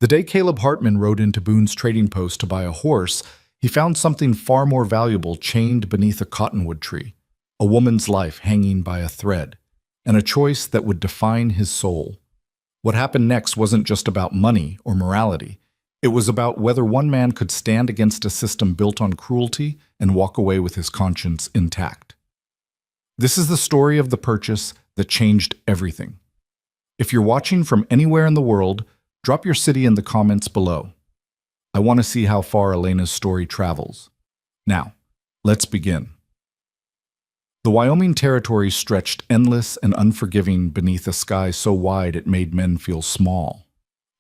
The day Caleb Hartman rode into Boone's trading post to buy a horse, he found something far more valuable chained beneath a cottonwood tree, a woman's life hanging by a thread, and a choice that would define his soul. What happened next wasn't just about money or morality. It was about whether one man could stand against a system built on cruelty and walk away with his conscience intact. This is the story of the purchase that changed everything. If you're watching from anywhere in the world, drop your city in the comments below. I want to see how far Elena's story travels. Now, let's begin. The Wyoming Territory stretched endless and unforgiving beneath a sky so wide it made men feel small.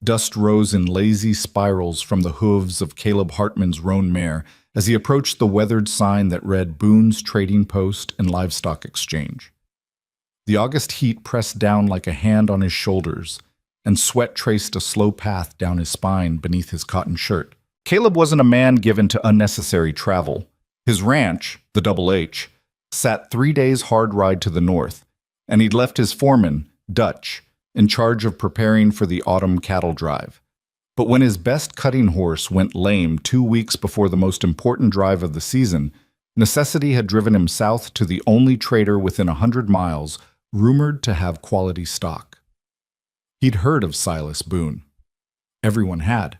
Dust rose in lazy spirals from the hooves of Caleb Hartman's roan mare as he approached the weathered sign that read Boone's Trading Post and Livestock Exchange. The August heat pressed down like a hand on his shoulders, and sweat traced a slow path down his spine beneath his cotton shirt. Caleb wasn't a man given to unnecessary travel. His ranch, the Double H, sat 3 days' hard ride to the north, and he'd left his foreman, Dutch, in charge of preparing for the autumn cattle drive. But when his best cutting horse went lame 2 weeks before the most important drive of the season, necessity had driven him south to the only trader within 100 miles, rumored to have quality stock. He'd heard of Silas Boone. Everyone had.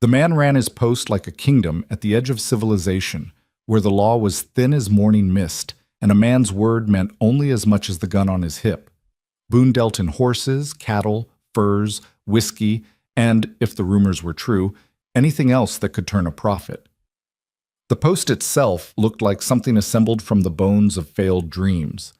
The man ran his post like a kingdom at the edge of civilization, where the law was thin as morning mist, and a man's word meant only as much as the gun on his hip. Boone dealt in horses, cattle, furs, whiskey, and, if the rumors were true, anything else that could turn a profit. The post itself looked like something assembled from the bones of failed dreams.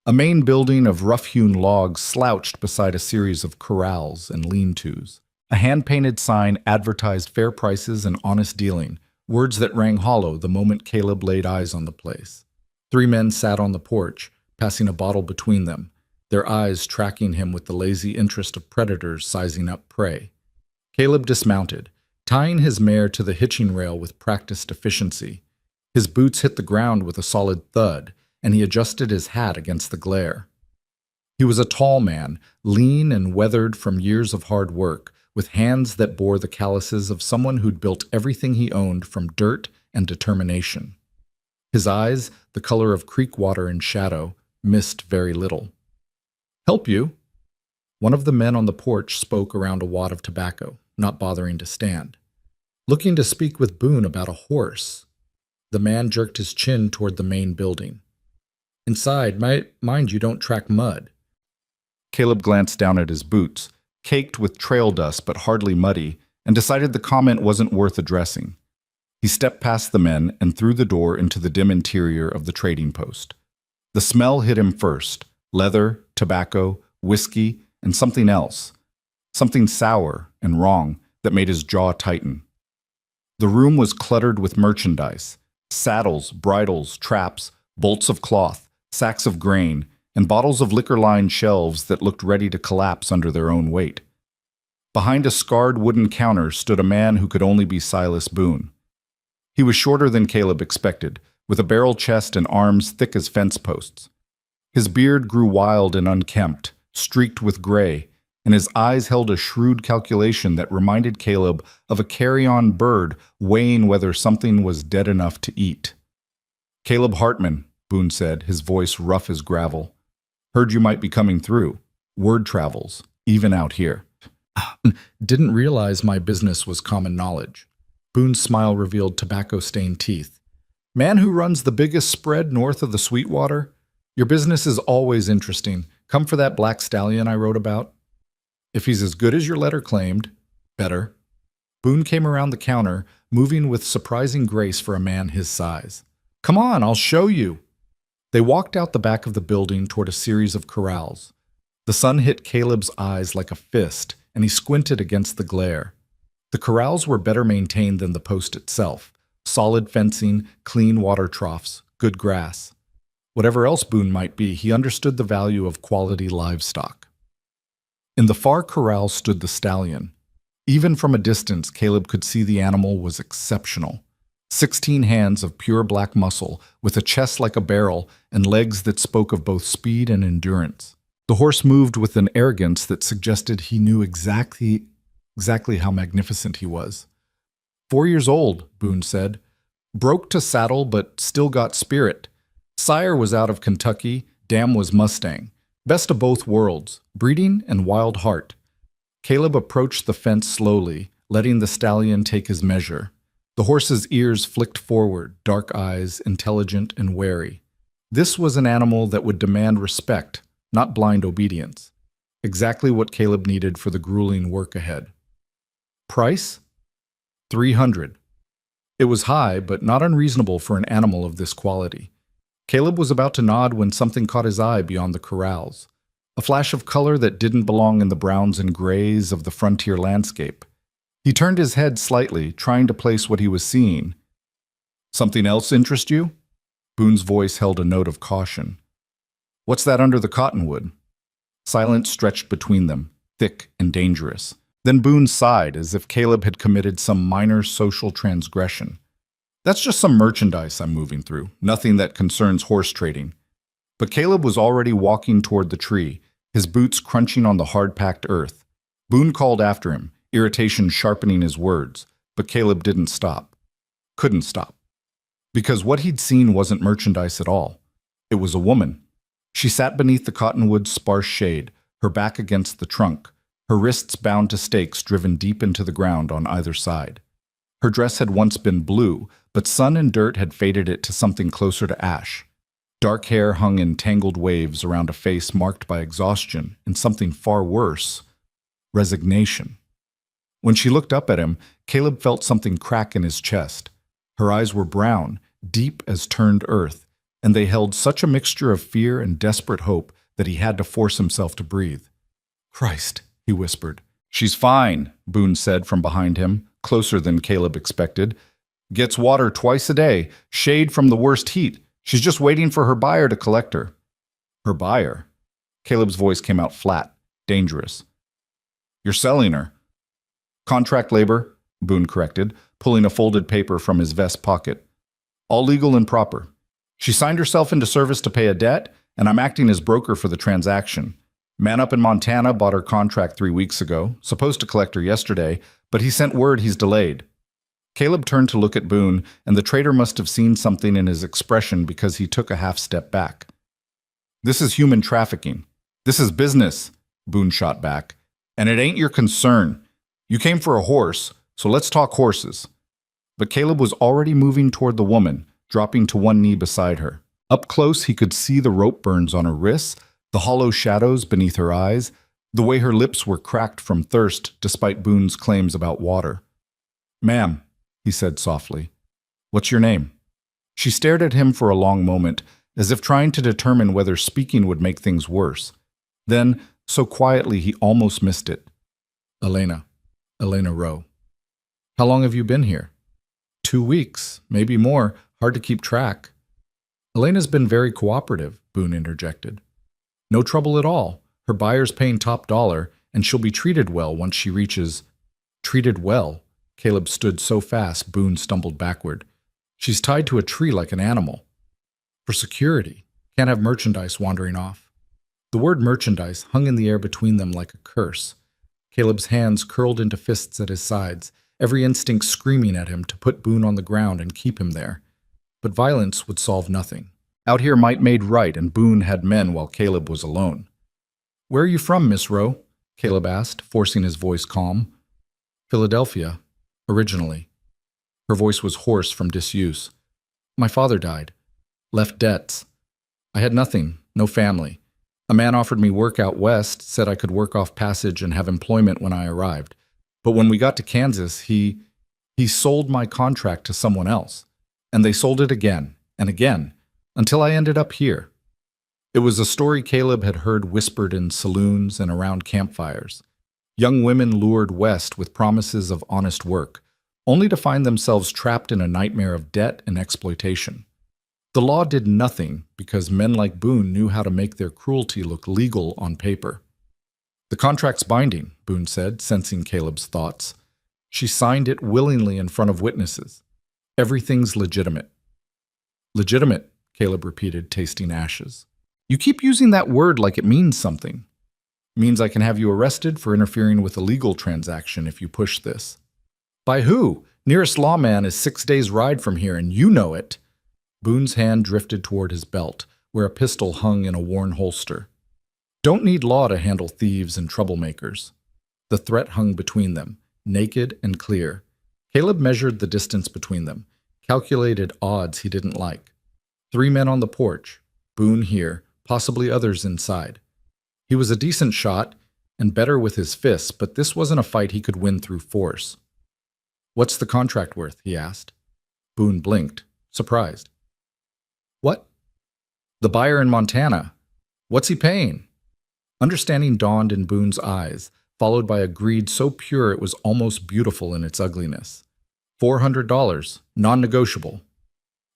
A main building of rough-hewn logs slouched beside a series of corrals and lean-tos. A hand-painted sign advertised fair prices and honest dealing, words that rang hollow the moment Caleb laid eyes on the place. 3 men sat on the porch, passing a bottle between them, their eyes tracking him with the lazy interest of predators sizing up prey. Caleb dismounted, tying his mare to the hitching rail with practiced efficiency. His boots hit the ground with a solid thud, and he adjusted his hat against the glare. He was a tall man, lean and weathered from years of hard work, with hands that bore the calluses of someone who'd built everything he owned from dirt and determination. His eyes, the color of creek water in shadow, missed very little. "Help you?" One of the men on the porch spoke around a wad of tobacco, not bothering to stand. "Looking to speak with Boone about a horse." The man jerked his chin toward the main building. "Inside, mind you don't track mud." Caleb glanced down at his boots, caked with trail dust but hardly muddy, and decided the comment wasn't worth addressing. He stepped past the men and through the door into the dim interior of the trading post. The smell hit him first: leather, tobacco, whiskey, and something else. Something sour and wrong that made his jaw tighten. The room was cluttered with merchandise: saddles, bridles, traps, bolts of cloth, sacks of grain, and bottles of liquor-lined shelves that looked ready to collapse under their own weight. Behind a scarred wooden counter stood a man who could only be Silas Boone. He was shorter than Caleb expected, with a barrel chest and arms thick as fence posts. His beard grew wild and unkempt, streaked with gray, and his eyes held a shrewd calculation that reminded Caleb of a carrion bird weighing whether something was dead enough to eat. "Caleb Hartman," Boone said, his voice rough as gravel. "Heard you might be coming through. Word travels, even out here." "Didn't realize my business was common knowledge." Boone's smile revealed tobacco-stained teeth. "Man who runs the biggest spread north of the Sweetwater? Your business is always interesting. Come for that black stallion I wrote about?" "If he's as good as your letter claimed, better." Boone came around the counter, moving with surprising grace for a man his size. "Come on, I'll show you." They walked out the back of the building toward a series of corrals. The sun hit Caleb's eyes like a fist, and he squinted against the glare. The corrals were better maintained than the post itself: solid fencing, clean water troughs, good grass. Whatever else Boone might be, he understood the value of quality livestock. In the far corral stood the stallion. Even from a distance, Caleb could see the animal was exceptional. 16 hands of pure black muscle, with a chest like a barrel and legs that spoke of both speed and endurance. The horse moved with an arrogance that suggested he knew exactly exactly how magnificent he was. 4 years old, Boone said. Broke to saddle, but still got spirit. Sire was out of Kentucky, dam was Mustang. Best of both worlds, breeding and wild heart. Caleb approached the fence slowly, letting the stallion take his measure. The horse's ears flicked forward, dark eyes, intelligent and wary. This was an animal that would demand respect, not blind obedience. Exactly what Caleb needed for the grueling work ahead. Price? $300. It was high, but not unreasonable for an animal of this quality. Caleb was about to nod when something caught his eye beyond the corrals. A flash of color that didn't belong in the browns and grays of the frontier landscape. He turned his head slightly, trying to place what he was seeing. Something else interest you? Boone's voice held a note of caution. What's that under the cottonwood? Silence stretched between them, thick and dangerous. Then Boone sighed as if Caleb had committed some minor social transgression. That's just some merchandise I'm moving through, nothing that concerns horse trading. But Caleb was already walking toward the tree, his boots crunching on the hard-packed earth. Boone called after him, irritation sharpening his words, but Caleb didn't stop. Couldn't stop. Because what he'd seen wasn't merchandise at all. It was a woman. She sat beneath the cottonwood's sparse shade, her back against the trunk, her wrists bound to stakes driven deep into the ground on either side. Her dress had once been blue, but sun and dirt had faded it to something closer to ash. Dark hair hung in tangled waves around a face marked by exhaustion and something far worse, resignation. When she looked up at him, Caleb felt something crack in his chest. Her eyes were brown, deep as turned earth, and they held such a mixture of fear and desperate hope that he had to force himself to breathe. Christ, he whispered. She's fine, Boone said from behind him, closer than Caleb expected. Gets water twice a day, shade from the worst heat. She's just waiting for her buyer to collect her. Her buyer? Caleb's voice came out flat, dangerous. You're selling her. Contract labor, Boone corrected, pulling a folded paper from his vest pocket. All legal and proper. She signed herself into service to pay a debt, and I'm acting as broker for the transaction. Man up in Montana bought her contract 3 weeks ago, supposed to collect her yesterday, but he sent word he's delayed. Caleb turned to look at Boone, and the trader must have seen something in his expression because he took a half step back. This is human trafficking. This is business, Boone shot back. And it ain't your concern. You came for a horse, so let's talk horses. But Caleb was already moving toward the woman, dropping to one knee beside her. Up close, he could see the rope burns on her wrists, the hollow shadows beneath her eyes, the way her lips were cracked from thirst despite Boone's claims about water. Ma'am, he said softly, what's your name? She stared at him for a long moment, as if trying to determine whether speaking would make things worse. Then, so quietly he almost missed it. Elena Rowe. How long have you been here? 2 weeks, maybe more, hard to keep track. Elena's been very cooperative, Boone interjected. No trouble at all. Her buyer's paying top dollar, and she'll be treated well once she reaches... Treated well? Caleb stood so fast, Boone stumbled backward. She's tied to a tree like an animal. For security. Can't have merchandise wandering off. The word merchandise hung in the air between them like a curse. Caleb's hands curled into fists at his sides, every instinct screaming at him to put Boone on the ground and keep him there. But violence would solve nothing. Out here might made right, and Boone had men while Caleb was alone. Where are you from, Miss Rowe? Caleb asked, forcing his voice calm. Philadelphia, originally. Her voice was hoarse from disuse. My father died. Left debts. I had nothing, no family. A man offered me work out west, said I could work off passage and have employment when I arrived. But when we got to Kansas, he sold my contract to someone else. And they sold it again and again, until I ended up here. It was a story Caleb had heard whispered in saloons and around campfires. Young women lured west with promises of honest work, only to find themselves trapped in a nightmare of debt and exploitation. The law did nothing because men like Boone knew how to make their cruelty look legal on paper. The contract's binding, Boone said, sensing Caleb's thoughts. She signed it willingly in front of witnesses. Everything's legitimate. Legitimate, Caleb repeated, tasting ashes. You keep using that word like it means something. Means I can have you arrested for interfering with a legal transaction if you push this. By who? Nearest lawman is 6 days' ride from here, and you know it. Boone's hand drifted toward his belt, where a pistol hung in a worn holster. Don't need law to handle thieves and troublemakers. The threat hung between them, naked and clear. Caleb measured the distance between them, calculated odds he didn't like. 3 men on the porch, Boone here, possibly others inside. He was a decent shot, and better with his fists, but this wasn't a fight he could win through force. What's the contract worth? He asked. Boone blinked, surprised. What? The buyer in Montana. What's he paying? Understanding dawned in Boone's eyes, followed by a greed so pure it was almost beautiful in its ugliness. $400, non-negotiable.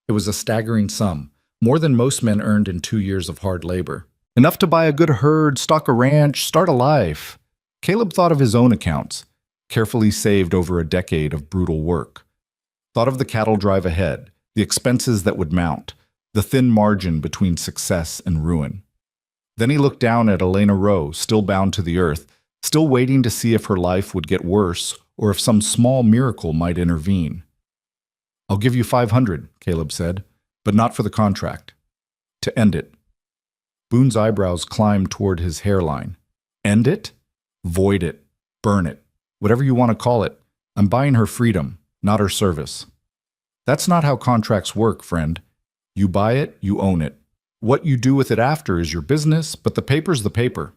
It was a staggering sum, more than most men earned in 2 years of hard labor. Enough to buy a good herd, stock a ranch, start a life. Caleb thought of his own accounts, carefully saved over a decade of brutal work. Thought of the cattle drive ahead, the expenses that would mount, the thin margin between success and ruin. Then he looked down at Elena Rowe, still bound to the earth, still waiting to see if her life would get worse or if some small miracle might intervene. I'll give you $500, Caleb said, but not for the contract. To end it. Boone's eyebrows climbed toward his hairline. End it? Void it. Burn it. Whatever you want to call it. I'm buying her freedom, not her service. That's not how contracts work, friend. You buy it, you own it. What you do with it after is your business, but the paper's the paper.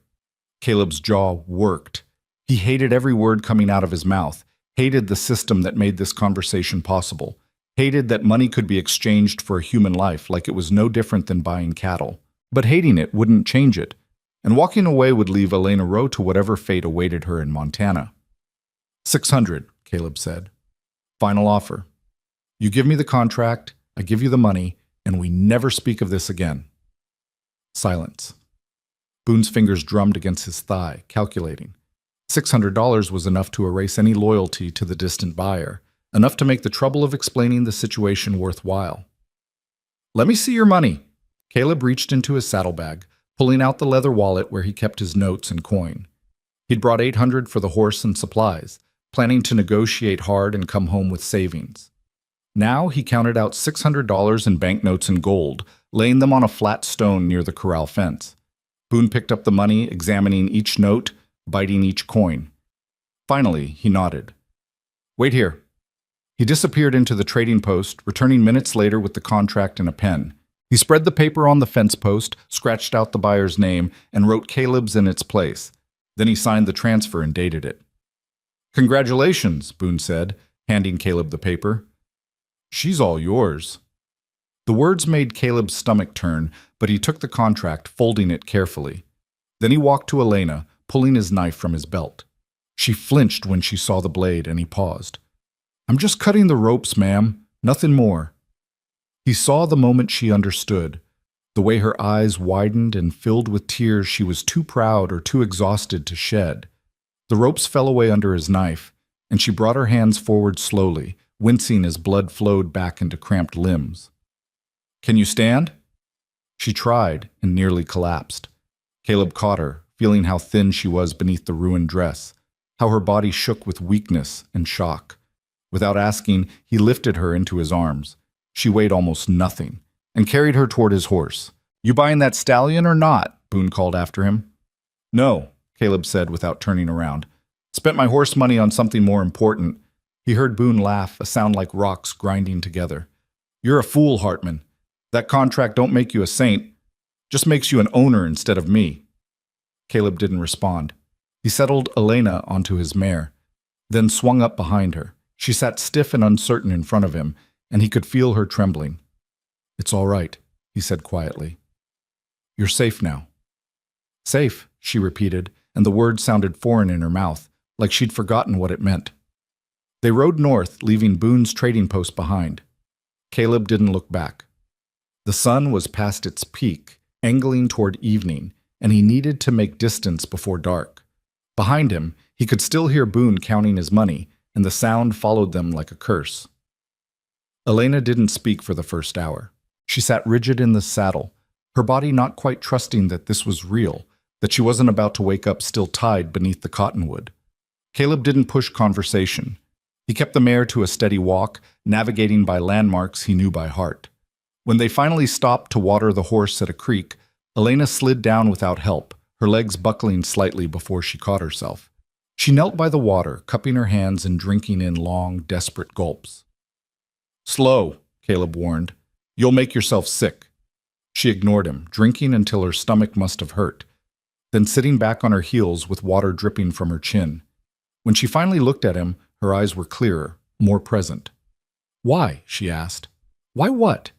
Caleb's jaw worked. He hated every word coming out of his mouth, hated the system that made this conversation possible, hated that money could be exchanged for a human life like it was no different than buying cattle. But hating it wouldn't change it, and walking away would leave Elena Rowe to whatever fate awaited her in Montana. $600, Caleb said. Final offer. You give me the contract, I give you the money, and we never speak of this again. Silence. Boone's fingers drummed against his thigh, calculating. $600 was enough to erase any loyalty to the distant buyer, enough to make the trouble of explaining the situation worthwhile. Let me see your money. Caleb reached into his saddlebag, pulling out the leather wallet where he kept his notes and coin. He'd brought $800 for the horse and supplies, planning to negotiate hard and come home with savings. Now he counted out $600 in banknotes and gold, laying them on a flat stone near the corral fence. Boone picked up the money, examining each note, biting each coin. Finally, he nodded. Wait here. He disappeared into the trading post, returning minutes later with the contract and a pen. He spread the paper on the fence post, scratched out the buyer's name, and wrote Caleb's in its place. Then he signed the transfer and dated it. Congratulations, Boone said, handing Caleb the paper. She's all yours. The words made Caleb's stomach turn, but he took the contract, folding it carefully. Then he walked to Elena, pulling his knife from his belt. She flinched when she saw the blade, and he paused. I'm just cutting the ropes, ma'am. Nothing more. He saw the moment she understood, the way her eyes widened and filled with tears she was too proud or too exhausted to shed. The ropes fell away under his knife, and she brought her hands forward slowly, wincing as blood flowed back into cramped limbs. Can you stand? She tried and nearly collapsed. Caleb caught her, feeling how thin she was beneath the ruined dress, how her body shook with weakness and shock. Without asking, he lifted her into his arms. She weighed almost nothing, and carried her toward his horse. You buying that stallion or not? Boone called after him. No, Caleb said without turning around. Spent my horse money on something more important. He heard Boone laugh, a sound like rocks grinding together. You're a fool, Hartman. That contract don't make you a saint, just makes you an owner instead of me. Caleb didn't respond. He settled Elena onto his mare, then swung up behind her. She sat stiff and uncertain in front of him, and he could feel her trembling. It's all right, he said quietly. You're safe now. Safe, she repeated, and the word sounded foreign in her mouth, like she'd forgotten what it meant. They rode north, leaving Boone's trading post behind. Caleb didn't look back. The sun was past its peak, angling toward evening, and he needed to make distance before dark. Behind him, he could still hear Boone counting his money, and the sound followed them like a curse. Elena didn't speak for the first hour. She sat rigid in the saddle, her body not quite trusting that this was real, that she wasn't about to wake up still tied beneath the cottonwood. Caleb didn't push conversation. He kept the mare to a steady walk, navigating by landmarks he knew by heart. When they finally stopped to water the horse at a creek, Elena slid down without help, her legs buckling slightly before she caught herself. She knelt by the water, cupping her hands and drinking in long, desperate gulps. "Slow," Caleb warned. "You'll make yourself sick." She ignored him, drinking until her stomach must have hurt, then sitting back on her heels with water dripping from her chin. When she finally looked at him, her eyes were clearer, more present. "Why?" she asked. "Why what?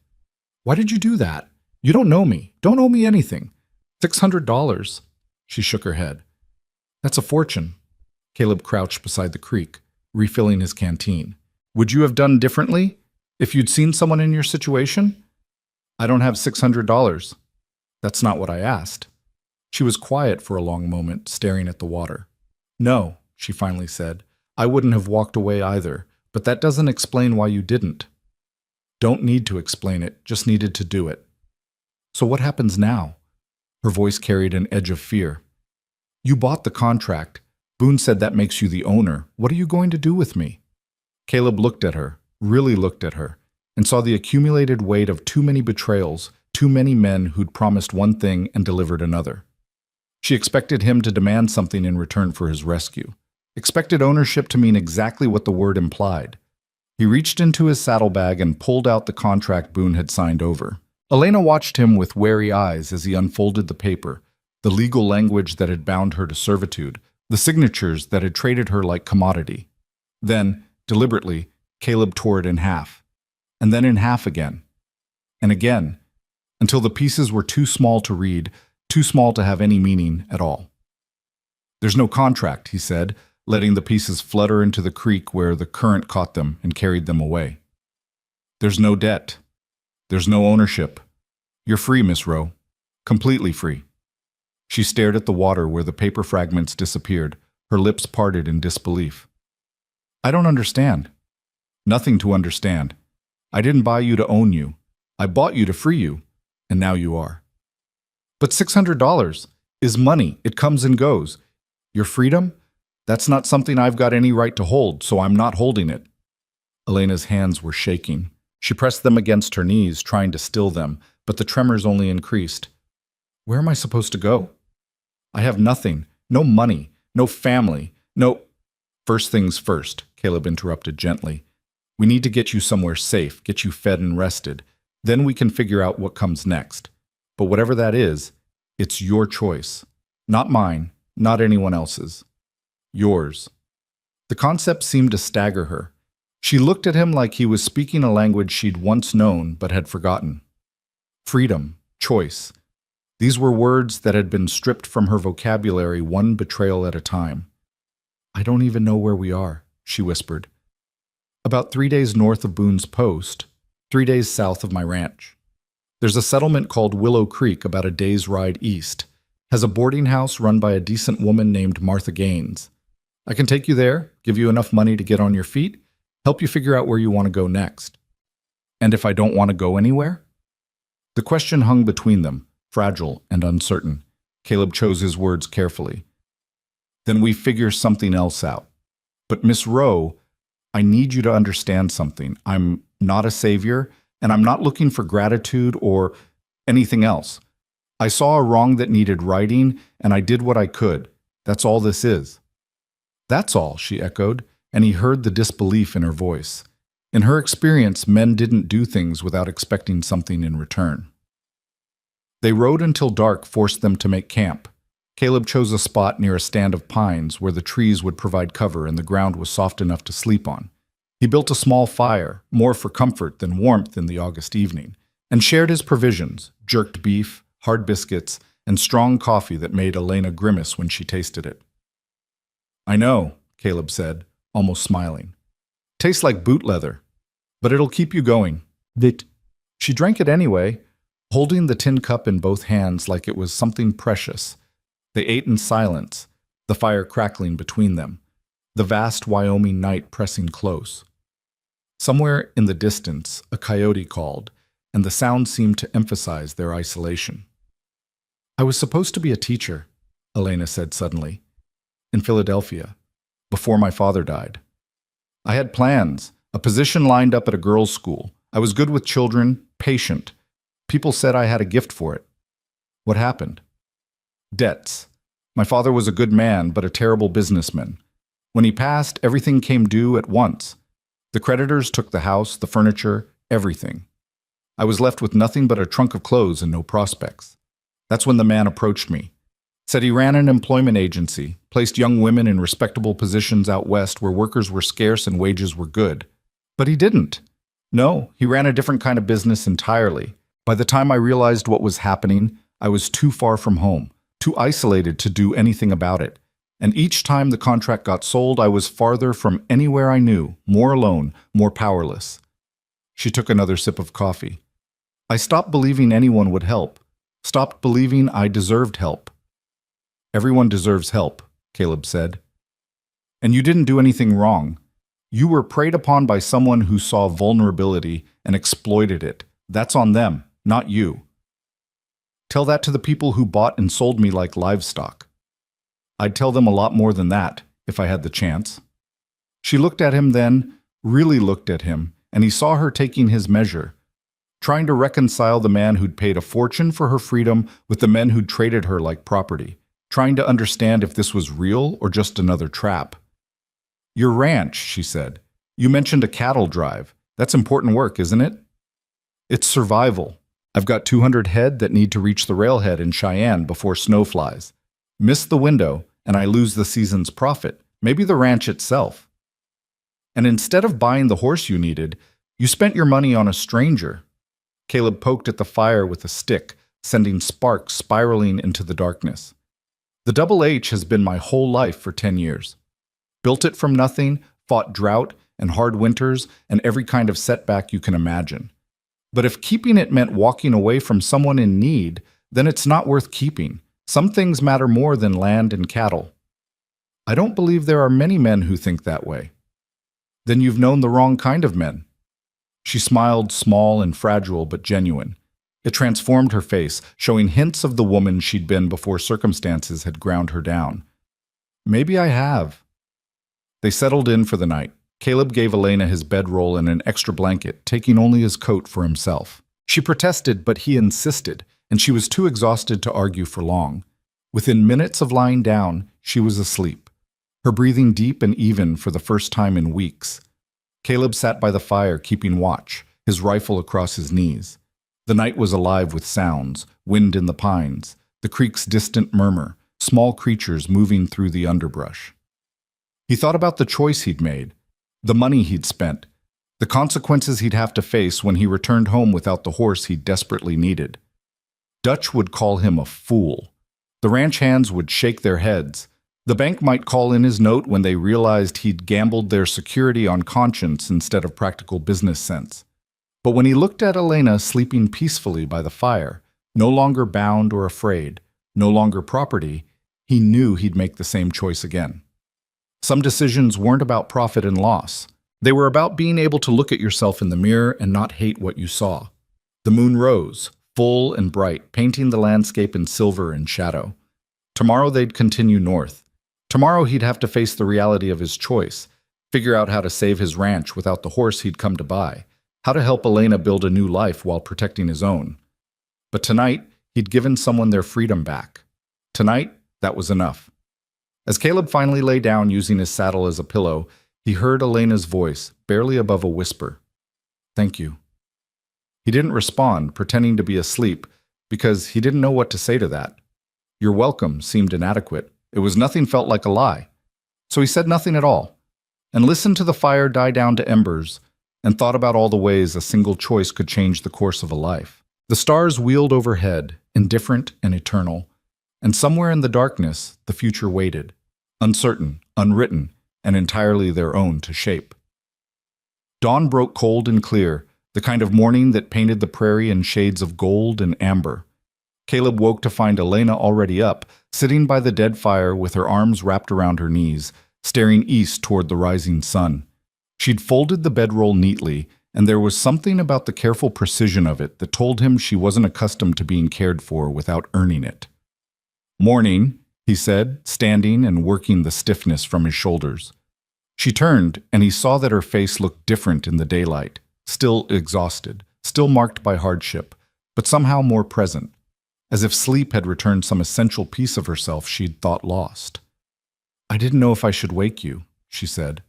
Why did you do that? You don't know me. Don't owe me anything. $600. She shook her head. "That's a fortune." Caleb crouched beside the creek, refilling his canteen. "Would you have done differently if you'd seen someone in your situation?" "I don't have $600. "That's not what I asked." She was quiet for a long moment, staring at the water. "No," she finally said. "I wouldn't have walked away either, but that doesn't explain why you didn't." "Don't need to explain it, just needed to do it." "So what happens now?" Her voice carried an edge of fear. "You bought the contract. Boone said that makes you the owner. What are you going to do with me?" Caleb looked at her, really looked at her, and saw the accumulated weight of too many betrayals, too many men who'd promised one thing and delivered another. She expected him to demand something in return for his rescue, expected ownership to mean exactly what the word implied. He reached into his saddlebag and pulled out the contract Boone had signed over. Elena watched him with wary eyes as he unfolded the paper, the legal language that had bound her to servitude, the signatures that had traded her like commodity. Then, deliberately, Caleb tore it in half, and then in half again, and again, until the pieces were too small to read, too small to have any meaning at all. "There's no contract," he said, letting the pieces flutter into the creek where the current caught them and carried them away. "There's no debt. There's no ownership. You're free, Miss Rowe. Completely free." She stared at the water where the paper fragments disappeared, her lips parted in disbelief. "I don't understand." "Nothing to understand. I didn't buy you to own you. I bought you to free you, and now you are." "But $600 is money. It comes and goes. Your freedom? That's not something I've got any right to hold, so I'm not holding it." Elena's hands were shaking. She pressed them against her knees, trying to still them, but the tremors only increased. "Where am I supposed to go? I have nothing, no money, no family, no—" "First things first," Caleb interrupted gently. "We need to get you somewhere safe, get you fed and rested. Then we can figure out what comes next. But whatever that is, it's your choice. Not mine, not anyone else's. Yours." The concept seemed to stagger her. She looked at him like he was speaking a language she'd once known but had forgotten. Freedom, choice. These were words that had been stripped from her vocabulary one betrayal at a time. "I don't even know where we are," she whispered. "About 3 days north of Boone's Post, 3 days south of my ranch. There's a settlement called Willow Creek about a day's ride east. Has a boarding house run by a decent woman named Martha Gaines. I can take you there, give you enough money to get on your feet, help you figure out where you want to go next." "And if I don't want to go anywhere?" The question hung between them, fragile and uncertain. Caleb chose his words carefully. "Then we figure something else out. But Miss Rowe, I need you to understand something. I'm not a savior, and I'm not looking for gratitude or anything else. I saw a wrong that needed righting, and I did what I could. That's all this is." "That's all," she echoed, and he heard the disbelief in her voice. In her experience, men didn't do things without expecting something in return. They rode until dark forced them to make camp. Caleb chose a spot near a stand of pines where the trees would provide cover and the ground was soft enough to sleep on. He built a small fire, more for comfort than warmth in the August evening, and shared his provisions, jerked beef, hard biscuits, and strong coffee that made Elena grimace when she tasted it. "I know," Caleb said, almost smiling. "Tastes like boot leather, but it'll keep you going." She drank it anyway, holding the tin cup in both hands like it was something precious. They ate in silence, the fire crackling between them, the vast Wyoming night pressing close. Somewhere in the distance, a coyote called, and the sound seemed to emphasize their isolation. "I was supposed to be a teacher," Elena said suddenly. In Philadelphia, before my father died. I had plans, a position lined up at a girls' school. I was good with children, patient. People said I had a gift for it. What happened? Debts. My father was a good man, but a terrible businessman. When he passed, everything came due at once. The creditors took the house, the furniture, everything. I was left with nothing but a trunk of clothes and no prospects. That's when the man approached me. Said he ran an employment agency, placed young women in respectable positions out west where workers were scarce and wages were good. But he didn't. No, he ran a different kind of business entirely. By the time I realized what was happening, I was too far from home, too isolated to do anything about it. And each time the contract got sold, I was farther from anywhere I knew, more alone, more powerless. She took another sip of coffee. I stopped believing anyone would help, stopped believing I deserved help. Everyone deserves help, Caleb said. And you didn't do anything wrong. You were preyed upon by someone who saw vulnerability and exploited it. That's on them, not you. Tell that to the people who bought and sold me like livestock. I'd tell them a lot more than that, if I had the chance. She looked at him then, really looked at him, and he saw her taking his measure, trying to reconcile the man who'd paid a fortune for her freedom with the men who'd traded her like property, trying to understand if this was real or just another trap. Your ranch, she said. You mentioned a cattle drive. That's important work, isn't it? It's survival. I've got 200 head that need to reach the railhead in Cheyenne before snow flies. Miss the window, and I lose the season's profit, maybe the ranch itself. And instead of buying the horse you needed, you spent your money on a stranger. Caleb poked at the fire with a stick, sending sparks spiraling into the darkness. The Double H has been my whole life for 10 years. Built it from nothing, fought drought and hard winters and every kind of setback you can imagine. But if keeping it meant walking away from someone in need, then it's not worth keeping. Some things matter more than land and cattle. I don't believe there are many men who think that way. Then you've known the wrong kind of men. She smiled, small and fragile but genuine. It transformed her face, showing hints of the woman she'd been before circumstances had ground her down. Maybe I have. They settled in for the night. Caleb gave Elena his bedroll and an extra blanket, taking only his coat for himself. She protested, but he insisted, and she was too exhausted to argue for long. Within minutes of lying down, she was asleep, her breathing deep and even for the first time in weeks. Caleb sat by the fire, keeping watch, his rifle across his knees. The night was alive with sounds, wind in the pines, the creek's distant murmur, small creatures moving through the underbrush. He thought about the choice he'd made, the money he'd spent, the consequences he'd have to face when he returned home without the horse he desperately needed. Dutch would call him a fool. The ranch hands would shake their heads. The bank might call in his note when they realized he'd gambled their security on conscience instead of practical business sense. But when he looked at Elena sleeping peacefully by the fire, no longer bound or afraid, no longer property, he knew he'd make the same choice again. Some decisions weren't about profit and loss. They were about being able to look at yourself in the mirror and not hate what you saw. The moon rose, full and bright, painting the landscape in silver and shadow. Tomorrow they'd continue north. Tomorrow he'd have to face the reality of his choice, figure out how to save his ranch without the horse he'd come to buy, how to help Elena build a new life while protecting his own. But tonight, he'd given someone their freedom back. Tonight, that was enough. As Caleb finally lay down using his saddle as a pillow, he heard Elena's voice, barely above a whisper. Thank you. He didn't respond, pretending to be asleep, because he didn't know what to say to that. You're welcome seemed inadequate. It was nothing felt like a lie. So he said nothing at all, and listened to the fire die down to embers, and thought about all the ways a single choice could change the course of a life. The stars wheeled overhead, indifferent and eternal, and somewhere in the darkness, the future waited, uncertain, unwritten, and entirely their own to shape. Dawn broke cold and clear, the kind of morning that painted the prairie in shades of gold and amber. Caleb woke to find Elena already up, sitting by the dead fire with her arms wrapped around her knees, staring east toward the rising sun. She'd folded the bedroll neatly, and there was something about the careful precision of it that told him she wasn't accustomed to being cared for without earning it. Morning, he said, standing and working the stiffness from his shoulders. She turned, and he saw that her face looked different in the daylight, still exhausted, still marked by hardship, but somehow more present, as if sleep had returned some essential piece of herself she'd thought lost. "I didn't know if I should wake you," she said.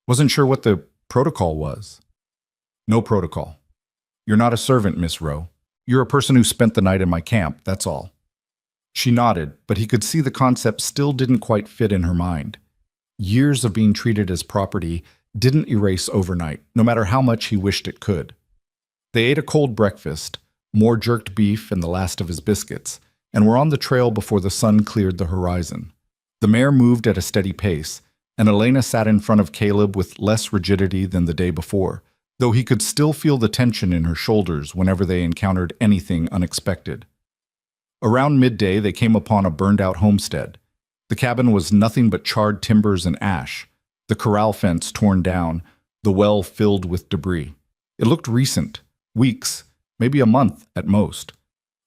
"Wasn't sure what the protocol was." "No protocol. You're not a servant, Miss Rowe. You're a person who spent the night in my camp, that's all." She nodded, but he could see the concept still didn't quite fit in her mind. Years of being treated as property didn't erase overnight, no matter how much he wished it could. They ate a cold breakfast, more jerked beef and the last of his biscuits, and were on the trail before the sun cleared the horizon. The mare moved at a steady pace, and Elena sat in front of Caleb with less rigidity than the day before, though he could still feel the tension in her shoulders whenever they encountered anything unexpected. Around midday, they came upon a burned-out homestead. The cabin was nothing but charred timbers and ash, the corral fence torn down, the well filled with debris. It looked recent, weeks, maybe a month at most.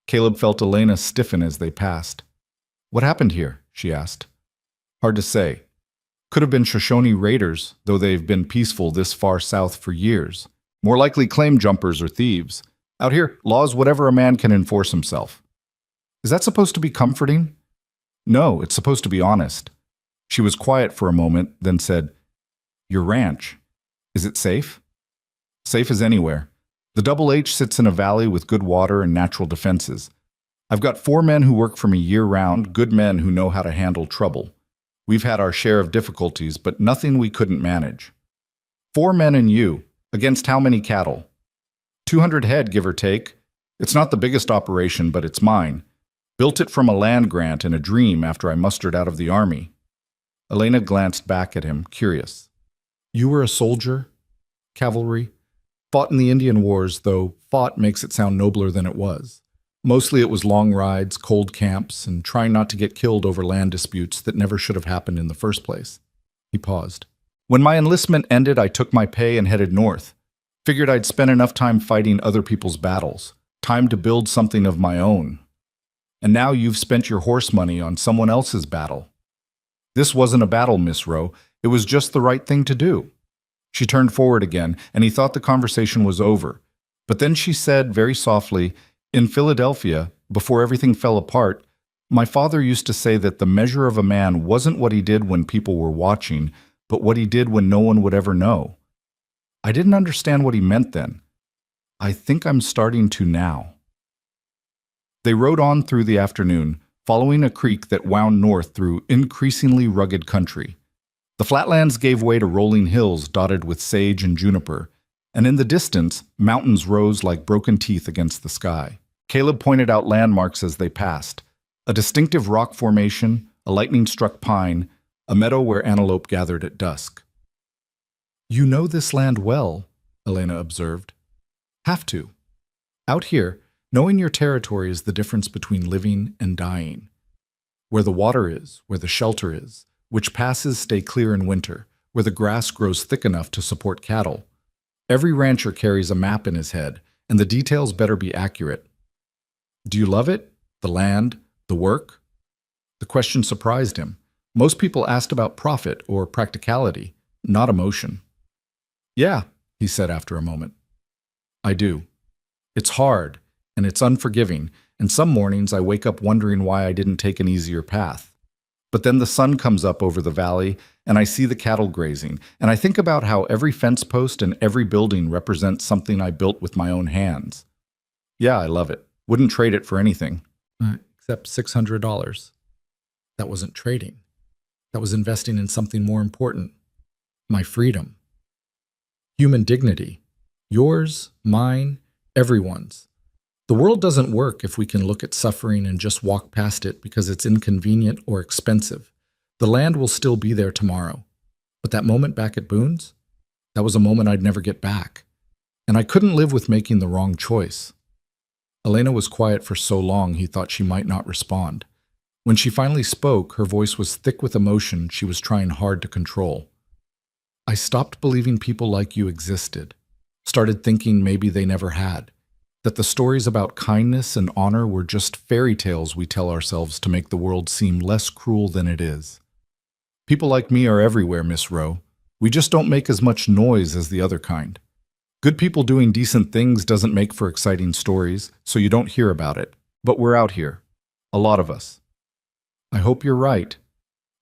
Caleb felt Elena stiffen as they passed. "What happened here?" she asked. "Hard to say. Could have been Shoshone raiders, though they've been peaceful this far south for years. More likely claim jumpers or thieves. Out here, law's whatever a man can enforce himself." "Is that supposed to be comforting?" "No, it's supposed to be honest." She was quiet for a moment, then said, "Your ranch, is it safe?" "Safe as anywhere. The Double H sits in a valley with good water and natural defenses. I've got 4 men who work for me year-round, good men who know how to handle trouble. We've had our share of difficulties, but nothing we couldn't manage." 4 men and you, against how many cattle?" 200 head, give or take. It's not the biggest operation, but it's mine. Built it from a land grant and a dream after I mustered out of the army. Elena glanced back at him, curious. "You were a soldier? Cavalry? Fought in the Indian Wars, though fought makes it sound nobler than it was. Mostly it was long rides, cold camps, and trying not to get killed over land disputes that never should have happened in the first place." He paused. "When my enlistment ended, I took my pay and headed north. Figured I'd spent enough time fighting other people's battles, time to build something of my own. And now you've spent your horse money on someone else's battle." "This wasn't a battle, Miss Rowe. It was just the right thing to do." She turned forward again, and he thought the conversation was over. But then she said very softly, "In Philadelphia, before everything fell apart, my father used to say that the measure of a man wasn't what he did when people were watching, but what he did when no one would ever know. I didn't understand what he meant then. I think I'm starting to now." They rode on through the afternoon, following a creek that wound north through increasingly rugged country. The flatlands gave way to rolling hills dotted with sage and juniper, and in the distance, mountains rose like broken teeth against the sky. Caleb pointed out landmarks as they passed, a distinctive rock formation, a lightning-struck pine, a meadow where antelope gathered at dusk. "You know this land well," Elena observed. "Have to. Out here, knowing your territory is the difference between living and dying. Where the water is, where the shelter is, which passes stay clear in winter, where the grass grows thick enough to support cattle. Every rancher carries a map in his head, and the details better be accurate. Do you love it? The land? The work?" The question surprised him. Most people asked about profit or practicality, not emotion. "Yeah," he said after a moment. "I do. It's hard, and it's unforgiving, and some mornings I wake up wondering why I didn't take an easier path. But then the sun comes up over the valley, and I see the cattle grazing, and I think about how every fence post and every building represents something I built with my own hands. Yeah, I love it. Wouldn't trade it for anything." Except $600. That wasn't trading. That was investing in something more important. My freedom. Human dignity. Yours, mine, everyone's. The world doesn't work if we can look at suffering and just walk past it because it's inconvenient or expensive. The land will still be there tomorrow. But that moment back at Boone's, that was a moment I'd never get back. And I couldn't live with making the wrong choice. Elena was quiet for so long he thought she might not respond. When she finally spoke, her voice was thick with emotion she was trying hard to control. "I stopped believing people like you existed. Started thinking maybe they never had. that the stories about kindness and honor were just fairy tales we tell ourselves to make the world seem less cruel than it is. People like me are everywhere, Miss Rowe. We just don't make as much noise as the other kind. Good people doing decent things doesn't make for exciting stories, so you don't hear about it. But we're out here. A lot of us. I hope you're right.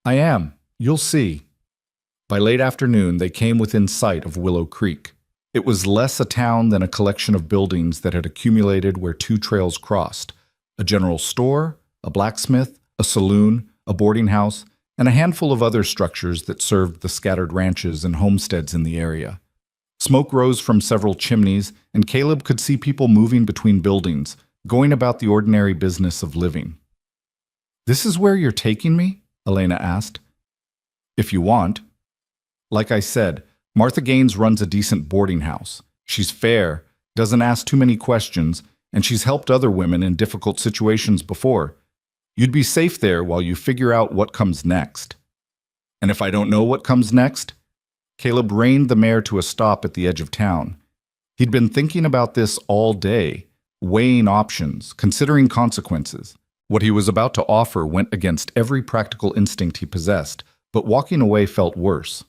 I am. You'll see. By late afternoon, they came within sight of Willow Creek. It was less a town than a collection of buildings that had accumulated where two trails crossed: a general store, a blacksmith, a saloon, a boarding house, and a handful of other structures that served the scattered ranches and homesteads in the area. Smoke rose from several chimneys, and Caleb could see people moving between buildings, going about the ordinary business of living. "This is where you're taking me?" Elena asked. "If you want." Like I said, Martha Gaines runs a decent boarding house. She's fair, doesn't ask too many questions, and she's helped other women in difficult situations before. You'd be safe there while you figure out what comes next. And if I don't know what comes next? Caleb reined the mare to a stop at the edge of town. He'd been thinking about this all day, weighing options, considering consequences. What he was about to offer went against every practical instinct he possessed, but walking away felt worse.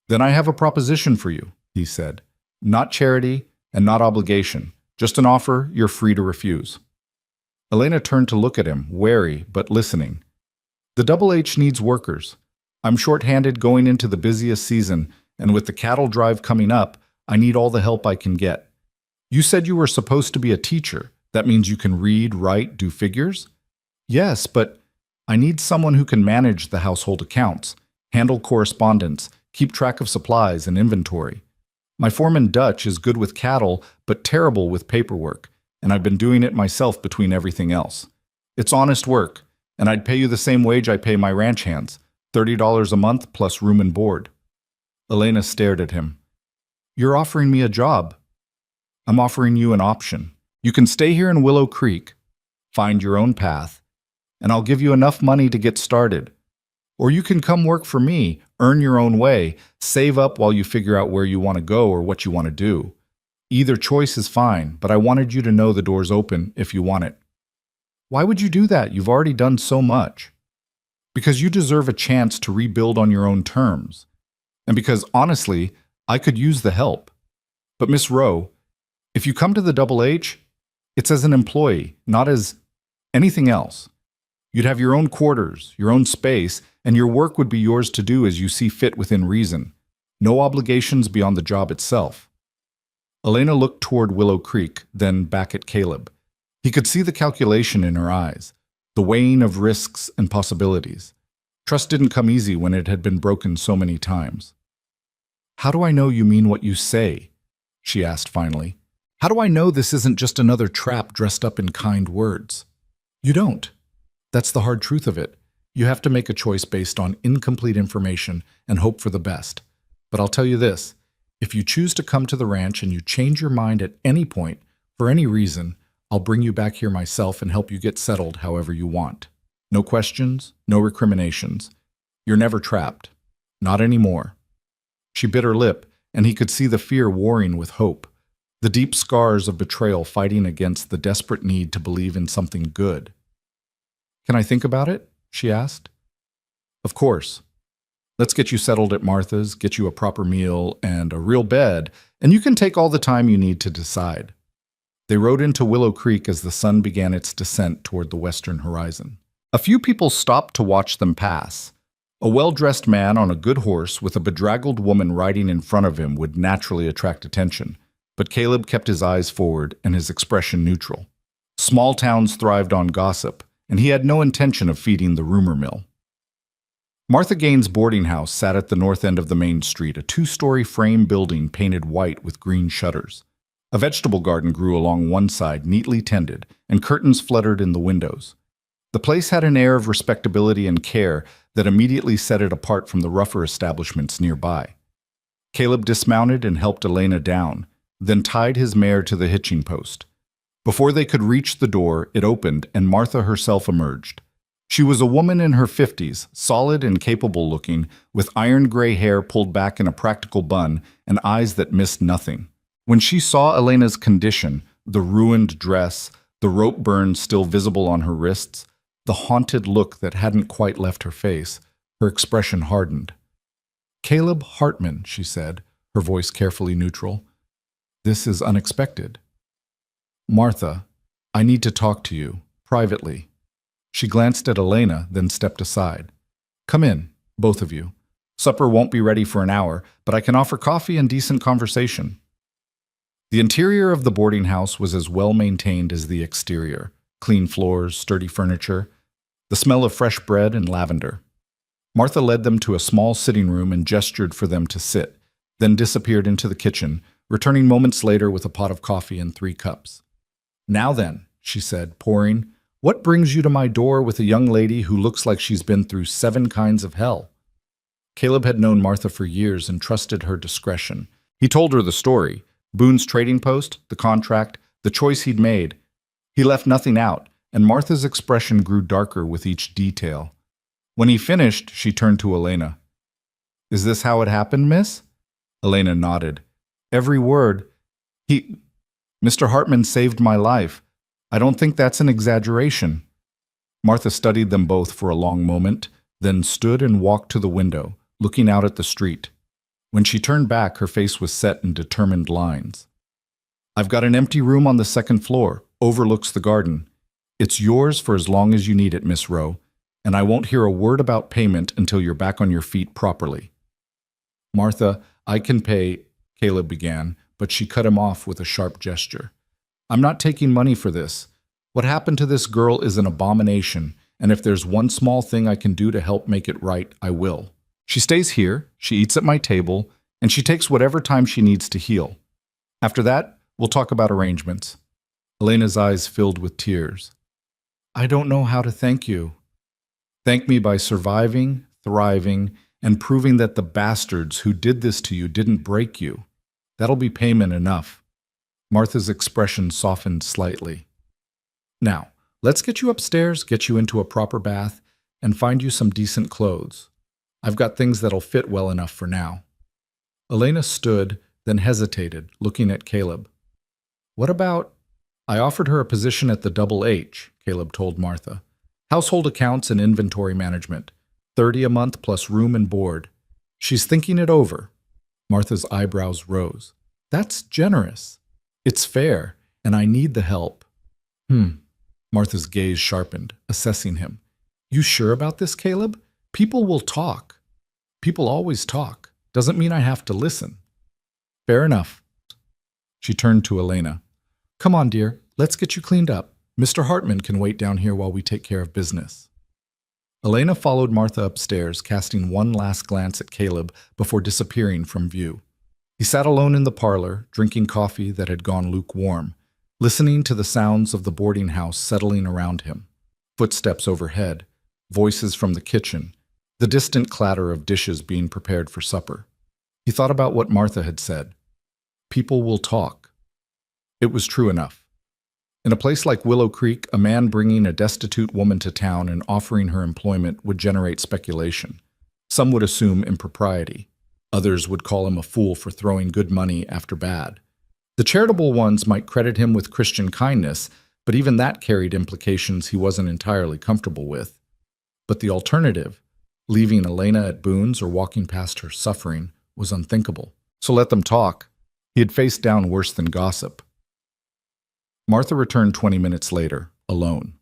"Then I have a proposition for you," he said. "Not charity and not obligation, just an offer you're free to refuse." Elena turned to look at him, wary but listening. "The Double H needs workers. I'm short-handed going into the busiest season, and with the cattle drive coming up, I need all the help I can get. You said you were supposed to be a teacher. That means you can read, write, do figures?" "Yes, but I need someone who can manage the household accounts, handle correspondence, keep track of supplies and inventory. My foreman Dutch is good with cattle, but terrible with paperwork, and I've been doing it myself between everything else. It's honest work, and I'd pay you the same wage I pay my ranch hands, $30 a month plus room and board." Elena stared at him. "You're offering me a job." "I'm offering you an option. You can stay here in Willow Creek, find your own path, and I'll give you enough money to get started. Or you can come work for me, earn your own way, save up while you figure out where you want to go or what you want to do. Either choice is fine, but I wanted you to know the door's open if you want it." "Why would you do that? You've already done so much." "Because you deserve a chance to rebuild on your own terms. And because, honestly, I could use the help. But Miss Rowe, if you come to the Double H, it's as an employee, not as anything else. You'd have your own quarters, your own space, and your work would be yours to do as you see fit within reason. No obligations beyond the job itself." Elena looked toward Willow Creek, then back at Caleb. He could see the calculation in her eyes, the weighing of risks and possibilities. Trust didn't come easy when it had been broken so many times. "How do I know you mean what you say?" she asked finally. "How do I know this isn't just another trap dressed up in kind words?" "You don't. That's the hard truth of it. You have to make a choice based on incomplete information and hope for the best. But I'll tell you this, if you choose to come to the ranch and you change your mind at any point, for any reason, I'll bring you back here myself and help you get settled however you want. No questions, no recriminations. You're never trapped. Not anymore." She bit her lip, and he could see the fear warring with hope, the deep scars of betrayal fighting against the desperate need to believe in something good. "Can I think about it?" she asked. "Of course. Let's get you settled at Martha's, get you a proper meal and a real bed, and you can take all the time you need to decide." They rode into Willow Creek as the sun began its descent toward the western horizon. A few people stopped to watch them pass. A well-dressed man on a good horse with a bedraggled woman riding in front of him would naturally attract attention, but Caleb kept his eyes forward and his expression neutral. Small towns thrived on gossip, and he had no intention of feeding the rumor mill. Martha Gaines' boarding house sat at the north end of the main street, a two-story frame building painted white with green shutters. A vegetable garden grew along one side, neatly tended, and curtains fluttered in the windows. The place had an air of respectability and care that immediately set it apart from the rougher establishments nearby. Caleb dismounted and helped Elena down, then tied his mare to the hitching post. Before they could reach the door, it opened and Martha herself emerged. She was a woman in her 50s, solid and capable looking, with iron gray hair pulled back in a practical bun and eyes that missed nothing. When she saw Elena's condition, The ruined dress, the rope burns still visible on her wrists, the haunted look that hadn't quite left her face, her expression hardened. "Caleb Hartman," she said, her voice carefully neutral. "This is unexpected." "Martha, I need to talk to you, privately." She glanced at Elena, then stepped aside. "Come in, both of you. Supper won't be ready for an hour, but I can offer coffee and decent conversation." The interior of the boarding house was as well maintained as the exterior. Clean floors, sturdy furniture, the smell of fresh bread and lavender. Martha led them to a small sitting room and gestured for them to sit, then disappeared into the kitchen, returning moments later with a pot of coffee and 3 cups. "Now then," she said, pouring, "what brings you to my door with a young lady who looks like she's been through 7 kinds of hell?" Caleb had known Martha for years and trusted her discretion. He told her the story, Boone's trading post, the contract, the choice he'd made. He left nothing out, and Martha's expression grew darker with each detail. When he finished, she turned to Elena. "Is this how it happened, miss?" Elena nodded. "Every word. Mr. Hartman saved my life. I don't think that's an exaggeration." Martha studied them both for a long moment, then stood and walked to the window, looking out at the street. When she turned back, her face was set in determined lines. "I've got an empty room on the 2nd floor, overlooks the garden. It's yours for as long as you need it, Miss Rowe, and I won't hear a word about payment until you're back on your feet properly." "Martha, I can pay," Caleb began, but she cut him off with a sharp gesture. "I'm not taking money for this. What happened to this girl is an abomination, and if there's one small thing I can do to help make it right, I will. She stays here, she eats at my table, and she takes whatever time she needs to heal. After that, we'll talk about arrangements." Elena's eyes filled with tears. "I don't know how to thank you." "Thank me by surviving, thriving, and proving that the bastards who did this to you didn't break you. That'll be payment enough." Martha's expression softened slightly. "Now, let's get you upstairs, get you into a proper bath, and find you some decent clothes. I've got things that'll fit well enough for now." Elena stood, then hesitated, looking at Caleb. "What about—" "I offered her a position at the Double H," Caleb told Martha. "Household accounts and inventory management. $30 a month plus room and board. She's thinking it over." Martha's eyebrows rose. "That's generous. It's fair, and I need the help." Martha's gaze sharpened, assessing him. "You sure about this, Caleb? People will talk. People always talk. Doesn't mean I have to listen." "Fair enough." She turned to Elena. "Come on, dear. Let's get you cleaned up. Mr. Hartman can wait down here while we take care of business." Elena followed Martha upstairs, casting one last glance at Caleb before disappearing from view. He sat alone in the parlor, drinking coffee that had gone lukewarm, listening to the sounds of the boarding house settling around him. Footsteps overhead, voices from the kitchen, the distant clatter of dishes being prepared for supper. He thought about what Martha had said. People will talk. It was true enough. In a place like Willow Creek, a man bringing a destitute woman to town and offering her employment would generate speculation. Some would assume impropriety. Others would call him a fool for throwing good money after bad. The charitable ones might credit him with Christian kindness, but even that carried implications he wasn't entirely comfortable with. But the alternative, leaving Elena at Boone's or walking past her suffering, was unthinkable. So let them talk. He had faced down worse than gossip. Martha returned 20 minutes later, alone.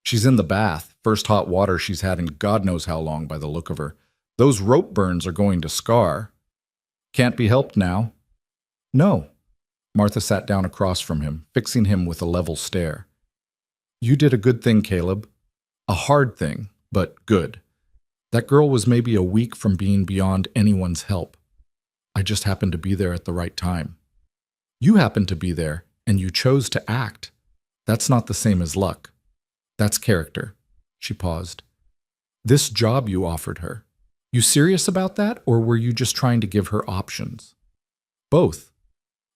"She's in the bath, first hot water she's had in God knows how long by the look of her. Those rope burns are going to scar. Can't be helped now." "No." Martha sat down across from him, fixing him with a level stare. "You did a good thing, Caleb. A hard thing, but good. That girl was maybe a week from being beyond anyone's help. I just happened to be there at the right time. You happened to be there, and you chose to act. That's not the same as luck. That's character." She paused. "This job you offered her. You serious about that, or were you just trying to give her options?" "Both.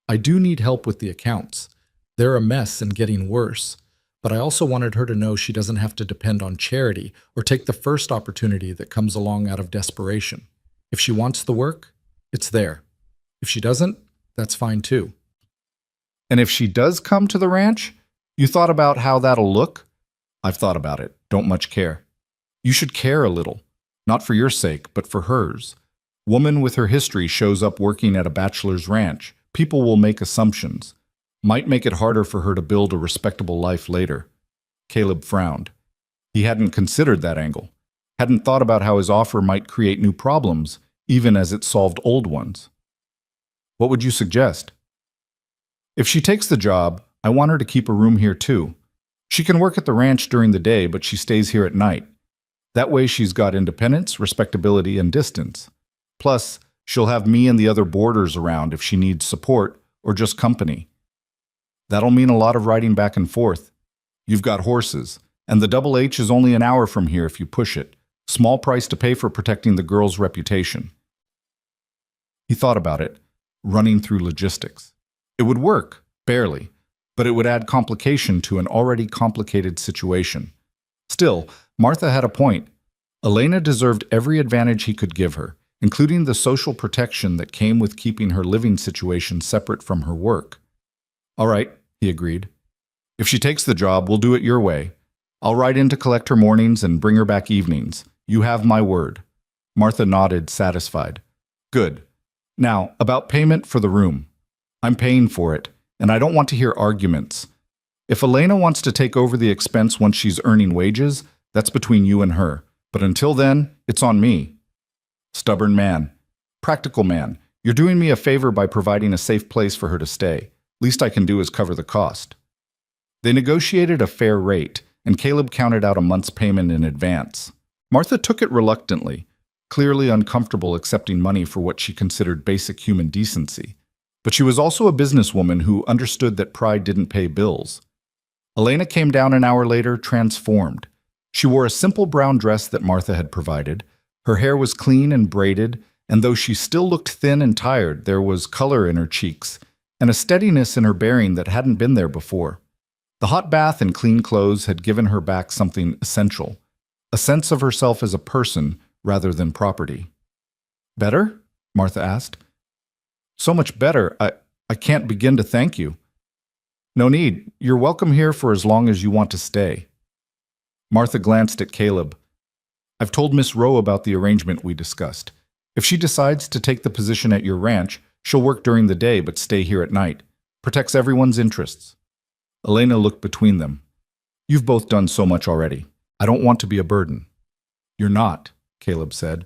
I do need help with the accounts. They're a mess and getting worse. But I also wanted her to know she doesn't have to depend on charity or take the first opportunity that comes along out of desperation. If she wants the work, it's there. If she doesn't, that's fine too." And if she does come to the ranch, you thought about how that'll look? I've thought about it. Don't much care. You should care a little. Not for your sake, but for hers. Woman with her history shows up working at a bachelor's ranch. People will make assumptions. Might make it harder for her to build a respectable life later. Caleb frowned. He hadn't considered that angle. Hadn't thought about how his offer might create new problems, even as it solved old ones. What would you suggest? If she takes the job, I want her to keep a room here too. She can work at the ranch during the day, but she stays here at night. That way she's got independence, respectability, and distance. Plus, she'll have me and the other boarders around if she needs support or just company. That'll mean a lot of riding back and forth. You've got horses, and the Double H is only an hour from here if you push it. Small price to pay for protecting the girl's reputation. He thought about it, running through logistics. It would work, barely, but it would add complication to an already complicated situation. Still, Martha had a point. Elena deserved every advantage he could give her, including the social protection that came with keeping her living situation separate from her work. All right, he agreed. If she takes the job, we'll do it your way. I'll ride in to collect her mornings and bring her back evenings. You have my word. Martha nodded, satisfied. Good. Now, about payment for the room. I'm paying for it, and I don't want to hear arguments. If Elena wants to take over the expense once she's earning wages, that's between you and her. But until then, it's on me. Stubborn man. Practical man. You're doing me a favor by providing a safe place for her to stay. Least I can do is cover the cost. They negotiated a fair rate, and Caleb counted out a month's payment in advance. Martha took it reluctantly, clearly uncomfortable accepting money for what she considered basic human decency. But she was also a businesswoman who understood that pride didn't pay bills. Elena came down an hour later, transformed. She wore a simple brown dress that Martha had provided. Her hair was clean and braided, and though she still looked thin and tired, there was color in her cheeks, and a steadiness in her bearing that hadn't been there before. The hot bath and clean clothes had given her back something essential, a sense of herself as a person rather than property. Better? Martha asked. So much better, I can't begin to thank you. No need. You're welcome here for as long as you want to stay. Martha glanced at Caleb. I've told Miss Rowe about the arrangement we discussed. If she decides to take the position at your ranch, she'll work during the day but stay here at night. Protects everyone's interests. Elena looked between them. You've both done so much already. I don't want to be a burden. You're not, Caleb said.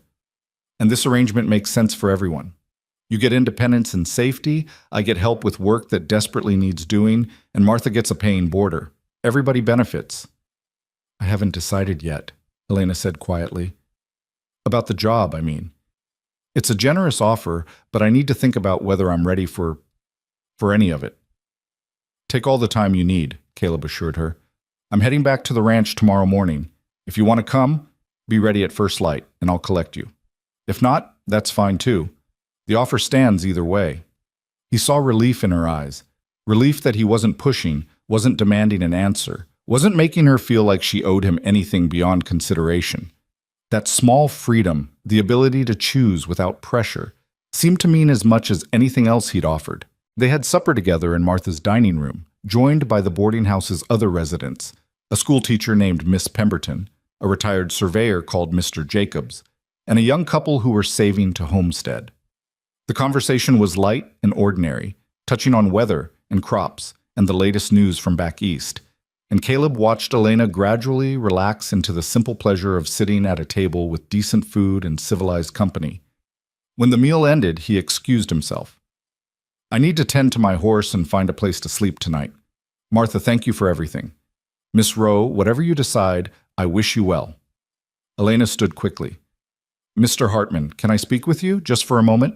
And this arrangement makes sense for everyone. You get independence and safety, I get help with work that desperately needs doing, and Martha gets a paying boarder. Everybody benefits. I haven't decided yet, Elena said quietly. About the job, I mean. It's a generous offer, but I need to think about whether I'm ready for any of it. Take all the time you need, Caleb assured her. I'm heading back to the ranch tomorrow morning. If you want to come, be ready at first light, and I'll collect you. If not, that's fine too. The offer stands either way. He saw relief in her eyes. Relief that he wasn't pushing, wasn't demanding an answer, wasn't making her feel like she owed him anything beyond consideration. That small freedom, the ability to choose without pressure, seemed to mean as much as anything else he'd offered. They had supper together in Martha's dining room, joined by the boarding house's other residents, a schoolteacher named Miss Pemberton, a retired surveyor called Mr. Jacobs, and a young couple who were saving to homestead. The conversation was light and ordinary, touching on weather and crops and the latest news from back east, and Caleb watched Elena gradually relax into the simple pleasure of sitting at a table with decent food and civilized company. When the meal ended, he excused himself. I need to tend to my horse and find a place to sleep tonight. Martha, thank you for everything. Miss Rowe, whatever you decide, I wish you well. Elena stood quickly. Mr. Hartman, can I speak with you, just for a moment?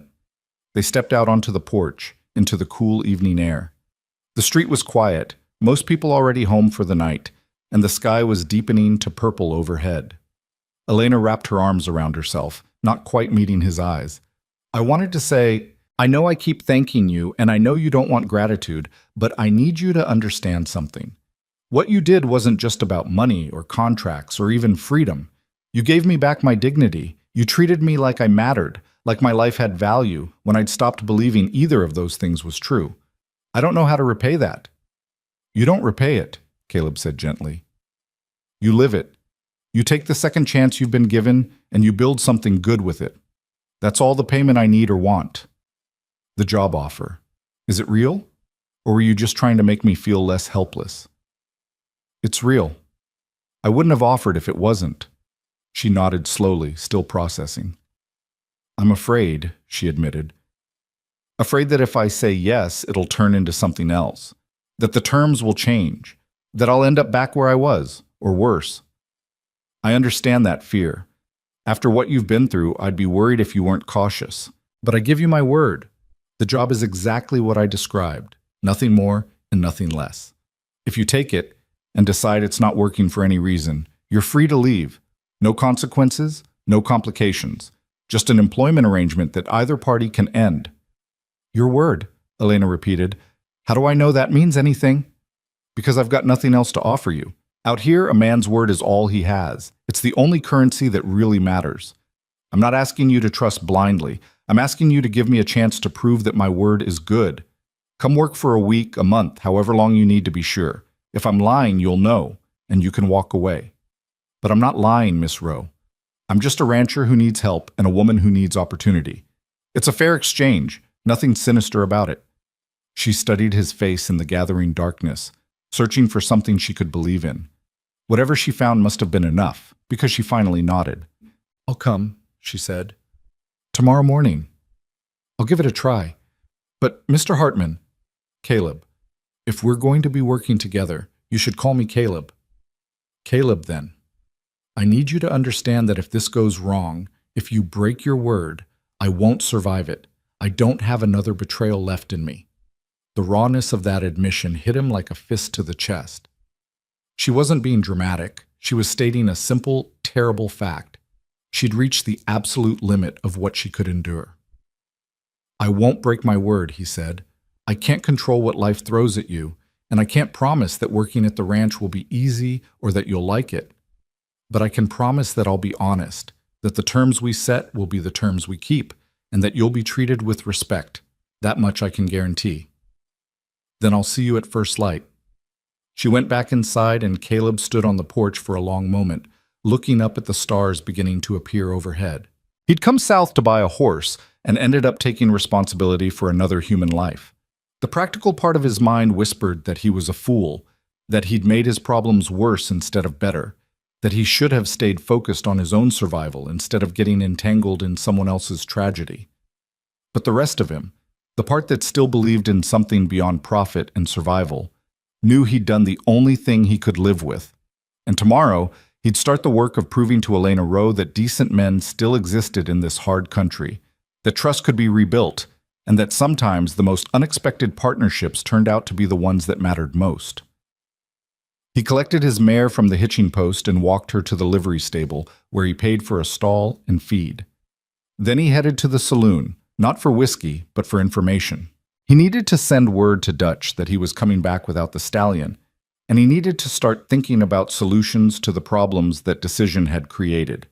They stepped out onto the porch, into the cool evening air. The street was quiet, most people already home for the night, and the sky was deepening to purple overhead. Elena wrapped her arms around herself, not quite meeting his eyes. I wanted to say, I know I keep thanking you, and I know you don't want gratitude, but I need you to understand something. What you did wasn't just about money or contracts or even freedom. You gave me back my dignity. You treated me like I mattered, like my life had value, when I'd stopped believing either of those things was true. I don't know how to repay that. You don't repay it, Caleb said gently. You live it. You take the second chance you've been given and you build something good with it. That's all the payment I need or want. The job offer. Is it real? Or were you just trying to make me feel less helpless? It's real. I wouldn't have offered if it wasn't. She nodded slowly, still processing. I'm afraid, she admitted. Afraid that if I say yes, it'll turn into something else. That the terms will change. That I'll end up back where I was, or worse. I understand that fear. After what you've been through, I'd be worried if you weren't cautious. But I give you my word. The job is exactly what I described. Nothing more and nothing less. If you take it and decide it's not working for any reason, you're free to leave. No consequences, no complications. Just an employment arrangement that either party can end. Your word, Elena repeated. How do I know that means anything? Because I've got nothing else to offer you. Out here, a man's word is all he has. It's the only currency that really matters. I'm not asking you to trust blindly. I'm asking you to give me a chance to prove that my word is good. Come work for a week, a month, however long you need to be sure. If I'm lying, you'll know, and you can walk away. But I'm not lying, Miss Rowe. I'm just a rancher who needs help and a woman who needs opportunity. It's a fair exchange, nothing sinister about it. She studied his face in the gathering darkness, searching for something she could believe in. Whatever she found must have been enough, because she finally nodded. I'll come, she said. Tomorrow morning. I'll give it a try. But, Mr. Hartman, Caleb, if we're going to be working together, you should call me Caleb. Caleb, then. I need you to understand that if this goes wrong, if you break your word, I won't survive it. I don't have another betrayal left in me. The rawness of that admission hit him like a fist to the chest. She wasn't being dramatic. She was stating a simple, terrible fact. She'd reached the absolute limit of what she could endure. I won't break my word, he said. I can't control what life throws at you, and I can't promise that working at the ranch will be easy or that you'll like it. But I can promise that I'll be honest, that the terms we set will be the terms we keep, and that you'll be treated with respect. That much I can guarantee. Then I'll see you at first light. She went back inside, and Caleb stood on the porch for a long moment, looking up at the stars beginning to appear overhead. He'd come south to buy a horse and ended up taking responsibility for another human life. The practical part of his mind whispered that he was a fool, that he'd made his problems worse instead of better, that he should have stayed focused on his own survival instead of getting entangled in someone else's tragedy. But the rest of him, the part that still believed in something beyond profit and survival, knew he'd done the only thing he could live with. And tomorrow, he'd start the work of proving to Elena Rowe that decent men still existed in this hard country, that trust could be rebuilt, and that sometimes the most unexpected partnerships turned out to be the ones that mattered most. He collected his mare from the hitching post and walked her to the livery stable, where he paid for a stall and feed. Then he headed to the saloon, not for whiskey, but for information. He needed to send word to Dutch that he was coming back without the stallion, and he needed to start thinking about solutions to the problems that decision had created.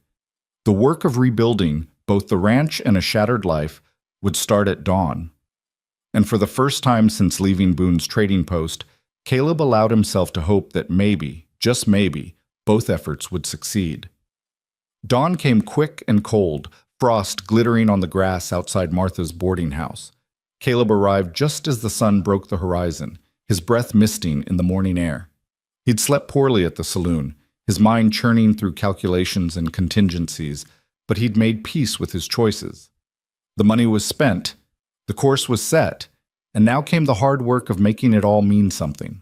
The work of rebuilding both the ranch and a shattered life would start at dawn. And for the first time since leaving Boone's trading post, Caleb allowed himself to hope that maybe, just maybe, both efforts would succeed. Dawn came quick and cold, frost glittering on the grass outside Martha's boarding house. Caleb arrived just as the sun broke the horizon, his breath misting in the morning air. He'd slept poorly at the saloon, his mind churning through calculations and contingencies, but he'd made peace with his choices. The money was spent, the course was set, and now came the hard work of making it all mean something.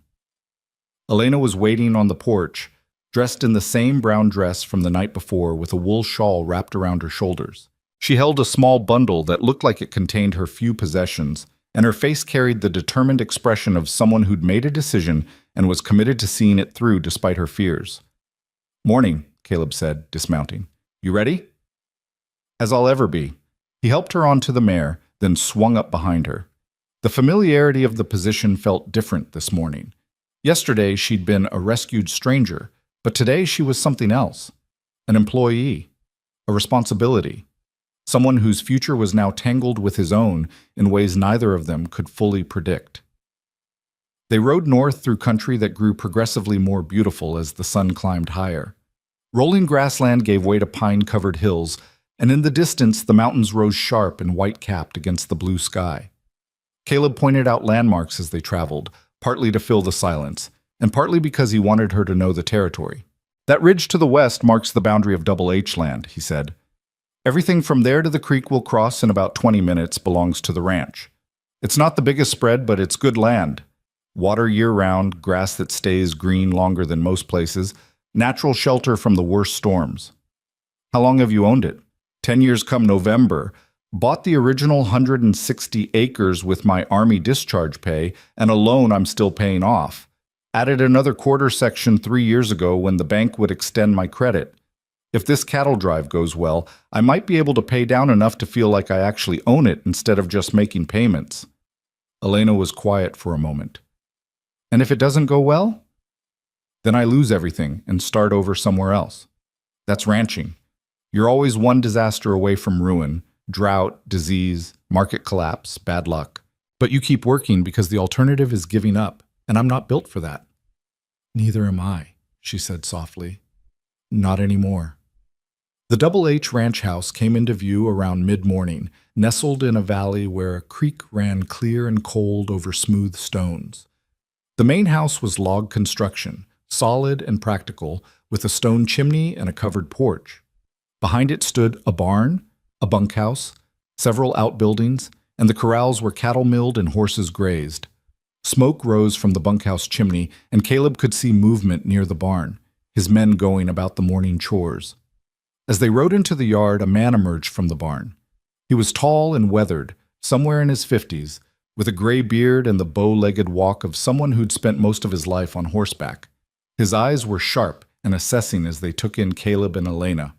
Elena was waiting on the porch, dressed in the same brown dress from the night before with a wool shawl wrapped around her shoulders. She held a small bundle that looked like it contained her few possessions, and her face carried the determined expression of someone who'd made a decision and was committed to seeing it through despite her fears. "Morning," Caleb said, dismounting. "You ready?" "As I'll ever be." He helped her onto the mare, then swung up behind her. The familiarity of the position felt different this morning. Yesterday she'd been a rescued stranger, but today she was something else. An employee. A responsibility. Someone whose future was now tangled with his own in ways neither of them could fully predict. They rode north through country that grew progressively more beautiful as the sun climbed higher. Rolling grassland gave way to pine-covered hills, and in the distance the mountains rose sharp and white-capped against the blue sky. Caleb pointed out landmarks as they traveled, partly to fill the silence, and partly because he wanted her to know the territory. "That ridge to the west marks the boundary of Double H land," he said. "Everything from there to the creek we'll cross in about 20 minutes belongs to the ranch. It's not the biggest spread, but it's good land. Water year-round, grass that stays green longer than most places, natural shelter from the worst storms." "How long have you owned it?" 10 years come November. Bought the original 160 acres with my Army discharge pay and a loan I'm still paying off. Added another quarter section 3 years ago when the bank would extend my credit. If this cattle drive goes well, I might be able to pay down enough to feel like I actually own it instead of just making payments. Elena was quiet for a moment. "And if it doesn't go well?" "Then I lose everything and start over somewhere else. That's ranching. You're always one disaster away from ruin. Drought, disease, market collapse, bad luck. But you keep working because the alternative is giving up, and I'm not built for that." "Neither am I," she said softly. "Not anymore." The Double H ranch house came into view around mid-morning, nestled in a valley where a creek ran clear and cold over smooth stones. The main house was log construction, solid and practical, with a stone chimney and a covered porch. Behind it stood a barn, a bunkhouse, several outbuildings, and the corrals where cattle milled and horses grazed. Smoke rose from the bunkhouse chimney, and Caleb could see movement near the barn, his men going about the morning chores. As they rode into the yard, a man emerged from the barn. He was tall and weathered, somewhere in his 50s, with a gray beard and the bow-legged walk of someone who'd spent most of his life on horseback. His eyes were sharp and assessing as they took in Caleb and Elena.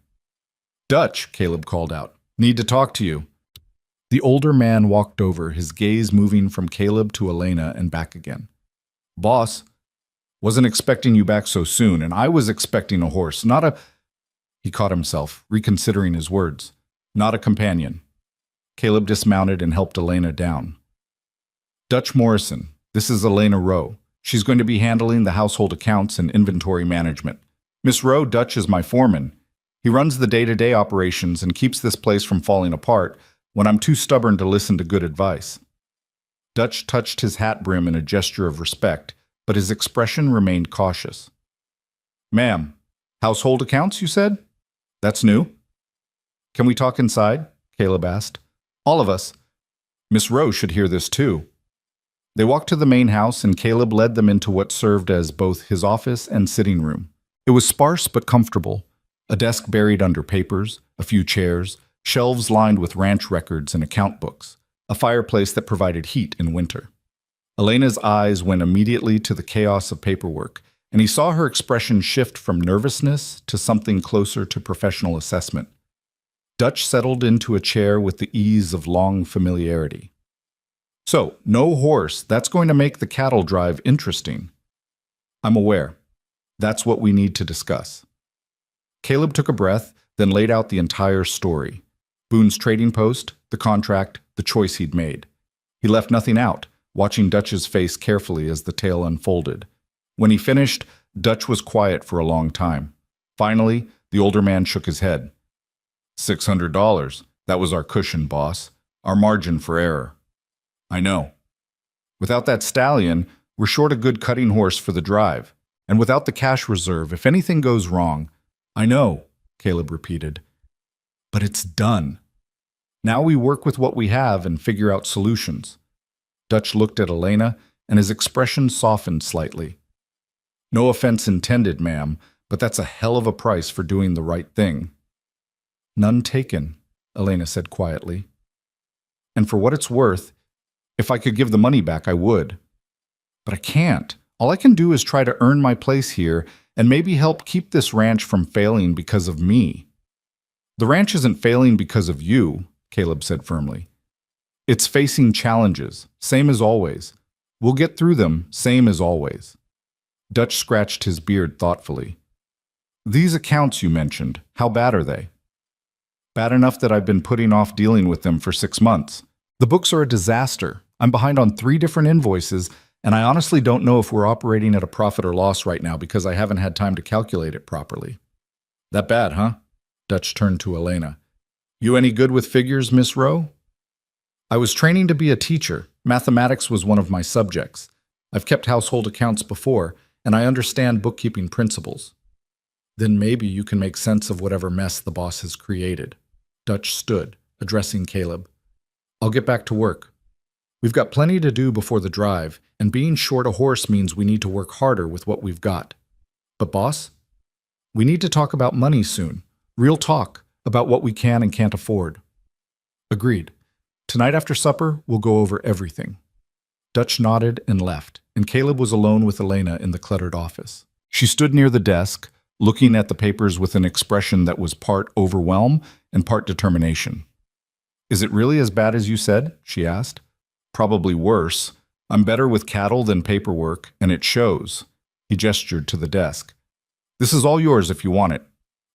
"Dutch," Caleb called out. "Need to talk to you." The older man walked over, his gaze moving from Caleb to Elena and back again. "Boss, wasn't expecting you back so soon, and I was expecting a horse, not a—" He caught himself, reconsidering his words. "Not a companion." Caleb dismounted and helped Elena down. "Dutch Morrison, this is Elena Rowe. She's going to be handling the household accounts and inventory management. Miss Rowe, Dutch is my foreman. He runs the day-to-day operations and keeps this place from falling apart when I'm too stubborn to listen to good advice." Dutch touched his hat brim in a gesture of respect, but his expression remained cautious. "Ma'am, household accounts, you said? That's new." "Can we talk inside?" Caleb asked. "All of us. Miss Rowe should hear this too." They walked to the main house, and Caleb led them into what served as both his office and sitting room. It was sparse but comfortable. A desk buried under papers, a few chairs, shelves lined with ranch records and account books, a fireplace that provided heat in winter. Elena's eyes went immediately to the chaos of paperwork, and he saw her expression shift from nervousness to something closer to professional assessment. Dutch settled into a chair with the ease of long familiarity. "So, no horse. That's going to make the cattle drive interesting." "I'm aware. That's what we need to discuss." Caleb took a breath, then laid out the entire story. Boone's trading post, the contract, the choice he'd made. He left nothing out, watching Dutch's face carefully as the tale unfolded. When he finished, Dutch was quiet for a long time. Finally, the older man shook his head. $600. That was our cushion, boss. Our margin for error." "I know. Without that stallion, we're short a good cutting horse for the drive. And without the cash reserve, if anything goes wrong—" "I know," Caleb repeated. "But it's done. Now we work with what we have and figure out solutions." Dutch looked at Elena, and his expression softened slightly. "No offense intended, ma'am, but that's a hell of a price for doing the right thing." "None taken," Elena said quietly. "And for what it's worth, if I could give the money back, I would. But I can't. All I can do is try to earn my place here and maybe help keep this ranch from failing because of me." "The ranch isn't failing because of you," Caleb said firmly. "It's facing challenges, same as always. We'll get through them, same as always." Dutch scratched his beard thoughtfully. "These accounts you mentioned, how bad are they?" "Bad enough that I've been putting off dealing with them for 6 months. The books are a disaster. I'm behind on 3 different invoices, And I honestly don't know if we're operating at a profit or loss right now because I haven't had time to calculate it properly. That bad, huh? Dutch turned to Elena. You any good with figures, Miss Rowe? I was training to be a teacher. Mathematics was one of my subjects. I've kept household accounts before, and I understand bookkeeping principles. Then maybe you can make sense of whatever mess the boss has created. Dutch stood, addressing Caleb. I'll get back to work. We've got plenty to do before the drive, and being short a horse means we need to work harder with what we've got. But boss, we need to talk about money soon. Real talk about what we can and can't afford. Agreed. Tonight after supper, we'll go over everything. Dutch nodded and left, and Caleb was alone with Elena in the cluttered office. She stood near the desk, looking at the papers with an expression that was part overwhelm and part determination. Is it really as bad as you said? She asked. Probably worse. I'm better with cattle than paperwork, and it shows. He gestured to the desk. This is all yours if you want it.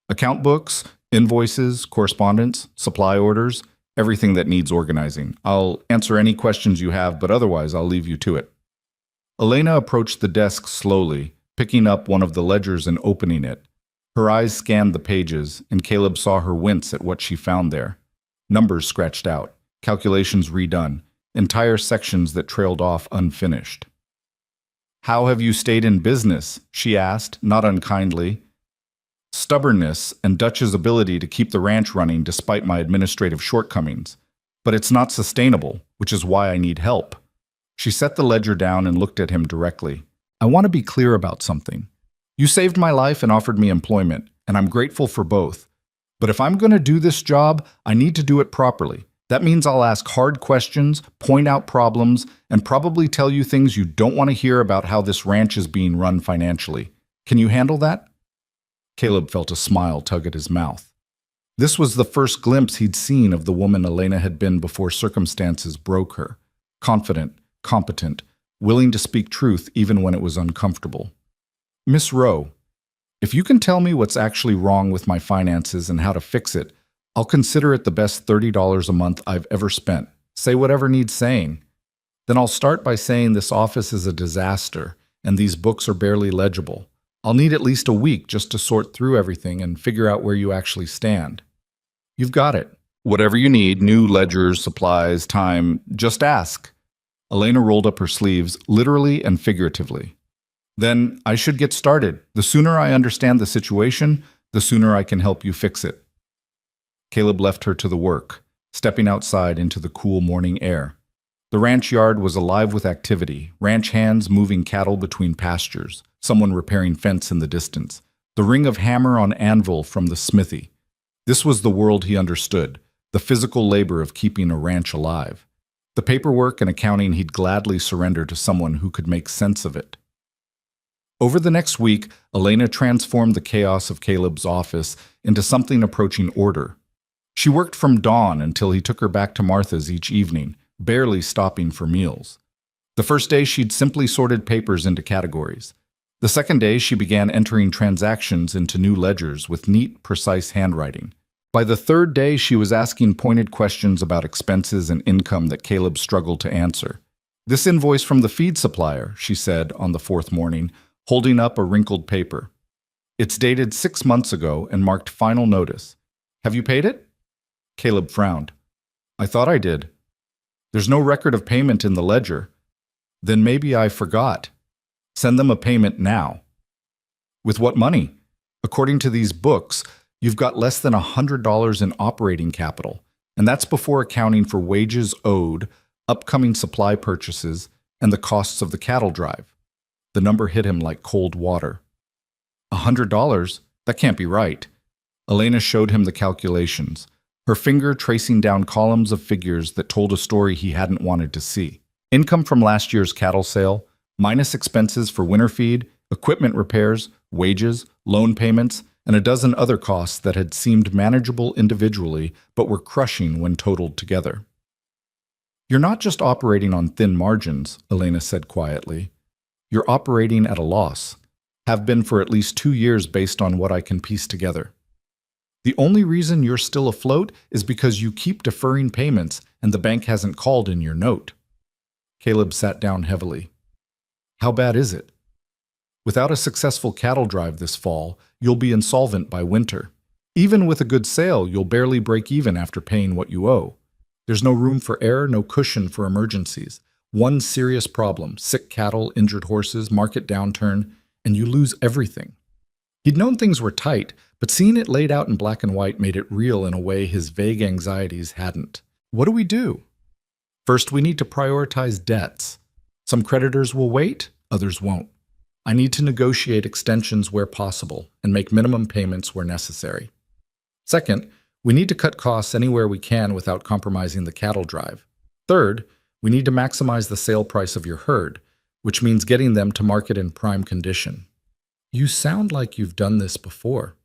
Account books, invoices, correspondence, supply orders, everything that needs organizing. I'll answer any questions you have, but otherwise I'll leave you to it. Elena approached the desk slowly, picking up one of the ledgers and opening it. Her eyes scanned the pages, and Caleb saw her wince at what she found there. Numbers scratched out, calculations redone, entire sections that trailed off unfinished. How have you stayed in business? She asked, not unkindly. Stubbornness and Dutch's ability to keep the ranch running despite my administrative shortcomings. But it's not sustainable, which is why I need help. She set the ledger down and looked at him directly. I want to be clear about something. You saved my life and offered me employment, and I'm grateful for both. But if I'm going to do this job, I need to do it properly. That means I'll ask hard questions, point out problems, and probably tell you things you don't want to hear about how this ranch is being run financially. Can you handle that? Caleb felt a smile tug at his mouth. This was the first glimpse he'd seen of the woman Elena had been before circumstances broke her. Confident, competent, willing to speak truth even when it was uncomfortable. Miss Rowe, if you can tell me what's actually wrong with my finances and how to fix it, I'll consider it the best $30 a month I've ever spent. Say whatever needs saying. Then I'll start by saying this office is a disaster and these books are barely legible. I'll need at least a week just to sort through everything and figure out where you actually stand. You've got it. Whatever you need, new ledgers, supplies, time, just ask. Elena rolled up her sleeves, literally and figuratively. Then I should get started. The sooner I understand the situation, the sooner I can help you fix it. Caleb left her to the work, stepping outside into the cool morning air. The ranch yard was alive with activity, ranch hands moving cattle between pastures, someone repairing fence in the distance, the ring of hammer on anvil from the smithy. This was the world he understood, the physical labor of keeping a ranch alive. The paperwork and accounting he'd gladly surrender to someone who could make sense of it. Over the next week, Elena transformed the chaos of Caleb's office into something approaching order. She worked from dawn until he took her back to Martha's each evening, barely stopping for meals. The first day, she'd simply sorted papers into categories. The second day, she began entering transactions into new ledgers with neat, precise handwriting. By the third day, she was asking pointed questions about expenses and income that Caleb struggled to answer. This invoice from the feed supplier, she said on the fourth morning, holding up a wrinkled paper. It's dated 6 months ago and marked final notice. Have you paid it? Caleb frowned. I thought I did. There's no record of payment in the ledger. Then maybe I forgot. Send them a payment now. With what money? According to these books, you've got less than $100 in operating capital, and that's before accounting for wages owed, upcoming supply purchases, and the costs of the cattle drive. The number hit him like cold water. $100? That can't be right. Elena showed him the calculations, her finger tracing down columns of figures that told a story he hadn't wanted to see. Income from last year's cattle sale, minus expenses for winter feed, equipment repairs, wages, loan payments, and a dozen other costs that had seemed manageable individually but were crushing when totaled together. You're not just operating on thin margins, Elena said quietly. You're operating at a loss, have been for at least 2 years based on what I can piece together. The only reason you're still afloat is because you keep deferring payments and the bank hasn't called in your note. Caleb sat down heavily. How bad is it? Without a successful cattle drive this fall, you'll be insolvent by winter. Even with a good sale, you'll barely break even after paying what you owe. There's no room for error, no cushion for emergencies. One serious problem, sick cattle, injured horses, market downturn, and you lose everything. He'd known things were tight, but seeing it laid out in black and white made it real in a way his vague anxieties hadn't. What do we do? First, we need to prioritize debts. Some creditors will wait, others won't. I need to negotiate extensions where possible and make minimum payments where necessary. Second, we need to cut costs anywhere we can without compromising the cattle drive. Third, we need to maximize the sale price of your herd, which means getting them to market in prime condition. You sound like you've done this before.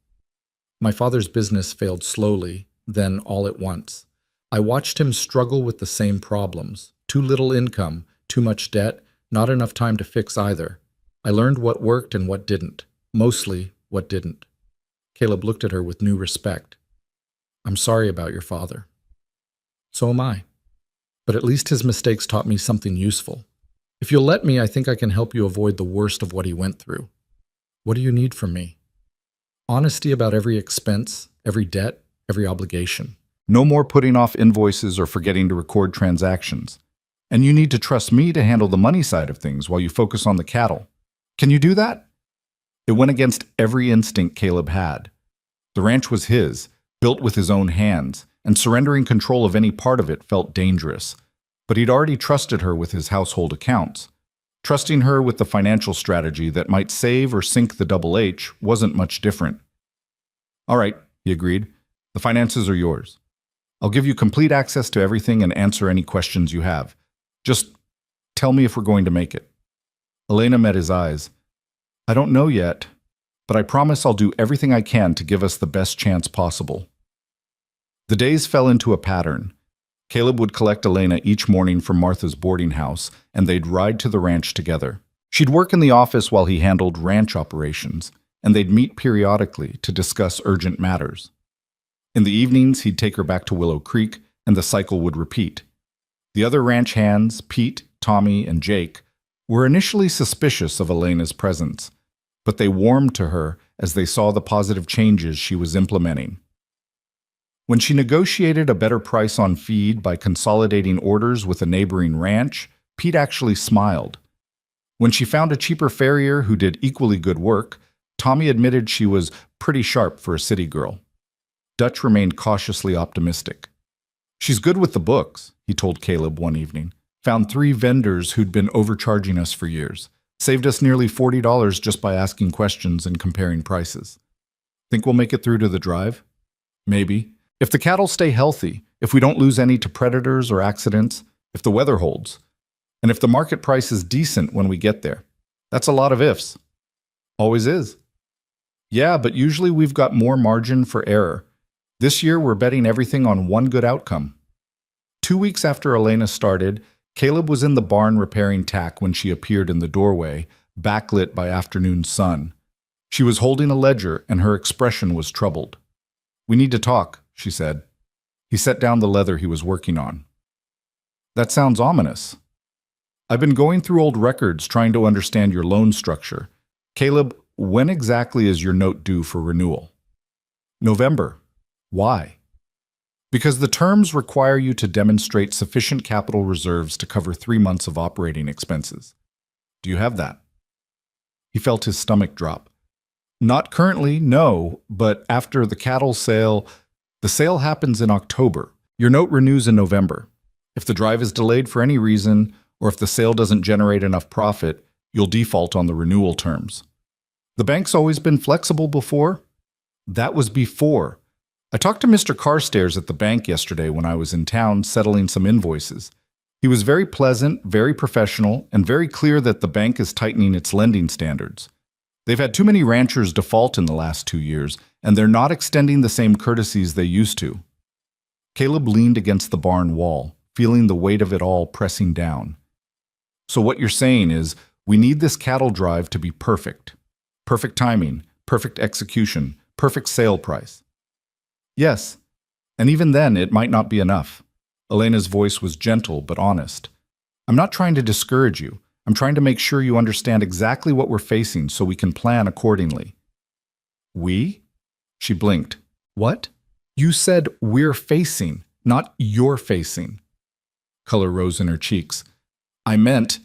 My father's business failed slowly, then all at once. I watched him struggle with the same problems. Too little income, too much debt, not enough time to fix either. I learned what worked and what didn't. Mostly what didn't. Caleb looked at her with new respect. I'm sorry about your father. So am I. But at least his mistakes taught me something useful. If you'll let me, I think I can help you avoid the worst of what he went through. What do you need from me? Honesty about every expense, every debt, every obligation. No more putting off invoices or forgetting to record transactions. And you need to trust me to handle the money side of things while you focus on the cattle. Can you do that? It went against every instinct Caleb had. The ranch was his, built with his own hands, and surrendering control of any part of it felt dangerous. But he'd already trusted her with his household accounts. Trusting her with the financial strategy that might save or sink the Double H wasn't much different. All right, he agreed. The finances are yours. I'll give you complete access to everything and answer any questions you have. Just tell me if we're going to make it. Elena met his eyes. I don't know yet, but I promise I'll do everything I can to give us the best chance possible. The days fell into a pattern. Caleb would collect Elena each morning from Martha's boarding house, and they'd ride to the ranch together. She'd work in the office while he handled ranch operations, and they'd meet periodically to discuss urgent matters. In the evenings, he'd take her back to Willow Creek, and the cycle would repeat. The other ranch hands, Pete, Tommy, and Jake, were initially suspicious of Elena's presence, but they warmed to her as they saw the positive changes she was implementing. When she negotiated a better price on feed by consolidating orders with a neighboring ranch, Pete actually smiled. When she found a cheaper farrier who did equally good work, Tommy admitted she was pretty sharp for a city girl. Dutch remained cautiously optimistic. She's good with the books, he told Caleb one evening. Found 3 vendors who'd been overcharging us for years. Saved us nearly $40 just by asking questions and comparing prices. Think we'll make it through to the drive? Maybe. If the cattle stay healthy, if we don't lose any to predators or accidents, if the weather holds, and if the market price is decent when we get there. That's a lot of ifs. Always is. Yeah, but usually we've got more margin for error. This year we're betting everything on one good outcome. 2 weeks after Elena started, Caleb was in the barn repairing tack when she appeared in the doorway, backlit by afternoon sun. She was holding a ledger and her expression was troubled. We need to talk, she said. He set down the leather he was working on. That sounds ominous. I've been going through old records trying to understand your loan structure. Caleb, when exactly is your note due for renewal? November. Why? Because the terms require you to demonstrate sufficient capital reserves to cover 3 months of operating expenses. Do you have that? He felt his stomach drop. Not currently, no, but after the cattle sale, the sale happens in October. Your note renews in November. If the drive is delayed for any reason, or if the sale doesn't generate enough profit, you'll default on the renewal terms. The bank's always been flexible before. That was before. I talked to Mr. Carstairs at the bank yesterday when I was in town settling some invoices. He was very pleasant, very professional, and very clear that the bank is tightening its lending standards. They've had too many ranchers default in the last 2 years, and they're not extending the same courtesies they used to. Caleb leaned against the barn wall, feeling the weight of it all pressing down. So what you're saying is, we need this cattle drive to be perfect. Perfect timing, perfect execution, perfect sale price. Yes, and even then it might not be enough. Elena's voice was gentle but honest. I'm not trying to discourage you. I'm trying to make sure you understand exactly what we're facing so we can plan accordingly. We? She blinked. What? You said we're facing, not you're facing. Color rose in her cheeks. I meant,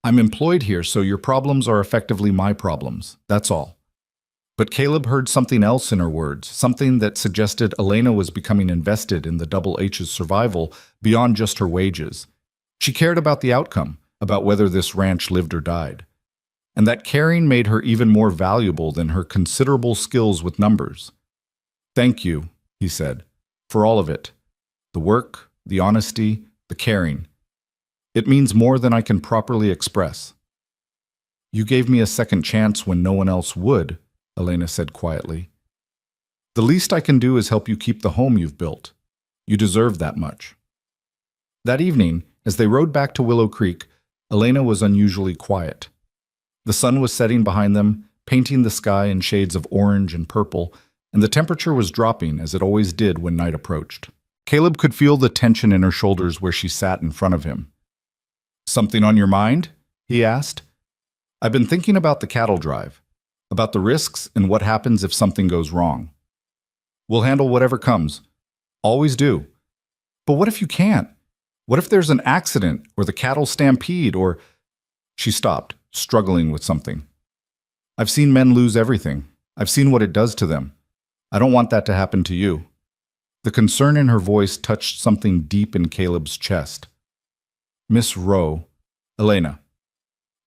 I'm employed here, so your problems are effectively my problems. That's all. But Caleb heard something else in her words, something that suggested Elena was becoming invested in the Double H's survival beyond just her wages. She cared about the outcome, about whether this ranch lived or died. And that caring made her even more valuable than her considerable skills with numbers. Thank you, he said, for all of it. The work, the honesty, the caring. It means more than I can properly express. You gave me a second chance when no one else would, Elena said quietly. The least I can do is help you keep the home you've built. You deserve that much. That evening, as they rode back to Willow Creek, Elena was unusually quiet. The sun was setting behind them, painting the sky in shades of orange and purple, and the temperature was dropping as it always did when night approached. Caleb could feel the tension in her shoulders where she sat in front of him. Something on your mind? He asked. I've been thinking about the cattle drive, about the risks and what happens if something goes wrong. We'll handle whatever comes. Always do. But what if you can't? What if there's an accident or the cattle stampede or... She stopped, struggling with something. I've seen men lose everything. I've seen what it does to them. I don't want that to happen to you. The concern in her voice touched something deep in Caleb's chest. Miss Rowe, Elena,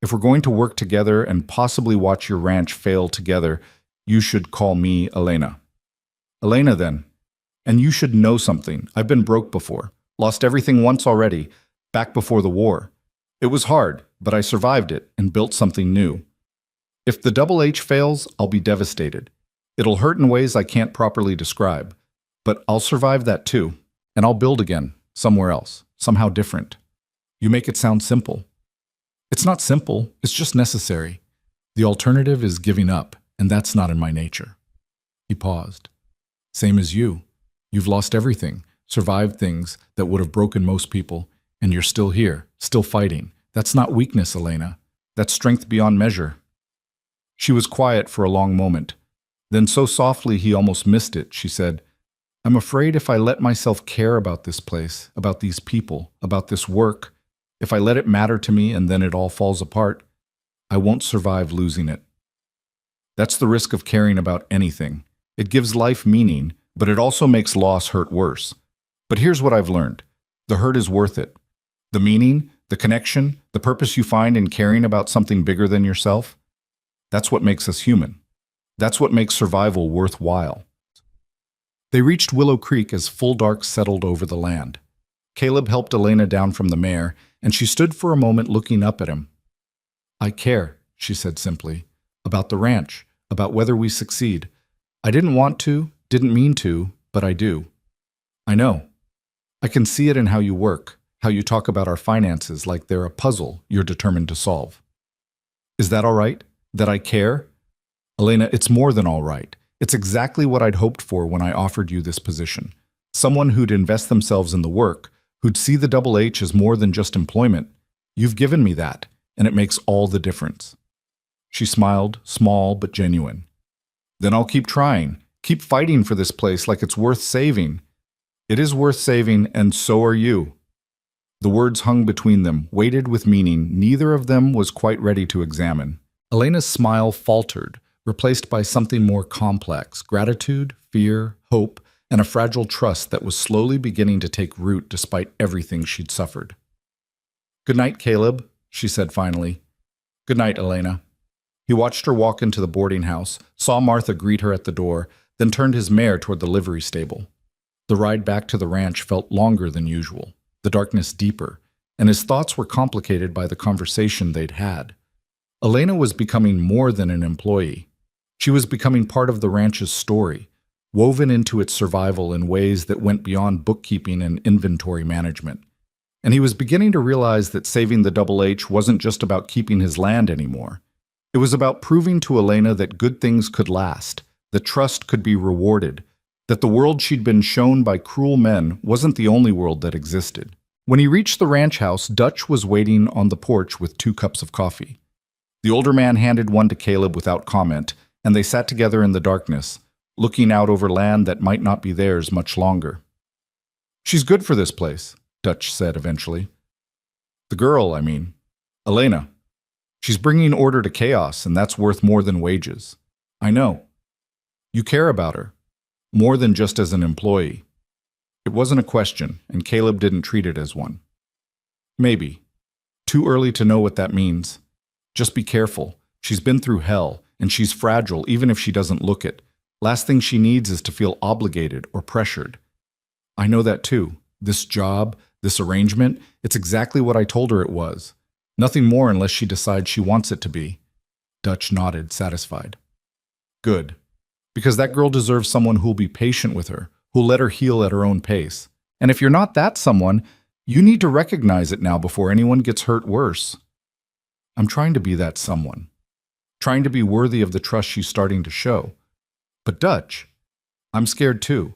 if we're going to work together and possibly watch your ranch fail together, you should call me Elena. Elena, then. And you should know something. I've been broke before. Lost everything once already, back before the war. It was hard, but I survived it and built something new. If the Double H fails, I'll be devastated. It'll hurt in ways I can't properly describe. But I'll survive that too, and I'll build again, somewhere else, somehow different. You make it sound simple. It's not simple, it's just necessary. The alternative is giving up, and that's not in my nature. He paused. Same as you. You've lost everything, survived things that would have broken most people, and you're still here, still fighting. That's not weakness, Elena. That's strength beyond measure. She was quiet for a long moment. Then so softly he almost missed it, she said, I'm afraid if I let myself care about this place, about these people, about this work, if I let it matter to me and then it all falls apart, I won't survive losing it. That's the risk of caring about anything. It gives life meaning, but it also makes loss hurt worse. But here's what I've learned. The hurt is worth it. The meaning, the connection, the purpose you find in caring about something bigger than yourself, that's what makes us human. That's what makes survival worthwhile. They reached Willow Creek as full dark settled over the land. Caleb helped Elena down from the mare, and she stood for a moment looking up at him. I care, she said simply, about the ranch, about whether we succeed. I didn't want to, didn't mean to, but I do. I know. I can see it in how you work, how you talk about our finances like they're a puzzle you're determined to solve. Is that all right? That I care? Elena, it's more than all right. It's exactly what I'd hoped for when I offered you this position. Someone who'd invest themselves in the work, who'd see the Double H as more than just employment. You've given me that, and it makes all the difference. She smiled, small but genuine. Then I'll keep trying, keep fighting for this place like it's worth saving. It is worth saving, and so are you. The words hung between them, weighted with meaning neither of them was quite ready to examine. Elena's smile faltered, replaced by something more complex, gratitude, fear, hope, and a fragile trust that was slowly beginning to take root despite everything she'd suffered. Good night, Caleb, she said finally. Good night, Elena. He watched her walk into the boarding house, saw Martha greet her at the door, then turned his mare toward the livery stable. The ride back to the ranch felt longer than usual, the darkness deeper, and his thoughts were complicated by the conversation they'd had. Elena was becoming more than an employee. She was becoming part of the ranch's story, woven into its survival in ways that went beyond bookkeeping and inventory management. And he was beginning to realize that saving the Double H wasn't just about keeping his land anymore. It was about proving to Elena that good things could last, that trust could be rewarded, that the world she'd been shown by cruel men wasn't the only world that existed. When he reached the ranch house, Dutch was waiting on the porch with 2 cups of coffee. The older man handed one to Caleb without comment, and they sat together in the darkness, looking out over land that might not be theirs much longer. "She's good for this place," Dutch said eventually. "The girl, I mean. Elena. She's bringing order to chaos, and that's worth more than wages. I know. You care about her, more than just as an employee." It wasn't a question, and Caleb didn't treat it as one. "Maybe. Too early to know what that means. Just be careful. She's been through hell, and she's fragile even if she doesn't look it. Last thing she needs is to feel obligated or pressured." "I know that too. This job, this arrangement, it's exactly what I told her it was. Nothing more unless she decides she wants it to be." Dutch nodded, satisfied. "Good. Because that girl deserves someone who'll be patient with her, who'll let her heal at her own pace. And if you're not that someone, you need to recognize it now before anyone gets hurt worse." "I'm trying to be that someone. Trying to be worthy of the trust she's starting to show. But Dutch, I'm scared too.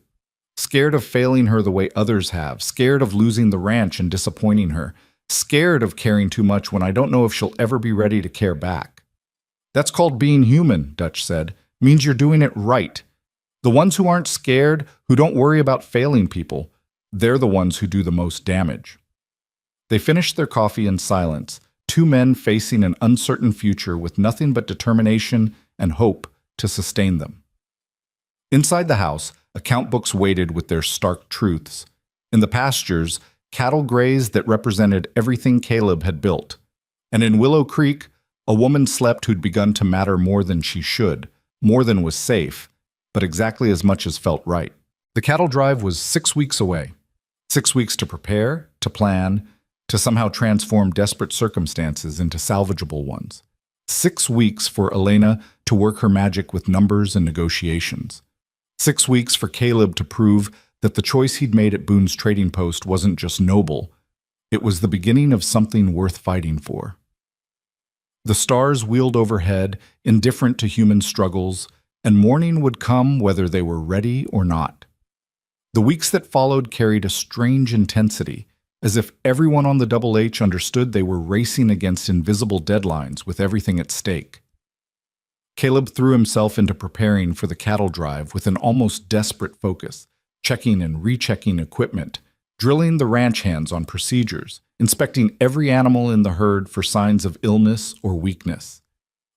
Scared of failing her the way others have. Scared of losing the ranch and disappointing her. Scared of caring too much when I don't know if she'll ever be ready to care back." "That's called being human," Dutch said. "Means you're doing it right. The ones who aren't scared, who don't worry about failing people, they're the ones who do the most damage." They finished their coffee in silence, 2 men facing an uncertain future with nothing but determination and hope to sustain them. Inside the house, account books waited with their stark truths. In the pastures, cattle grazed that represented everything Caleb had built. And in Willow Creek, a woman slept who'd begun to matter more than she should, more than was safe, but exactly as much as felt right. The cattle drive was 6 weeks away. 6 weeks to prepare, to plan, to somehow transform desperate circumstances into salvageable ones. 6 weeks for Elena to work her magic with numbers and negotiations. 6 weeks for Caleb to prove that the choice he'd made at Boone's trading post wasn't just noble, it was the beginning of something worth fighting for. The stars wheeled overhead, indifferent to human struggles, and morning would come whether they were ready or not. The weeks that followed carried a strange intensity, as if everyone on the Double H understood they were racing against invisible deadlines with everything at stake. Caleb threw himself into preparing for the cattle drive with an almost desperate focus, checking and rechecking equipment, drilling the ranch hands on procedures, inspecting every animal in the herd for signs of illness or weakness.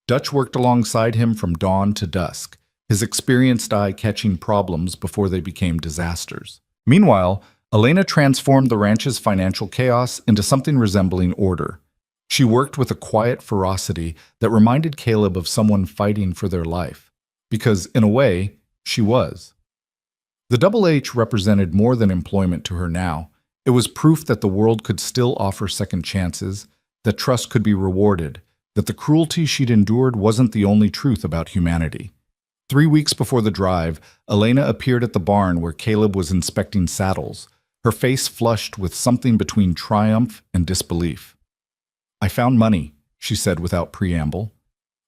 Dutch worked alongside him from dawn to dusk, his experienced eye catching problems before they became disasters. Meanwhile, Elena transformed the ranch's financial chaos into something resembling order. She worked with a quiet ferocity that reminded Caleb of someone fighting for their life, because, in a way, she was. The Double H represented more than employment to her now. It was proof that the world could still offer second chances, that trust could be rewarded, that the cruelty she'd endured wasn't the only truth about humanity. 3 weeks before the drive, Elena appeared at the barn where Caleb was inspecting saddles, her face flushed with something between triumph and disbelief. "I found money," she said without preamble.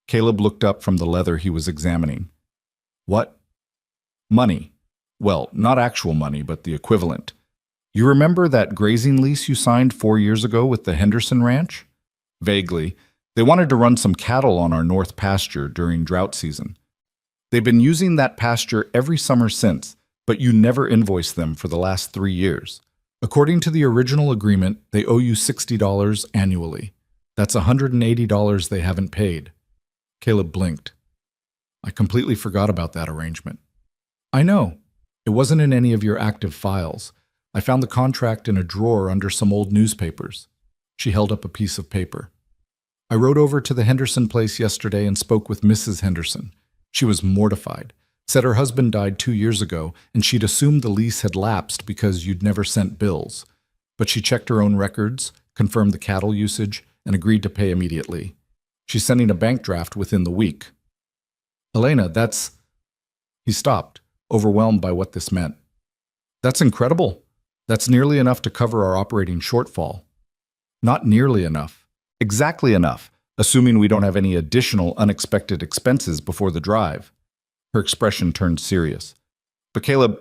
Caleb looked up from the leather he was examining. "What?" "Money. Well, not actual money, but the equivalent. You remember that grazing lease you signed 4 years ago with the Henderson Ranch?" "Vaguely. They wanted to run some cattle on our north pasture during drought season. They've been using that pasture every summer since, but you never invoiced them for the last 3 years. According to the original agreement, they owe you $60 annually. That's $180 they haven't paid." Caleb blinked. "I completely forgot about that arrangement." "I know. It wasn't in any of your active files. I found the contract in a drawer under some old newspapers." She held up a piece of paper. "I rode over to the Henderson place yesterday and spoke with Mrs. Henderson. She was mortified, said her husband died 2 years ago, and she'd assumed the lease had lapsed because you'd never sent bills. But she checked her own records, confirmed the cattle usage, and agreed to pay immediately. She's sending a bank draft within the week." "Elena, that's—" He stopped, overwhelmed by what this meant. "That's incredible. That's nearly enough to cover our operating shortfall." "Not nearly enough. Exactly enough, assuming we don't have any additional unexpected expenses before the drive." Her expression turned serious. "But Caleb,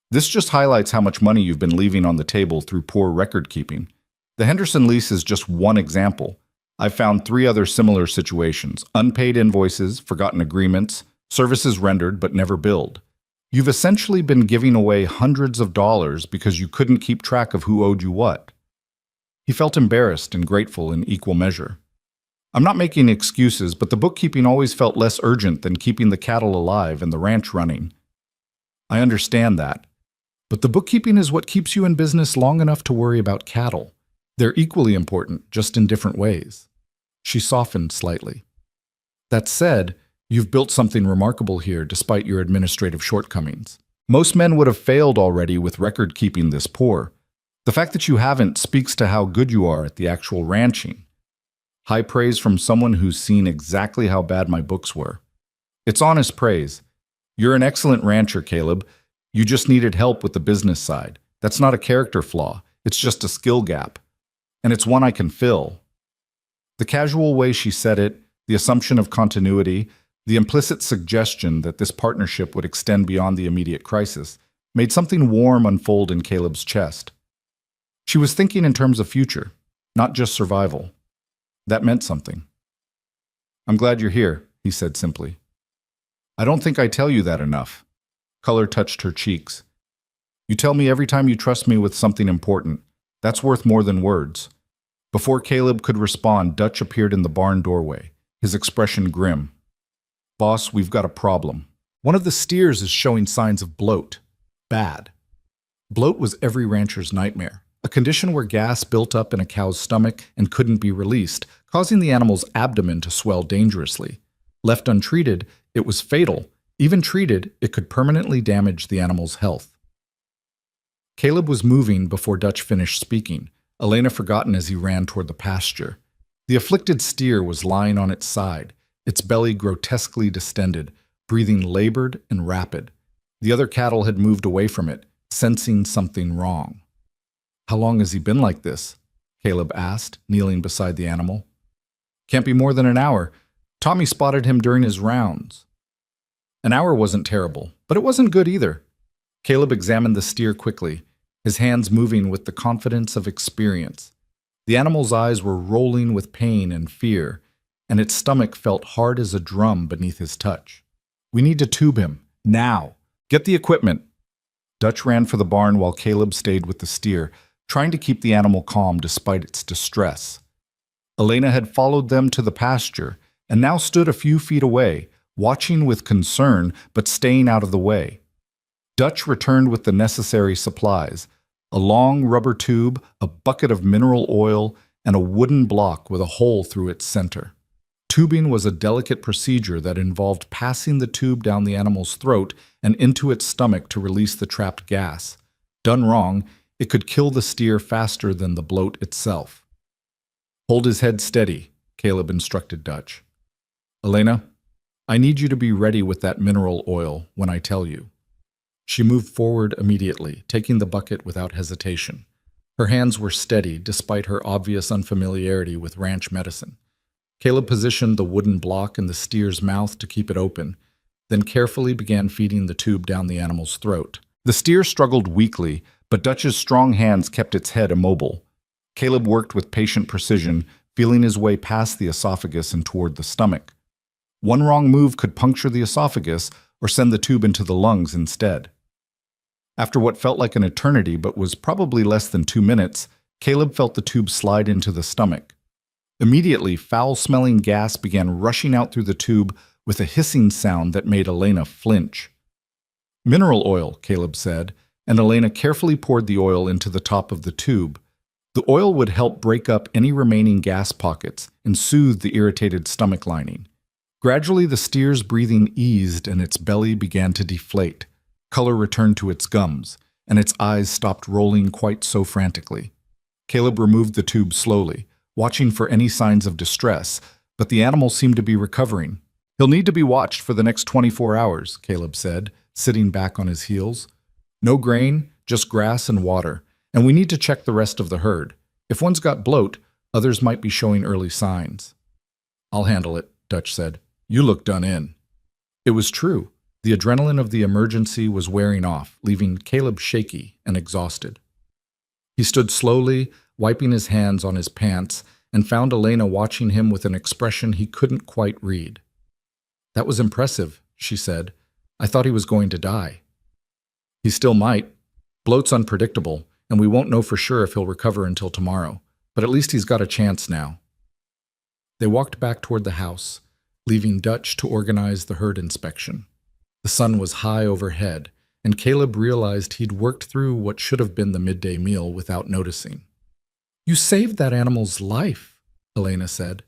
this just highlights how much money you've been leaving on the table through poor record keeping. The Henderson lease is just one example. I've found 3 other similar situations: unpaid invoices, forgotten agreements, services rendered but never billed. You've essentially been giving away hundreds of dollars because you couldn't keep track of who owed you what. He felt embarrassed and grateful in equal measure. I'm not making excuses, but the bookkeeping always felt less urgent than keeping the cattle alive and the ranch running. I understand that. But the bookkeeping is what keeps you in business long enough to worry about cattle. They're equally important, just in different ways. She softened slightly. That said, you've built something remarkable here despite your administrative shortcomings. Most men would have failed already with record keeping this poor. The fact that you haven't speaks to how good you are at the actual ranching. High praise from someone who's seen exactly how bad my books were. It's honest praise. You're an excellent rancher, Caleb. You just needed help with the business side. That's not a character flaw. It's just a skill gap. And it's one I can fill. The casual way she said it, the assumption of continuity, the implicit suggestion that this partnership would extend beyond the immediate crisis, made something warm unfold in Caleb's chest. She was thinking in terms of future, not just survival. That meant something. I'm glad you're here, he said simply. I don't think I tell you that enough. Color touched her cheeks. You tell me every time you trust me with something important. That's worth more than words. Before Caleb could respond, Dutch appeared in the barn doorway, his expression grim. Boss, we've got a problem. One of the steers is showing signs of bloat. Bad. Bloat was every rancher's nightmare, a condition where gas built up in a cow's stomach and couldn't be released, causing the animal's abdomen to swell dangerously. Left untreated, it was fatal. Even treated, it could permanently damage the animal's health. Caleb was moving before Dutch finished speaking, Elena forgotten as he ran toward the pasture. The afflicted steer was lying on its side, its belly grotesquely distended, breathing labored and rapid. The other cattle had moved away from it, sensing something wrong. How long has he been like this? Caleb asked, kneeling beside the animal. Can't be more than an hour. Tommy spotted him during his rounds. An hour wasn't terrible, but it wasn't good either. Caleb examined the steer quickly, his hands moving with the confidence of experience. The animal's eyes were rolling with pain and fear, and its stomach felt hard as a drum beneath his touch. We need to tube him, now. Get the equipment. Dutch ran for the barn while Caleb stayed with the steer, trying to keep the animal calm despite its distress. Elena had followed them to the pasture and now stood a few feet away, watching with concern but staying out of the way. Dutch returned with the necessary supplies, a long rubber tube, a bucket of mineral oil, and a wooden block with a hole through its center. Tubing was a delicate procedure that involved passing the tube down the animal's throat and into its stomach to release the trapped gas. Done wrong, it could kill the steer faster than the bloat itself. Hold his head steady, Caleb instructed Dutch. Elena, I need you to be ready with that mineral oil when I tell you. She moved forward immediately, taking the bucket without hesitation. Her hands were steady despite her obvious unfamiliarity with ranch medicine. Caleb positioned the wooden block in the steer's mouth to keep it open, then carefully began feeding the tube down the animal's throat. The steer struggled weakly, but Dutch's strong hands kept its head immobile. Caleb worked with patient precision, feeling his way past the esophagus and toward the stomach. One wrong move could puncture the esophagus or send the tube into the lungs instead. After what felt like an eternity but was probably less than 2 minutes, Caleb felt the tube slide into the stomach. Immediately, foul-smelling gas began rushing out through the tube with a hissing sound that made Elena flinch. Mineral oil, Caleb said, and Elena carefully poured the oil into the top of the tube. The oil would help break up any remaining gas pockets and soothe the irritated stomach lining. Gradually, the steer's breathing eased and its belly began to deflate. Color returned to its gums, and its eyes stopped rolling quite so frantically. Caleb removed the tube slowly, watching for any signs of distress, but the animal seemed to be recovering. He'll need to be watched for the next 24 hours, Caleb said, sitting back on his heels. No grain, just grass and water, and we need to check the rest of the herd. If one's got bloat, others might be showing early signs. I'll handle it, Dutch said. You look done in. It was true. The adrenaline of the emergency was wearing off, leaving Caleb shaky and exhausted. He stood slowly, wiping his hands on his pants, and found Elena watching him with an expression he couldn't quite read. "That was impressive," she said. "I thought he was going to die." "He still might. Bloat's unpredictable, and we won't know for sure if he'll recover until tomorrow. But at least he's got a chance now." They walked back toward the house, leaving Dutch to organize the herd inspection. The sun was high overhead, and Caleb realized he'd worked through what should have been the midday meal without noticing. "You saved that animal's life," Elena said.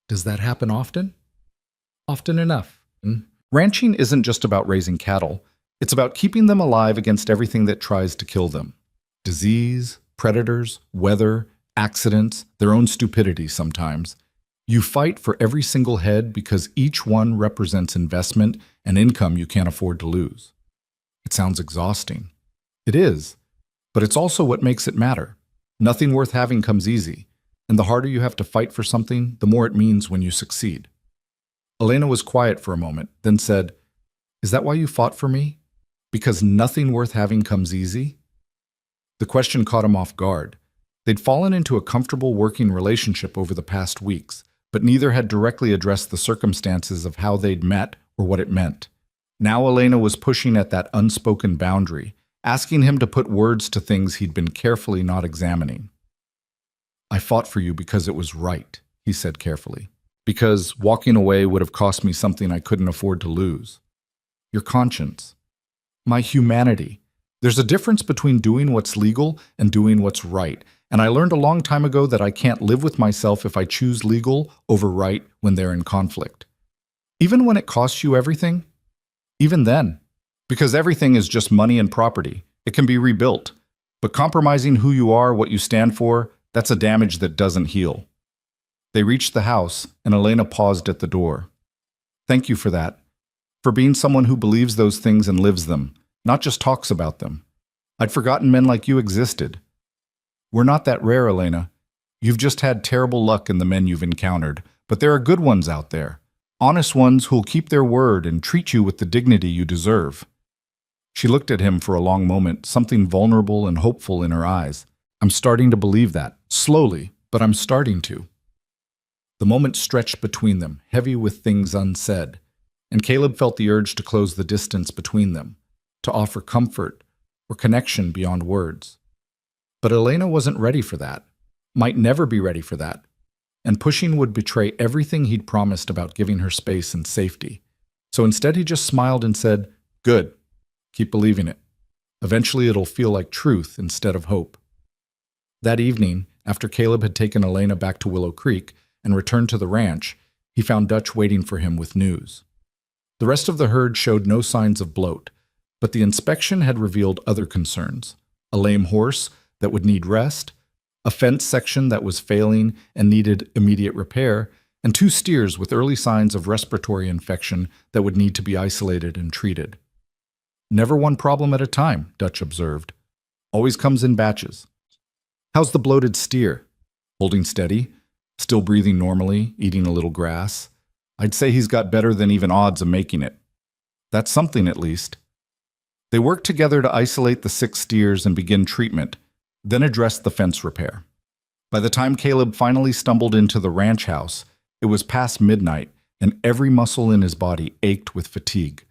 "Does that happen often?" "Often enough." Ranching isn't just about raising cattle. It's about keeping them alive against everything that tries to kill them. Disease, predators, weather, accidents, their own stupidity sometimes. You fight for every single head because each one represents investment and income you can't afford to lose. It sounds exhausting. It is, but it's also what makes it matter. Nothing worth having comes easy, and the harder you have to fight for something, the more it means when you succeed. Elena was quiet for a moment, then said, "Is that why you fought for me? Because nothing worth having comes easy?" The question caught him off guard. They'd fallen into a comfortable working relationship over the past weeks, but neither had directly addressed the circumstances of how they'd met or what it meant. Now Elena was pushing at that unspoken boundary, asking him to put words to things he'd been carefully not examining. "I fought for you because it was right," he said carefully. "Because walking away would have cost me something I couldn't afford to lose. Your conscience. My humanity. There's a difference between doing what's legal and doing what's right, and I learned a long time ago that I can't live with myself if I choose legal over right when they're in conflict. Even when it costs you everything? Even then. Because everything is just money and property. It can be rebuilt. But compromising who you are, what you stand for, that's a damage that doesn't heal." They reached the house, and Elena paused at the door. "Thank you for that. For being someone who believes those things and lives them, not just talks about them. I'd forgotten men like you existed. We're not that rare, Elena. You've just had terrible luck in the men you've encountered, but there are good ones out there. Honest ones who'll keep their word and treat you with the dignity you deserve." She looked at him for a long moment, something vulnerable and hopeful in her eyes. "I'm starting to believe that. Slowly, but I'm starting to." The moment stretched between them, heavy with things unsaid, and Caleb felt the urge to close the distance between them, to offer comfort or connection beyond words. But Elena wasn't ready for that, might never be ready for that, and pushing would betray everything he'd promised about giving her space and safety. So instead he just smiled and said, "Good. Keep believing it. Eventually it'll feel like truth instead of hope." That evening, after Caleb had taken Elena back to Willow Creek and returned to the ranch, he found Dutch waiting for him with news. The rest of the herd showed no signs of bloat, but the inspection had revealed other concerns: a lame horse that would need rest, a fence section that was failing and needed immediate repair, and 2 steers with early signs of respiratory infection that would need to be isolated and treated. "Never one problem at a time," Dutch observed. "Always comes in batches." "How's the bloated steer?" "Holding steady, still breathing normally, eating a little grass. I'd say he's got better than even odds of making it." "That's something at least." They worked together to isolate the 6 steers and begin treatment, then addressed the fence repair. By the time Caleb finally stumbled into the ranch house, it was past midnight, and every muscle in his body ached with fatigue.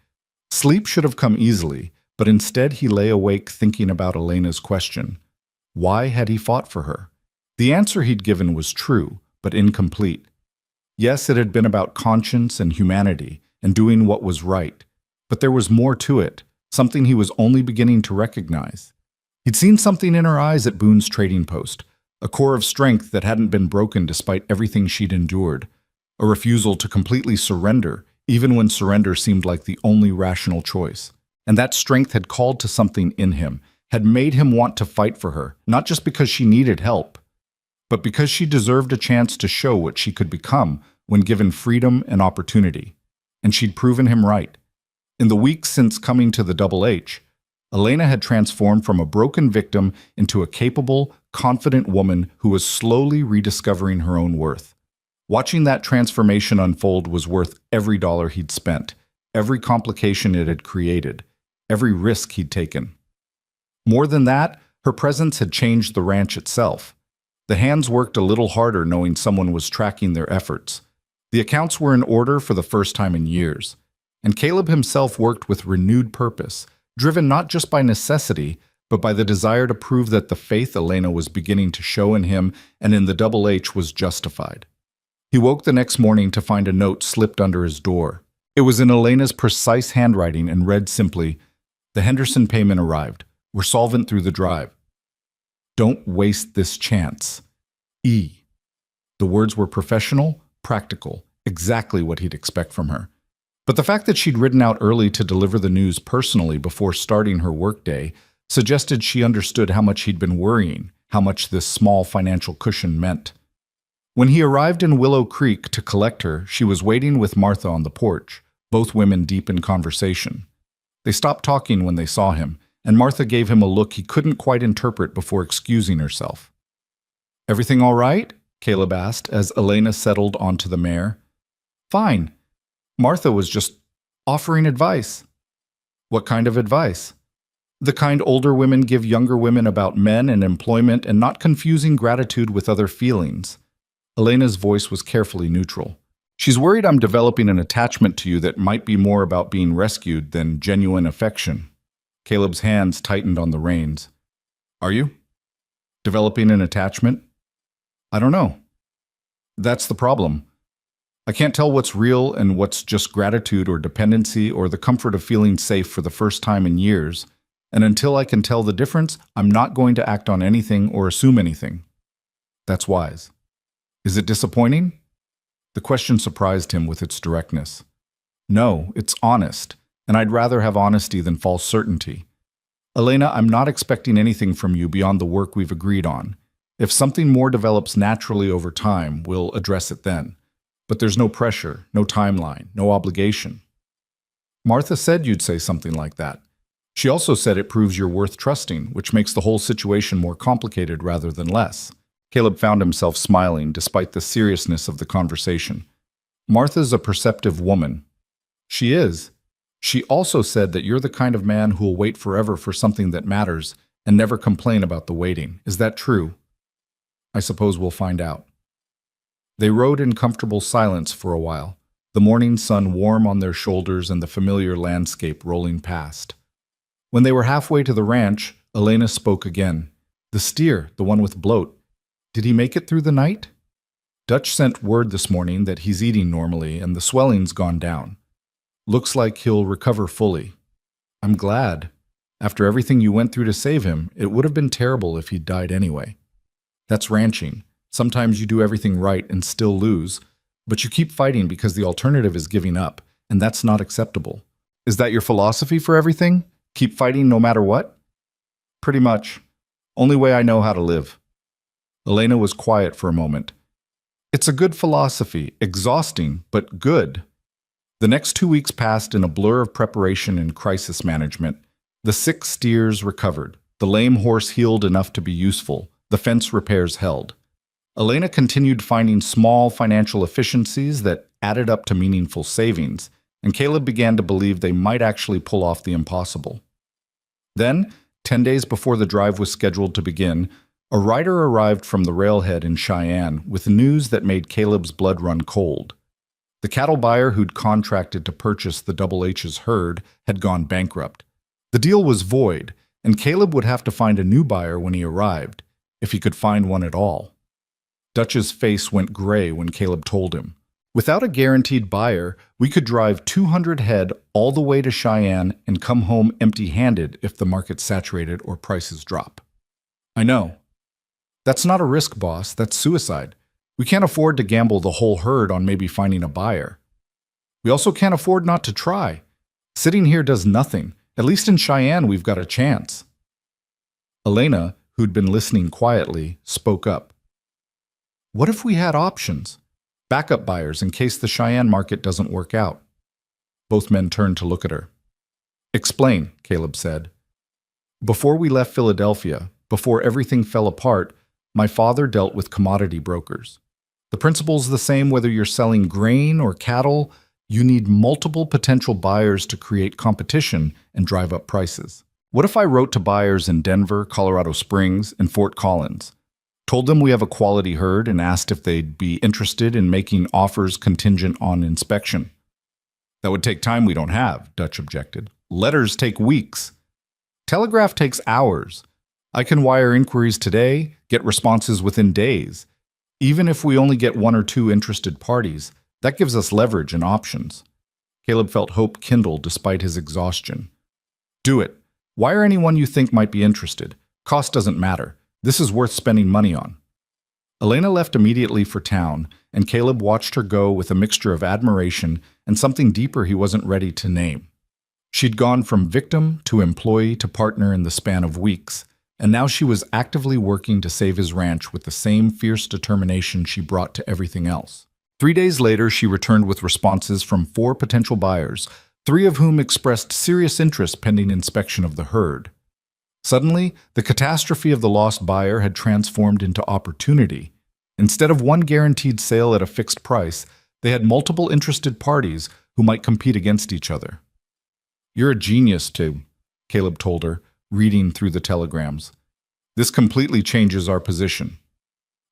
Sleep should have come easily, but instead he lay awake thinking about Elena's question. Why had he fought for her? The answer he'd given was true, but incomplete. Yes, it had been about conscience and humanity and doing what was right, but there was more to it, something he was only beginning to recognize. He'd seen something in her eyes at Boone's trading post, a core of strength that hadn't been broken despite everything she'd endured, a refusal to completely surrender, even when surrender seemed like the only rational choice. And that strength had called to something in him, had made him want to fight for her, not just because she needed help, but because she deserved a chance to show what she could become when given freedom and opportunity. And she'd proven him right. In the weeks since coming to the Double H, Elena had transformed from a broken victim into a capable, confident woman who was slowly rediscovering her own worth. Watching that transformation unfold was worth every dollar he'd spent, every complication it had created, every risk he'd taken. More than that, her presence had changed the ranch itself. The hands worked a little harder knowing someone was tracking their efforts. The accounts were in order for the first time in years. And Caleb himself worked with renewed purpose, driven not just by necessity, but by the desire to prove that the faith Elena was beginning to show in him and in the Double H was justified. He woke the next morning to find a note slipped under his door. It was in Elena's precise handwriting and read simply, "The Henderson payment arrived. We're solvent through the drive. Don't waste this chance. E." The words were professional, practical, exactly what he'd expect from her. But the fact that she'd ridden out early to deliver the news personally before starting her workday suggested she understood how much he'd been worrying, how much this small financial cushion meant. When he arrived in Willow Creek to collect her, she was waiting with Martha on the porch, both women deep in conversation. They stopped talking when they saw him, and Martha gave him a look he couldn't quite interpret before excusing herself. "Everything all right?" Caleb asked as Elena settled onto the mare. "Fine. Martha was just offering advice." "What kind of advice?" "The kind older women give younger women about men and employment and not confusing gratitude with other feelings." Elena's voice was carefully neutral. "She's worried I'm developing an attachment to you that might be more about being rescued than genuine affection." Caleb's hands tightened on the reins. "Are you? Developing an attachment?" "I don't know. That's the problem. I can't tell what's real and what's just gratitude or dependency or the comfort of feeling safe for the first time in years. And until I can tell the difference, I'm not going to act on anything or assume anything." "That's wise. Is it disappointing?" The question surprised him with its directness. "No, it's honest, and I'd rather have honesty than false certainty. Elena, I'm not expecting anything from you beyond the work we've agreed on. If something more develops naturally over time, we'll address it then. But there's no pressure, no timeline, no obligation." "Martha said you'd say something like that. She also said it proves you're worth trusting, which makes the whole situation more complicated rather than less." Caleb found himself smiling despite the seriousness of the conversation. "Martha's a perceptive woman." "She is. She also said that you're the kind of man who'll wait forever for something that matters and never complain about the waiting. Is that true?" "I suppose we'll find out." They rode in comfortable silence for a while, the morning sun warm on their shoulders and the familiar landscape rolling past. When they were halfway to the ranch, Elena spoke again. "The steer, the one with bloat. Did he make it through the night?" "Dutch sent word this morning that he's eating normally and the swelling's gone down. Looks like he'll recover fully." "I'm glad. After everything you went through to save him, it would have been terrible if he'd died anyway." "That's ranching. Sometimes you do everything right and still lose, but you keep fighting because the alternative is giving up, and that's not acceptable." "Is that your philosophy for everything? Keep fighting no matter what?" "Pretty much. Only way I know how to live." Elena was quiet for a moment. "It's a good philosophy, exhausting, but good." The next 2 weeks passed in a blur of preparation and crisis management. The sick steers recovered. The lame horse healed enough to be useful. The fence repairs held. Elena continued finding small financial efficiencies that added up to meaningful savings, and Caleb began to believe they might actually pull off the impossible. Then, 10 days before the drive was scheduled to begin, a rider arrived from the railhead in Cheyenne with news that made Caleb's blood run cold. The cattle buyer who'd contracted to purchase the Double H's herd had gone bankrupt. The deal was void, and Caleb would have to find a new buyer when he arrived, if he could find one at all. Dutch's face went gray when Caleb told him, "Without a guaranteed buyer, we could drive 200 head all the way to Cheyenne and come home empty-handed if the market's saturated or prices drop." "I know. That's not a risk, boss. That's suicide. We can't afford to gamble the whole herd on maybe finding a buyer. We also can't afford not to try. Sitting here does nothing. At least in Cheyenne, we've got a chance." Elena, who'd been listening quietly, spoke up. "What if we had options? Backup buyers in case the Cheyenne market doesn't work out?" Both men turned to look at her. "Explain," Caleb said. "Before we left Philadelphia, before everything fell apart, my father dealt with commodity brokers. The principle's the same whether you're selling grain or cattle. You need multiple potential buyers to create competition and drive up prices. What if I wrote to buyers in Denver, Colorado Springs, and Fort Collins? Told them we have a quality herd and asked if they'd be interested in making offers contingent on inspection. That would take time we don't have, Dutch objected. Letters take weeks. Telegraph takes hours. I can wire inquiries today, get responses within days. Even if we only get one or two interested parties, that gives us leverage and options. Caleb felt hope kindle despite his exhaustion. Do it. Wire anyone you think might be interested. Cost doesn't matter. This is worth spending money on. Elena left immediately for town, and Caleb watched her go with a mixture of admiration and something deeper he wasn't ready to name. She'd gone from victim to employee to partner in the span of weeks, and now she was actively working to save his ranch with the same fierce determination she brought to everything else. 3 days later, she returned with responses from 4 potential buyers, 3 of whom expressed serious interest pending inspection of the herd. Suddenly, the catastrophe of the lost buyer had transformed into opportunity. Instead of one guaranteed sale at a fixed price, they had multiple interested parties who might compete against each other. You're a genius, too, Caleb told her, reading through the telegrams. This completely changes our position.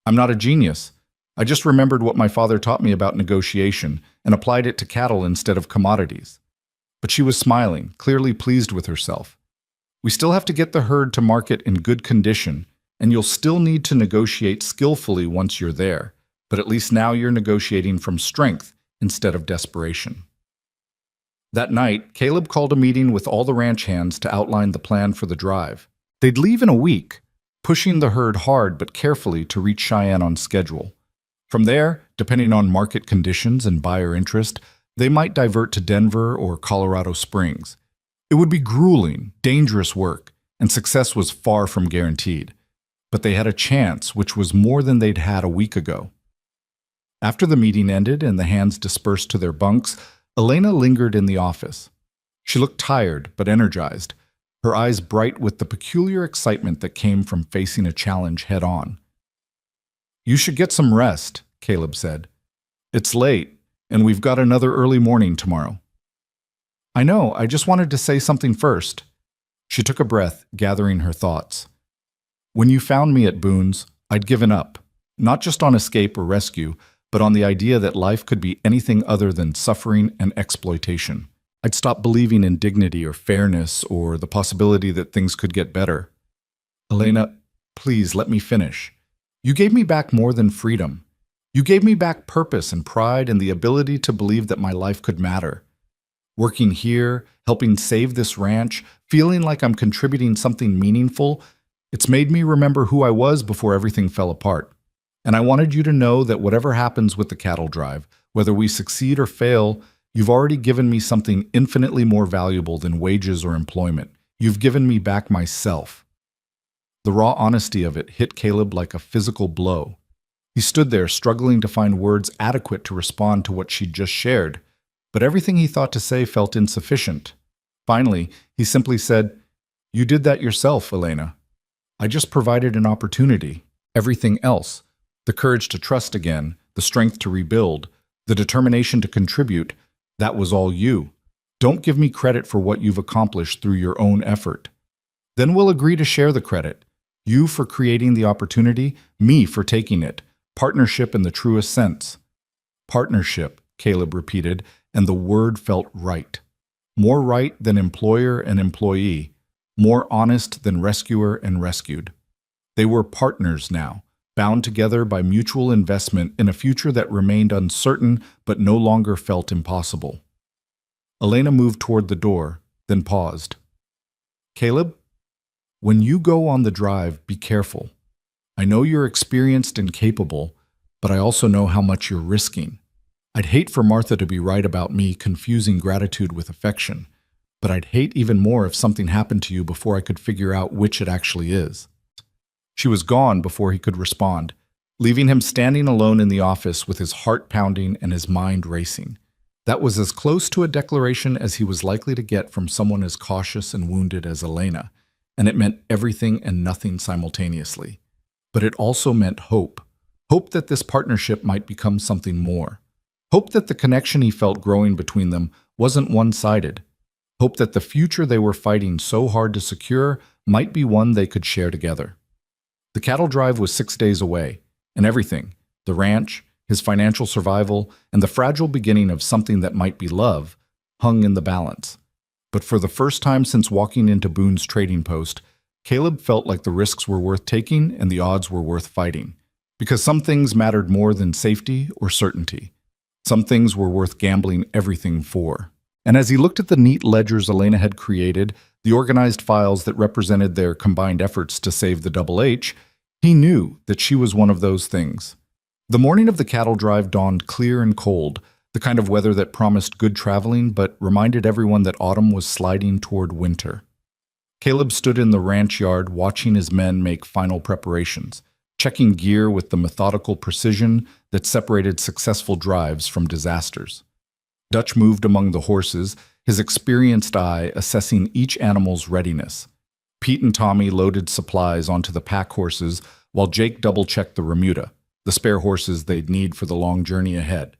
I'm not a genius. I just remembered what my father taught me about negotiation and applied it to cattle instead of commodities. But she was smiling, clearly pleased with herself. We still have to get the herd to market in good condition, and you'll still need to negotiate skillfully once you're there, but at least now you're negotiating from strength instead of desperation. That night, Caleb called a meeting with all the ranch hands to outline the plan for the drive. They'd leave in a week, pushing the herd hard but carefully to reach Cheyenne on schedule. From there, depending on market conditions and buyer interest, they might divert to Denver or Colorado Springs. It would be grueling, dangerous work, and success was far from guaranteed. But they had a chance, which was more than they'd had a week ago. After the meeting ended and the hands dispersed to their bunks, Elena lingered in the office. She looked tired but energized, her eyes bright with the peculiar excitement that came from facing a challenge head-on. You should get some rest, Caleb said. It's late, and we've got another early morning tomorrow. I know, I just wanted to say something first. She took a breath, gathering her thoughts. When you found me at Boone's, I'd given up, not just on escape or rescue, but on the idea that life could be anything other than suffering and exploitation. I'd stopped believing in dignity or fairness or the possibility that things could get better. Elena, please let me finish. You gave me back more than freedom. You gave me back purpose and pride and the ability to believe that my life could matter. Working here, helping save this ranch, feeling like I'm contributing something meaningful, it's made me remember who I was before everything fell apart. And I wanted you to know that whatever happens with the cattle drive, whether we succeed or fail, you've already given me something infinitely more valuable than wages or employment. You've given me back myself. The raw honesty of it hit Caleb like a physical blow. He stood there struggling to find words adequate to respond to what she'd just shared, but everything he thought to say felt insufficient. Finally, he simply said, You did that yourself, Elena. I just provided an opportunity. Everything else, the courage to trust again, the strength to rebuild, the determination to contribute, that was all you. Don't give me credit for what you've accomplished through your own effort. Then we'll agree to share the credit. You for creating the opportunity, me for taking it. Partnership in the truest sense. Partnership, Caleb repeated, and the word felt right. More right than employer and employee. More honest than rescuer and rescued. They were partners now, bound together by mutual investment in a future that remained uncertain but no longer felt impossible. Elena moved toward the door, then paused. Caleb, when you go on the drive, be careful. I know you're experienced and capable, but I also know how much you're risking. I'd hate for Martha to be right about me confusing gratitude with affection, but I'd hate even more if something happened to you before I could figure out which it actually is. She was gone before he could respond, leaving him standing alone in the office with his heart pounding and his mind racing. That was as close to a declaration as he was likely to get from someone as cautious and wounded as Elena, and it meant everything and nothing simultaneously. But it also meant hope. Hope that this partnership might become something more. Hope that the connection he felt growing between them wasn't one-sided. Hope that the future they were fighting so hard to secure might be one they could share together. The cattle drive was 6 days away, and everything, the ranch, his financial survival, and the fragile beginning of something that might be love, hung in the balance. But for the first time since walking into Boone's trading post, Caleb felt like the risks were worth taking and the odds were worth fighting. Because some things mattered more than safety or certainty. Some things were worth gambling everything for. And as he looked at the neat ledgers Elena had created, the organized files that represented their combined efforts to save the Double H, he knew that she was one of those things. The morning of the cattle drive dawned clear and cold, the kind of weather that promised good traveling but reminded everyone that autumn was sliding toward winter. Caleb stood in the ranch yard watching his men make final preparations, checking gear with the methodical precision that separated successful drives from disasters. Dutch moved among the horses, his experienced eye assessing each animal's readiness. Pete and Tommy loaded supplies onto the pack horses, while Jake double-checked the remuda, the spare horses they'd need for the long journey ahead.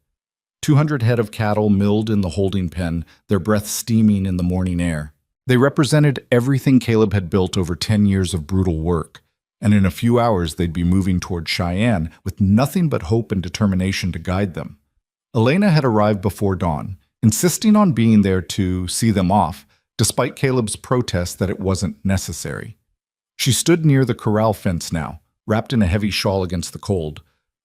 200 head of cattle milled in the holding pen, their breath steaming in the morning air. They represented everything Caleb had built over 10 years of brutal work, and in a few hours they'd be moving toward Cheyenne with nothing but hope and determination to guide them. Elena had arrived before dawn, insisting on being there to see them off, despite Caleb's protest that it wasn't necessary. She stood near the corral fence now, wrapped in a heavy shawl against the cold,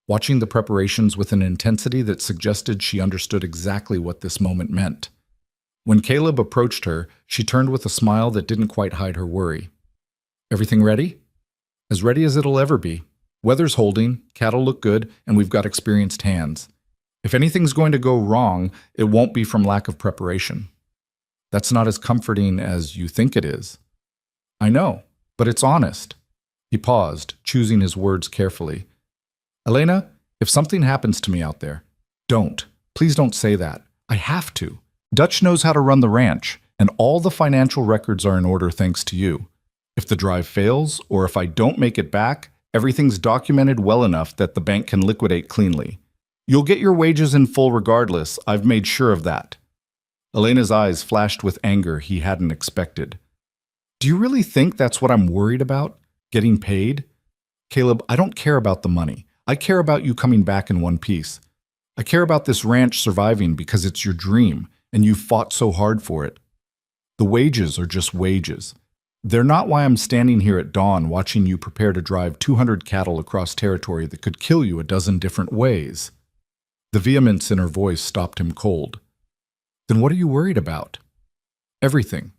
watching the preparations with an intensity that suggested she understood exactly what this moment meant. When Caleb approached her, she turned with a smile that didn't quite hide her worry. "Everything ready?" "As ready as it'll ever be. Weather's holding, cattle look good, and we've got experienced hands. If anything's going to go wrong, it won't be from lack of preparation." "That's not as comforting as you think it is." "I know, but it's honest." He paused, choosing his words carefully. "Elena, if something happens to me out there, please don't say that. I have to. Dutch knows how to run the ranch, and all the financial records are in order thanks to you. If the drive fails, or if I don't make it back, everything's documented well enough that the bank can liquidate cleanly. You'll get your wages in full regardless, I've made sure of that." Elena's eyes flashed with anger he hadn't expected. "Do you really think that's what I'm worried about? Getting paid?" "Caleb, I don't care about the money. I care about you coming back in one piece. I care about this ranch surviving because it's your dream, and you fought so hard for it. The wages are just wages. They're not why I'm standing here at dawn watching you prepare to drive 200 cattle across territory that could kill you a dozen different ways." The vehemence in her voice stopped him cold. "Then what are you worried about?" "Everything.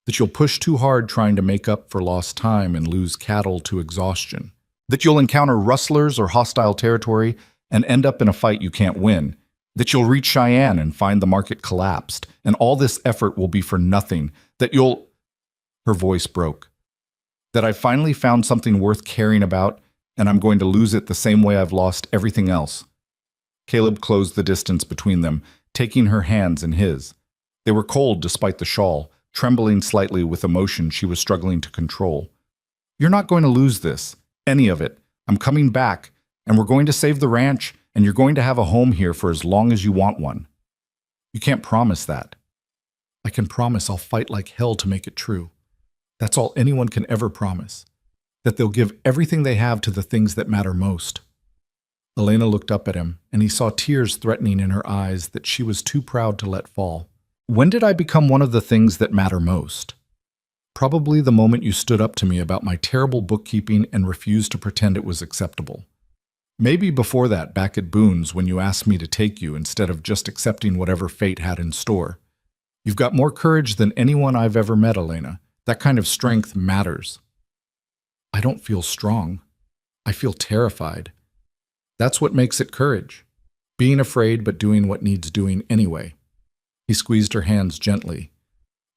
That you'll push too hard trying to make up for lost time and lose cattle to exhaustion. That you'll encounter rustlers or hostile territory and end up in a fight you can't win. That you'll reach Cheyenne and find the market collapsed, and all this effort will be for nothing. That you'll—" Her voice broke. "That I finally found something worth caring about, and I'm going to lose it the same way I've lost everything else." Caleb closed the distance between them, taking her hands in his. They were cold despite the shawl, trembling slightly with emotion she was struggling to control. "You're not going to lose this, any of it. I'm coming back, and we're going to save the ranch, and you're going to have a home here for as long as you want one." "You can't promise that." "I can promise I'll fight like hell to make it true. That's all anyone can ever promise. That they'll give everything they have to the things that matter most." Elena looked up at him, and he saw tears threatening in her eyes that she was too proud to let fall. "When did I become one of the things that matter most?" "Probably the moment you stood up to me about my terrible bookkeeping and refused to pretend it was acceptable. Maybe before that, back at Boone's, when you asked me to take you instead of just accepting whatever fate had in store. You've got more courage than anyone I've ever met, Elena. That kind of strength matters." "I don't feel strong. I feel terrified. That's what makes it courage. Being afraid but doing what needs doing anyway." He squeezed her hands gently.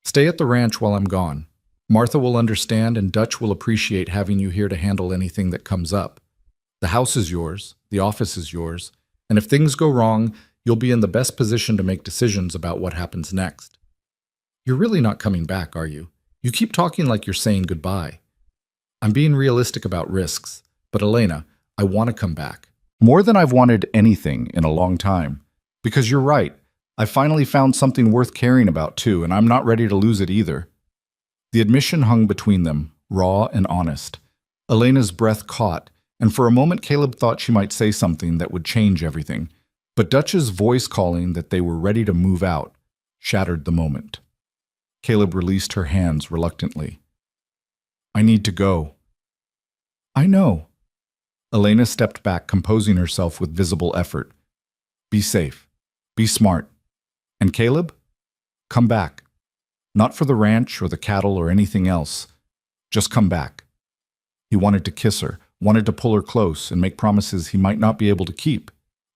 "Stay at the ranch while I'm gone. Martha will understand and Dutch will appreciate having you here to handle anything that comes up. The house is yours, the office is yours, and if things go wrong, you'll be in the best position to make decisions about what happens next." "You're really not coming back, are you? You keep talking like you're saying goodbye." "I'm being realistic about risks, but Elena, I want to come back. More than I've wanted anything in a long time. Because you're right, I finally found something worth caring about too, and I'm not ready to lose it either." The admission hung between them, raw and honest. Elena's breath caught, and for a moment Caleb thought she might say something that would change everything. But Dutch's voice calling that they were ready to move out shattered the moment. Caleb released her hands reluctantly. "I need to go." "I know." Elena stepped back, composing herself with visible effort. "Be safe. Be smart. And Caleb? Come back. Not for the ranch or the cattle or anything else. Just come back." He wanted to kiss her, wanted to pull her close and make promises he might not be able to keep.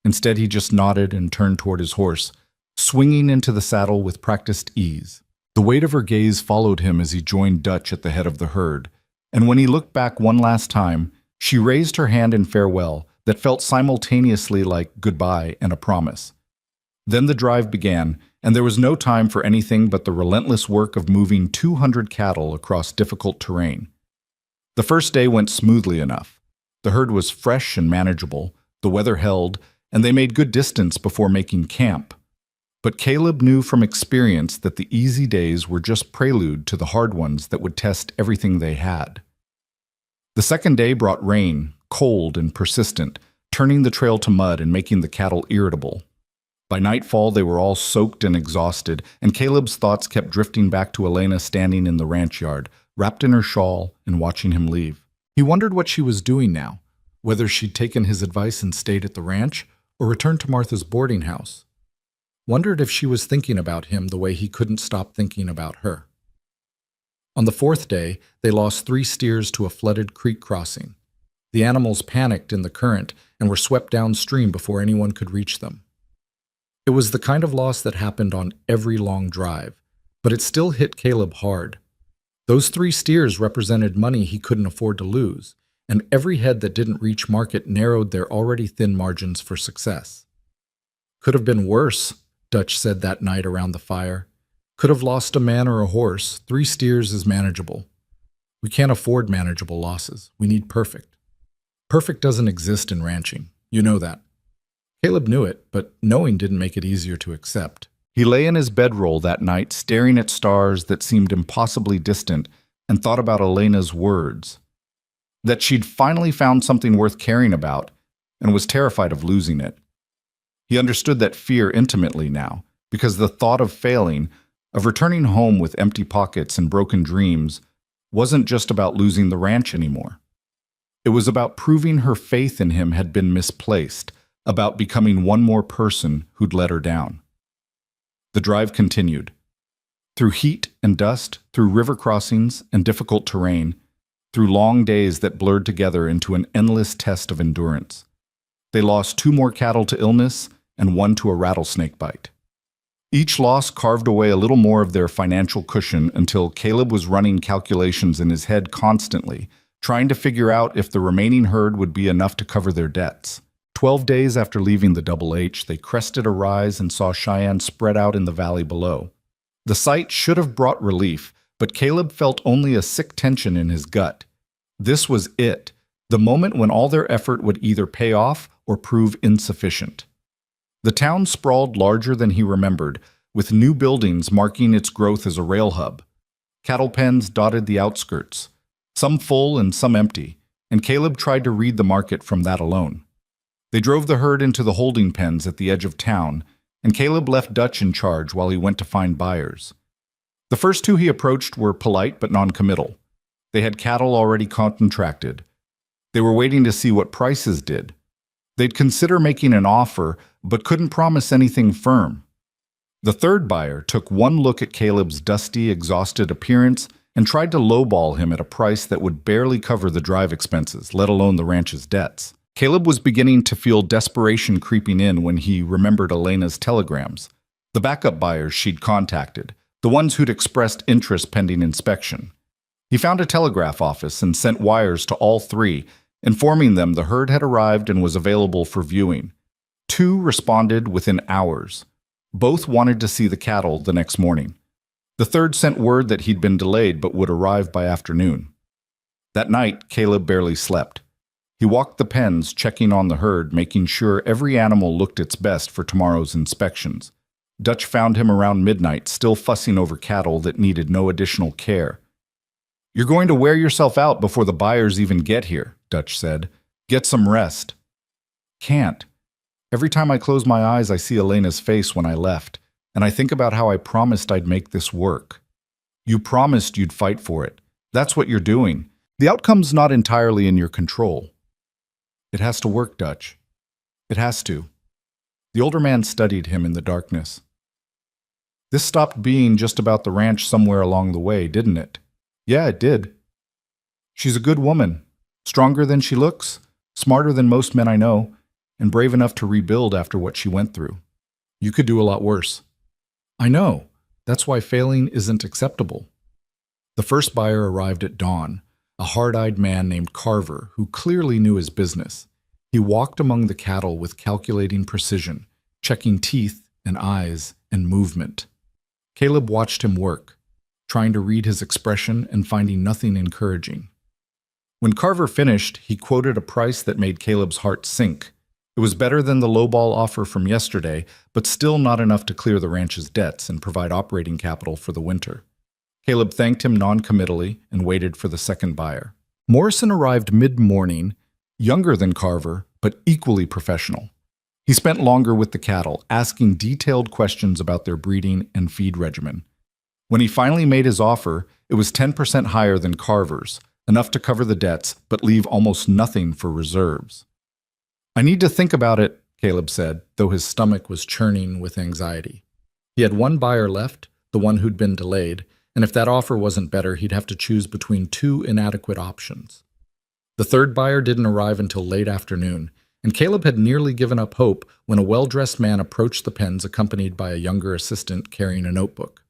Instead, he just nodded and turned toward his horse, swinging into the saddle with practiced ease. The weight of her gaze followed him as he joined Dutch at the head of the herd, and when he looked back one last time, she raised her hand in farewell that felt simultaneously like goodbye and a promise. Then the drive began, and there was no time for anything but the relentless work of moving 200 cattle across difficult terrain. The first day went smoothly enough. The herd was fresh and manageable, the weather held, and they made good distance before making camp. But Caleb knew from experience that the easy days were just prelude to the hard ones that would test everything they had. The second day brought rain, cold and persistent, turning the trail to mud and making the cattle irritable. By nightfall, they were all soaked and exhausted, and Caleb's thoughts kept drifting back to Elena standing in the ranch yard, wrapped in her shawl and watching him leave. He wondered what she was doing now, whether she'd taken his advice and stayed at the ranch or returned to Martha's boarding house. Wondered if she was thinking about him the way he couldn't stop thinking about her. On the fourth day, they lost 3 steers to a flooded creek crossing. The animals panicked in the current and were swept downstream before anyone could reach them. It was the kind of loss that happened on every long drive, but it still hit Caleb hard. Those 3 steers represented money he couldn't afford to lose, and every head that didn't reach market narrowed their already thin margins for success. "Could have been worse," Dutch said that night around the fire. "Could have lost a man or a horse. 3 steers is manageable. We can't afford manageable losses. We need perfect. Perfect doesn't exist in ranching. You know that." Caleb knew it, but knowing didn't make it easier to accept. He lay in his bedroll that night, staring at stars that seemed impossibly distant, and thought about Elena's words. That she'd finally found something worth caring about, and was terrified of losing it. He understood that fear intimately now, because the thought of failing, of returning home with empty pockets and broken dreams, wasn't just about losing the ranch anymore. It was about proving her faith in him had been misplaced, about becoming one more person who'd let her down. The drive continued. Through heat and dust, through river crossings and difficult terrain, through long days that blurred together into an endless test of endurance. They lost 2 more cattle to illness and 1 to a rattlesnake bite. Each loss carved away a little more of their financial cushion until Caleb was running calculations in his head constantly, trying to figure out if the remaining herd would be enough to cover their debts. 12 days after leaving the Double H, they crested a rise and saw Cheyenne spread out in the valley below. The sight should have brought relief, but Caleb felt only a sick tension in his gut. This was it, the moment when all their effort would either pay off or prove insufficient. The town sprawled larger than he remembered, with new buildings marking its growth as a rail hub. Cattle pens dotted the outskirts, some full and some empty, and Caleb tried to read the market from that alone. They drove the herd into the holding pens at the edge of town, and Caleb left Dutch in charge while he went to find buyers. The first 2 he approached were polite but non-committal. They had cattle already contracted. They were waiting to see what prices did. They'd consider making an offer, but couldn't promise anything firm. The third buyer took one look at Caleb's dusty, exhausted appearance and tried to lowball him at a price that would barely cover the drive expenses, let alone the ranch's debts. Caleb was beginning to feel desperation creeping in when he remembered Elena's telegrams, the backup buyers she'd contacted, the ones who'd expressed interest pending inspection. He found a telegraph office and sent wires to all 3, informing them the herd had arrived and was available for viewing. 2 responded within hours. Both wanted to see the cattle the next morning. The third sent word that he'd been delayed but would arrive by afternoon. That night, Caleb barely slept. He walked the pens, checking on the herd, making sure every animal looked its best for tomorrow's inspections. Dutch found him around midnight, still fussing over cattle that needed no additional care. You're going to wear yourself out before the buyers even get here, Dutch said. Get some rest. Can't. Every time I close my eyes, I see Elena's face when I left, and I think about how I promised I'd make this work. You promised you'd fight for it. That's what you're doing. The outcome's not entirely in your control. It has to work, Dutch. It has to. The older man studied him in the darkness. This stopped being just about the ranch somewhere along the way, didn't it? Yeah, it did. She's a good woman, stronger than she looks, smarter than most men I know, and brave enough to rebuild after what she went through. You could do a lot worse. I know. That's why failing isn't acceptable. The first buyer arrived at dawn, a hard-eyed man named Carver who clearly knew his business. He walked among the cattle with calculating precision, checking teeth and eyes and movement. Caleb watched him work, trying to read his expression and finding nothing encouraging. When Carver finished, he quoted a price that made Caleb's heart sink. It was better than the lowball offer from yesterday, but still not enough to clear the ranch's debts and provide operating capital for the winter. Caleb thanked him non-committally and waited for the second buyer. Morrison arrived mid-morning, younger than Carver, but equally professional. He spent longer with the cattle, asking detailed questions about their breeding and feed regimen. When he finally made his offer, it was 10% higher than Carver's, enough to cover the debts, but leave almost nothing for reserves. I need to think about it, Caleb said, though his stomach was churning with anxiety. He had one buyer left, the one who'd been delayed, and if that offer wasn't better, he'd have to choose between two inadequate options. The third buyer didn't arrive until late afternoon, and Caleb had nearly given up hope when a well-dressed man approached the pens accompanied by a younger assistant carrying a notebook.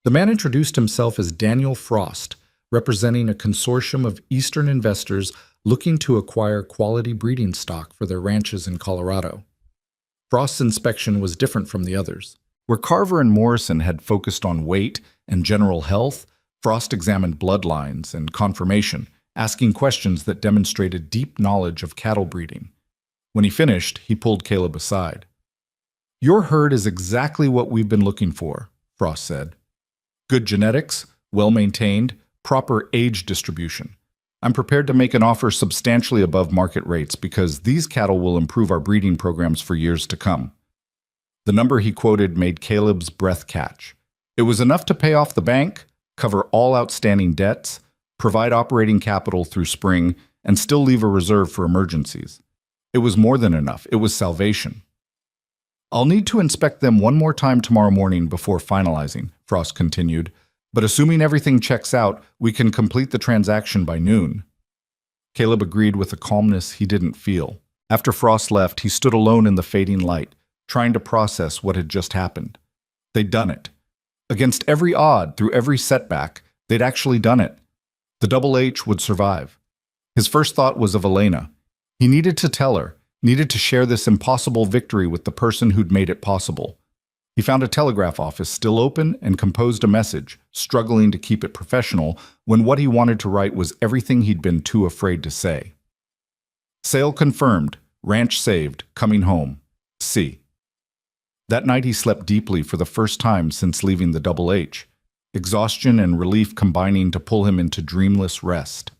The man introduced himself as Daniel Frost, representing a consortium of Eastern investors looking to acquire quality breeding stock for their ranches in Colorado. Frost's inspection was different from the others. Where Carver and Morrison had focused on weight and general health, Frost examined bloodlines and conformation, asking questions that demonstrated deep knowledge of cattle breeding. When he finished, he pulled Caleb aside. "Your herd is exactly what we've been looking for," Frost said. "Good genetics, well-maintained, proper age distribution. I'm prepared to make an offer substantially above market rates because these cattle will improve our breeding programs for years to come." The number he quoted made Caleb's breath catch. It was enough to pay off the bank, cover all outstanding debts, provide operating capital through spring, and still leave a reserve for emergencies. It was more than enough. It was salvation. "I'll need to inspect them one more time tomorrow morning before finalizing," Frost continued. "But assuming everything checks out, we can complete the transaction by noon." Caleb agreed with a calmness he didn't feel. After Frost left, he stood alone in the fading light, trying to process what had just happened. They'd done it. Against every odd, through every setback, they'd actually done it. The Double H would survive. His first thought was of Elena. He needed to tell her, needed to share this impossible victory with the person who'd made it possible. He found a telegraph office still open and composed a message, struggling to keep it professional when what he wanted to write was everything he'd been too afraid to say. "Sale confirmed. Ranch saved. Coming home. C." That night he slept deeply for the first time since leaving the Double H, exhaustion and relief combining to pull him into dreamless rest.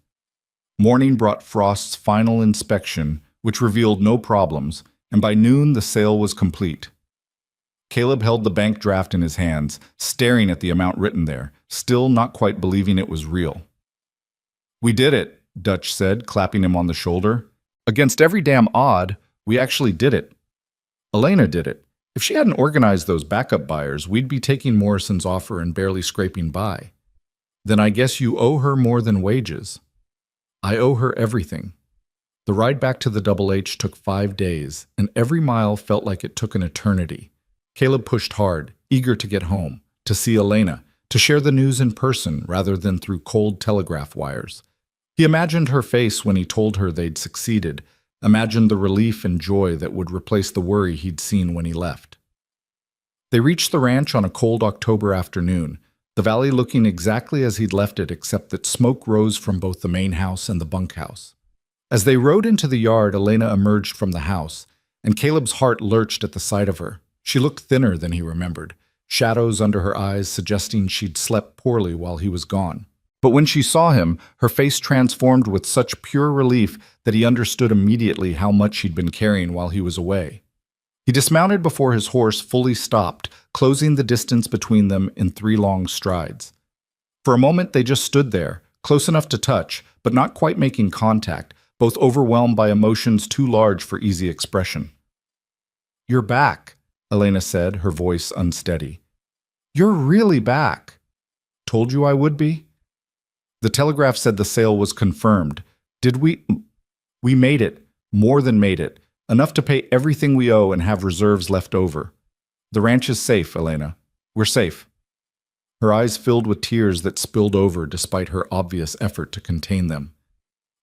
Morning brought Frost's final inspection, which revealed no problems, and by noon the sale was complete. Caleb held the bank draft in his hands, staring at the amount written there, still not quite believing it was real. "We did it," Dutch said, clapping him on the shoulder. "Against every damn odd, we actually did it. Elena did it. If she hadn't organized those backup buyers, we'd be taking Morrison's offer and barely scraping by. Then I guess you owe her more than wages." "I owe her everything." The ride back to the Double H took 5 days, and every mile felt like it took an eternity. Caleb pushed hard, eager to get home, to see Elena, to share the news in person rather than through cold telegraph wires. He imagined her face when he told her they'd succeeded, imagined the relief and joy that would replace the worry he'd seen when he left. They reached the ranch on a cold October afternoon, the valley looking exactly as he'd left it except that smoke rose from both the main house and the bunkhouse. As they rode into the yard, Elena emerged from the house, and Caleb's heart lurched at the sight of her. She looked thinner than he remembered, shadows under her eyes suggesting she'd slept poorly while he was gone. But when she saw him, her face transformed with such pure relief that he understood immediately how much she'd been carrying while he was away. He dismounted before his horse fully stopped, closing the distance between them in 3 long strides. For a moment they just stood there, close enough to touch, but not quite making contact, both overwhelmed by emotions too large for easy expression. "You're back," Elena said, her voice unsteady. "You're really back." "Told you I would be." The telegraph said the sale was confirmed. Did we? We made it, more than made it, enough to pay everything we owe and have reserves left over. The ranch is safe, Elena. We're safe. Her eyes filled with tears that spilled over despite her obvious effort to contain them.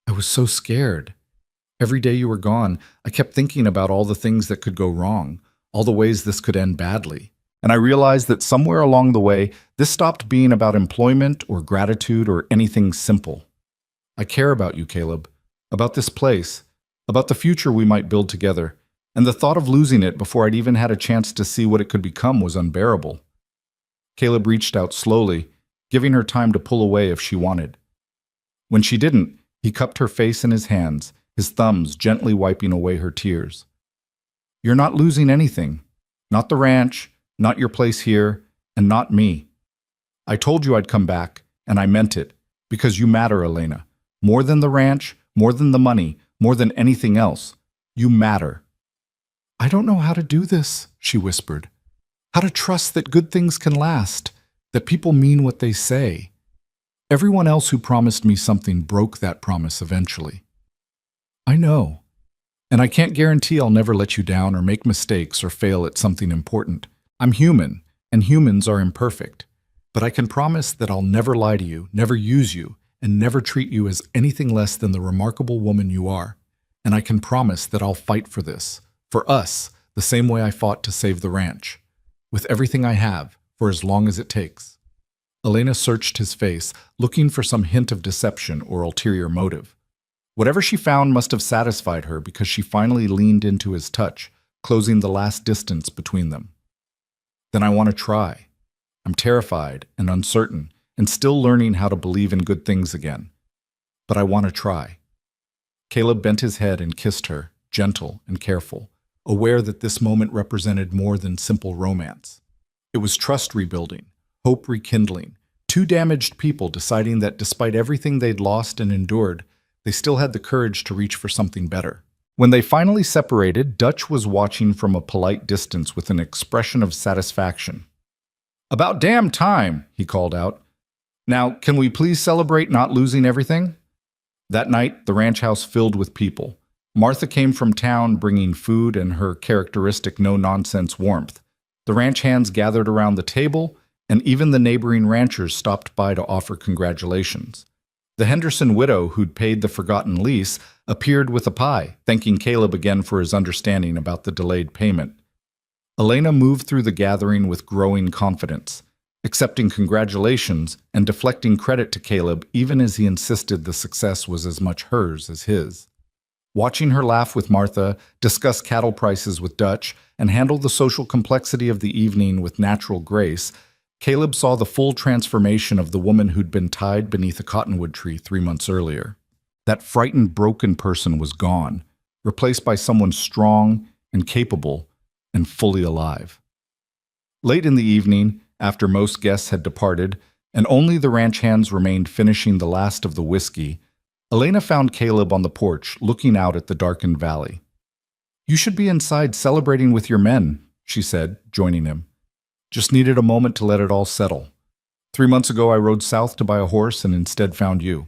"I was so scared. Every day you were gone, I kept thinking about all the things that could go wrong, all the ways this could end badly. And I realized that somewhere along the way, this stopped being about employment or gratitude or anything simple. I care about you, Caleb, about this place, about the future we might build together, and the thought of losing it before I'd even had a chance to see what it could become was unbearable." Caleb reached out slowly, giving her time to pull away if she wanted. When she didn't, he cupped her face in his hands, his thumbs gently wiping away her tears. "You're not losing anything. Not the ranch, not your place here, and not me. I told you I'd come back, and I meant it, because you matter, Elena. More than the ranch, more than the money, more than anything else. You matter." "I don't know how to do this," she whispered. "How to trust that good things can last, that people mean what they say. Everyone else who promised me something broke that promise eventually." "I know. And I can't guarantee I'll never let you down or make mistakes or fail at something important. I'm human, and humans are imperfect. But I can promise that I'll never lie to you, never use you, and never treat you as anything less than the remarkable woman you are. And I can promise that I'll fight for this, for us, the same way I fought to save the ranch. With everything I have, for as long as it takes." Elena searched his face, looking for some hint of deception or ulterior motive. Whatever she found must have satisfied her because she finally leaned into his touch, closing the last distance between them. "Then I want to try. I'm terrified and uncertain and still learning how to believe in good things again. But I want to try." Caleb bent his head and kissed her, gentle and careful, aware that this moment represented more than simple romance. It was trust rebuilding, hope rekindling, 2 damaged people deciding that despite everything they'd lost and endured, they still had the courage to reach for something better. When they finally separated, Dutch was watching from a polite distance with an expression of satisfaction. "About damn time," he called out. "Now, can we please celebrate not losing everything?" That night, the ranch house filled with people. Martha came from town bringing food and her characteristic no-nonsense warmth. The ranch hands gathered around the table, and even the neighboring ranchers stopped by to offer congratulations. The Henderson widow, who'd paid the forgotten lease, appeared with a pie, thanking Caleb again for his understanding about the delayed payment. Elena moved through the gathering with growing confidence, accepting congratulations and deflecting credit to Caleb even as he insisted the success was as much hers as his. Watching her laugh with Martha, discuss cattle prices with Dutch, and handle the social complexity of the evening with natural grace, Caleb saw the full transformation of the woman who'd been tied beneath a cottonwood tree 3 months earlier. That frightened, broken person was gone, replaced by someone strong and capable and fully alive. Late in the evening, after most guests had departed, and only the ranch hands remained finishing the last of the whiskey, Elena found Caleb on the porch, looking out at the darkened valley. "You should be inside celebrating with your men," she said, joining him. "Just needed a moment to let it all settle. 3 months ago I rode south to buy a horse and instead found you.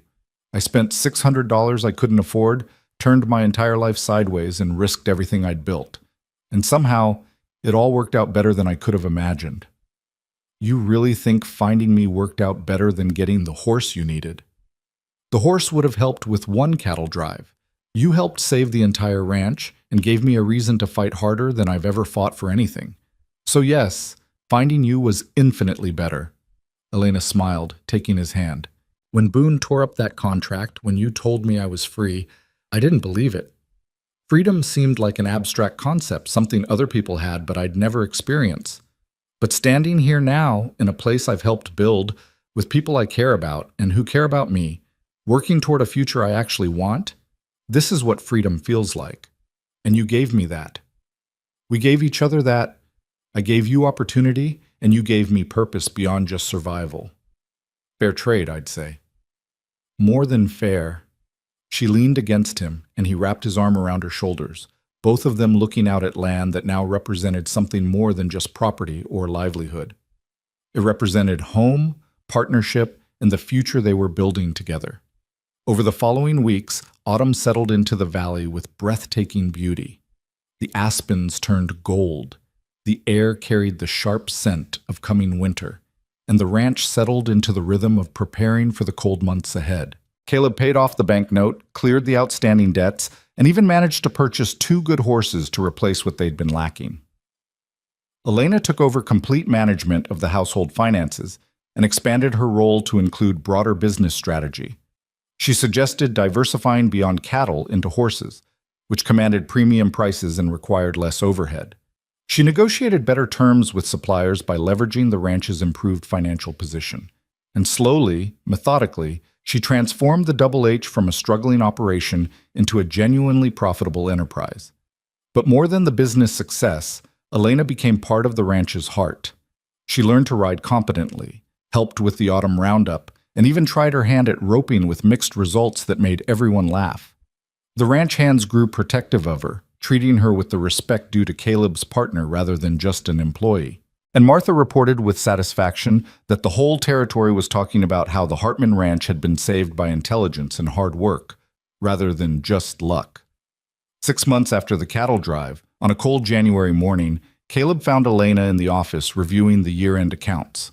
I spent $600 I couldn't afford, turned my entire life sideways and risked everything I'd built. And somehow, it all worked out better than I could have imagined." "You really think finding me worked out better than getting the horse you needed?" "The horse would have helped with one cattle drive. You helped save the entire ranch and gave me a reason to fight harder than I've ever fought for anything. So yes, finding you was infinitely better." Elena smiled, taking his hand. "When Boone tore up that contract, when you told me I was free, I didn't believe it. Freedom seemed like an abstract concept, something other people had but I'd never experienced. But standing here now, in a place I've helped build, with people I care about and who care about me, working toward a future I actually want, this is what freedom feels like. And you gave me that. We gave each other that. I gave you opportunity, and you gave me purpose beyond just survival. Fair trade, I'd say. More than fair. She leaned against him, and he wrapped his arm around her shoulders, both of them looking out at land that now represented something more than just property or livelihood. It represented home, partnership, and the future they were building together. Over the following weeks, autumn settled into the valley with breathtaking beauty. The aspens turned gold, the air carried the sharp scent of coming winter, and the ranch settled into the rhythm of preparing for the cold months ahead. Caleb paid off the banknote, cleared the outstanding debts, and even managed to purchase 2 good horses to replace what they'd been lacking. Elena took over complete management of the household finances and expanded her role to include broader business strategy. She suggested diversifying beyond cattle into horses, which commanded premium prices and required less overhead. She negotiated better terms with suppliers by leveraging the ranch's improved financial position. And slowly, methodically, she transformed the Double H from a struggling operation into a genuinely profitable enterprise. But more than the business success, Elena became part of the ranch's heart. She learned to ride competently, helped with the autumn roundup, and even tried her hand at roping with mixed results that made everyone laugh. The ranch hands grew protective of her, treating her with the respect due to Caleb's partner rather than just an employee. And Martha reported with satisfaction that the whole territory was talking about how the Hartman Ranch had been saved by intelligence and hard work, rather than just luck. 6 months after the cattle drive, on a cold January morning, Caleb found Elena in the office reviewing the year-end accounts.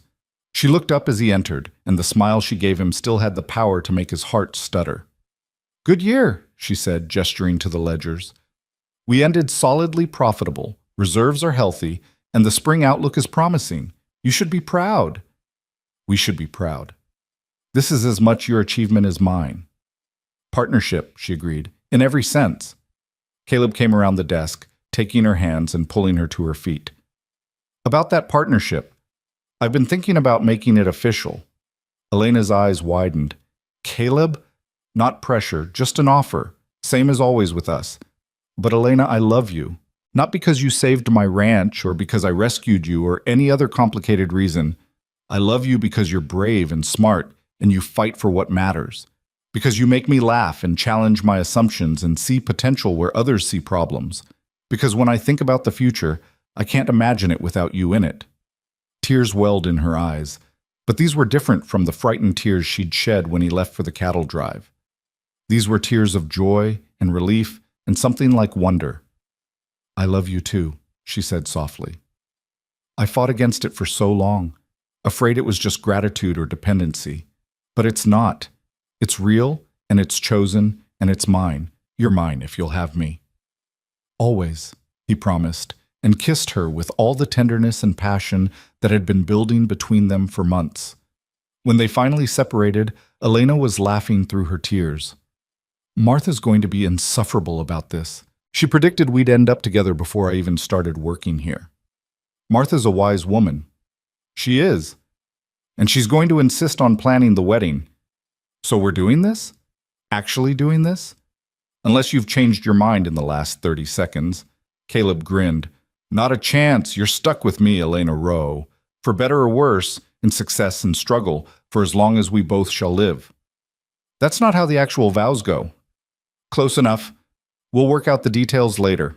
She looked up as he entered, and the smile she gave him still had the power to make his heart stutter. "Good year," she said, gesturing to the ledgers. "We ended solidly profitable, reserves are healthy, and the spring outlook is promising. You should be proud." "We should be proud. This is as much your achievement as mine." "Partnership," she agreed, "in every sense." Caleb came around the desk, taking her hands and pulling her to her feet. "About that partnership, I've been thinking about making it official." Elena's eyes widened. "Caleb? Not pressure, just an offer, same as always with us. But Elena, I love you. Not because you saved my ranch or because I rescued you or any other complicated reason. I love you because you're brave and smart and you fight for what matters. Because you make me laugh and challenge my assumptions and see potential where others see problems. Because when I think about the future, I can't imagine it without you in it." Tears welled in her eyes, but these were different from the frightened tears she'd shed when he left for the cattle drive. These were tears of joy and relief and something like wonder. "I love you too," she said softly. "I fought against it for so long, afraid it was just gratitude or dependency. But it's not. It's real, and it's chosen, and it's mine. You're mine if you'll have me." "Always," he promised, and kissed her with all the tenderness and passion that had been building between them for months. When they finally separated, Elena was laughing through her tears. "Martha's going to be insufferable about this. She predicted we'd end up together before I even started working here. Martha's a wise woman." "She is. And she's going to insist on planning the wedding. So we're doing this? Actually doing this? Unless you've changed your mind in the last 30 seconds. Caleb grinned. "Not a chance. You're stuck with me, Elena Rowe. For better or worse, in success and struggle, for as long as we both shall live." "That's not how the actual vows go." "Close enough. We'll work out the details later."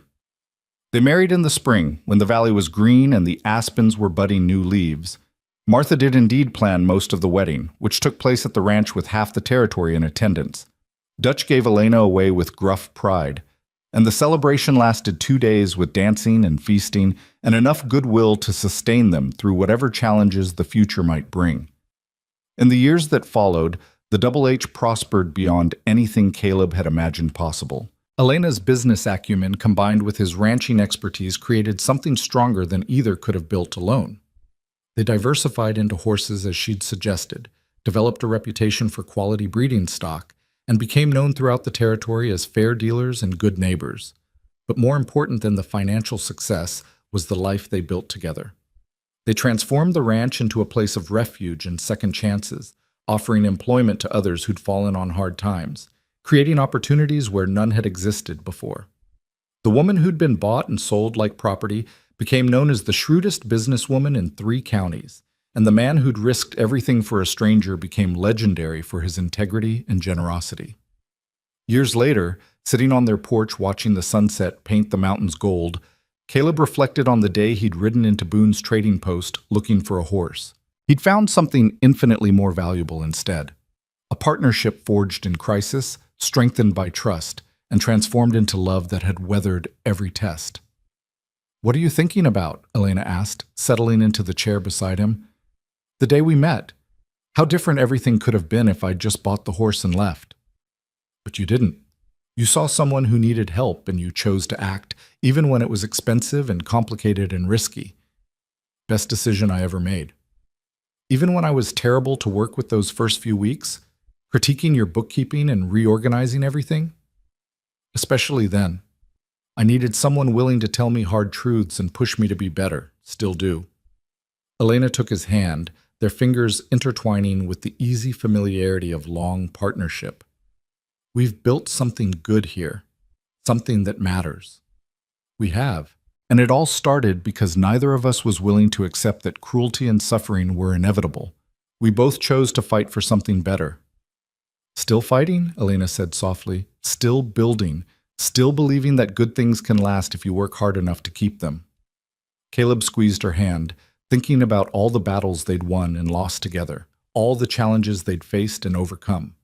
They married in the spring, when the valley was green and the aspens were budding new leaves. Martha did indeed plan most of the wedding, which took place at the ranch with half the territory in attendance. Dutch gave Elena away with gruff pride, and the celebration lasted 2 days with dancing and feasting and enough goodwill to sustain them through whatever challenges the future might bring. In the years that followed, the Double H prospered beyond anything Caleb had imagined possible. Elena's business acumen combined with his ranching expertise created something stronger than either could have built alone. They diversified into horses as she'd suggested, developed a reputation for quality breeding stock, and became known throughout the territory as fair dealers and good neighbors. But more important than the financial success was the life they built together. They transformed the ranch into a place of refuge and second chances, offering employment to others who'd fallen on hard times, creating opportunities where none had existed before. The woman who'd been bought and sold like property became known as the shrewdest businesswoman in 3 counties, and the man who'd risked everything for a stranger became legendary for his integrity and generosity. Years later, sitting on their porch watching the sunset paint the mountains gold, Caleb reflected on the day he'd ridden into Boone's trading post looking for a horse. He'd found something infinitely more valuable instead. A partnership forged in crisis, strengthened by trust, and transformed into love that had weathered every test. "What are you thinking about?" Elena asked, settling into the chair beside him. "The day we met. How different everything could have been if I'd just bought the horse and left." "But you didn't. You saw someone who needed help and you chose to act, even when it was expensive and complicated and risky. Best decision I ever made. Even when I was terrible to work with those first few weeks, critiquing your bookkeeping and reorganizing everything, especially then, I needed someone willing to tell me hard truths and push me to be better, still do." Elena took his hand, their fingers intertwining with the easy familiarity of long partnership. "We've built something good here, something that matters." "We have. And it all started because neither of us was willing to accept that cruelty and suffering were inevitable. We both chose to fight for something better." "Still fighting?" Elena said softly. "Still building, still believing that good things can last if you work hard enough to keep them." Caleb squeezed her hand, thinking about all the battles they'd won and lost together, all the challenges they'd faced and overcome.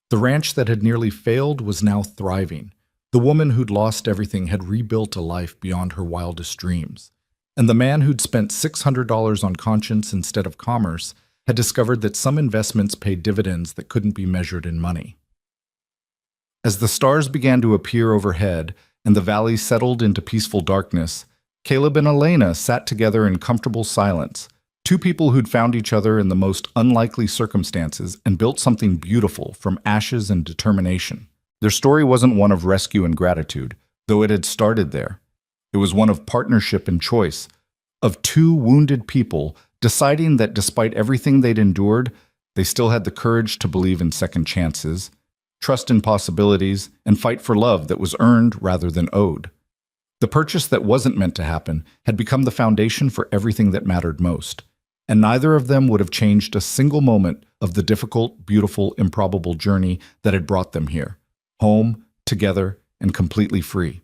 The ranch that had nearly failed was now thriving. The woman who'd lost everything had rebuilt a life beyond her wildest dreams. And the man who'd spent $600 on conscience instead of commerce had discovered that some investments paid dividends that couldn't be measured in money. As the stars began to appear overhead and the valley settled into peaceful darkness, Caleb and Elena sat together in comfortable silence, 2 people who'd found each other in the most unlikely circumstances and built something beautiful from ashes and determination. Their story wasn't one of rescue and gratitude, though it had started there. It was one of partnership and choice, of 2 wounded people deciding that despite everything they'd endured, they still had the courage to believe in second chances, trust in possibilities, and fight for love that was earned rather than owed. The purchase that wasn't meant to happen had become the foundation for everything that mattered most, and neither of them would have changed a single moment of the difficult, beautiful, improbable journey that had brought them here, home, together, and completely free.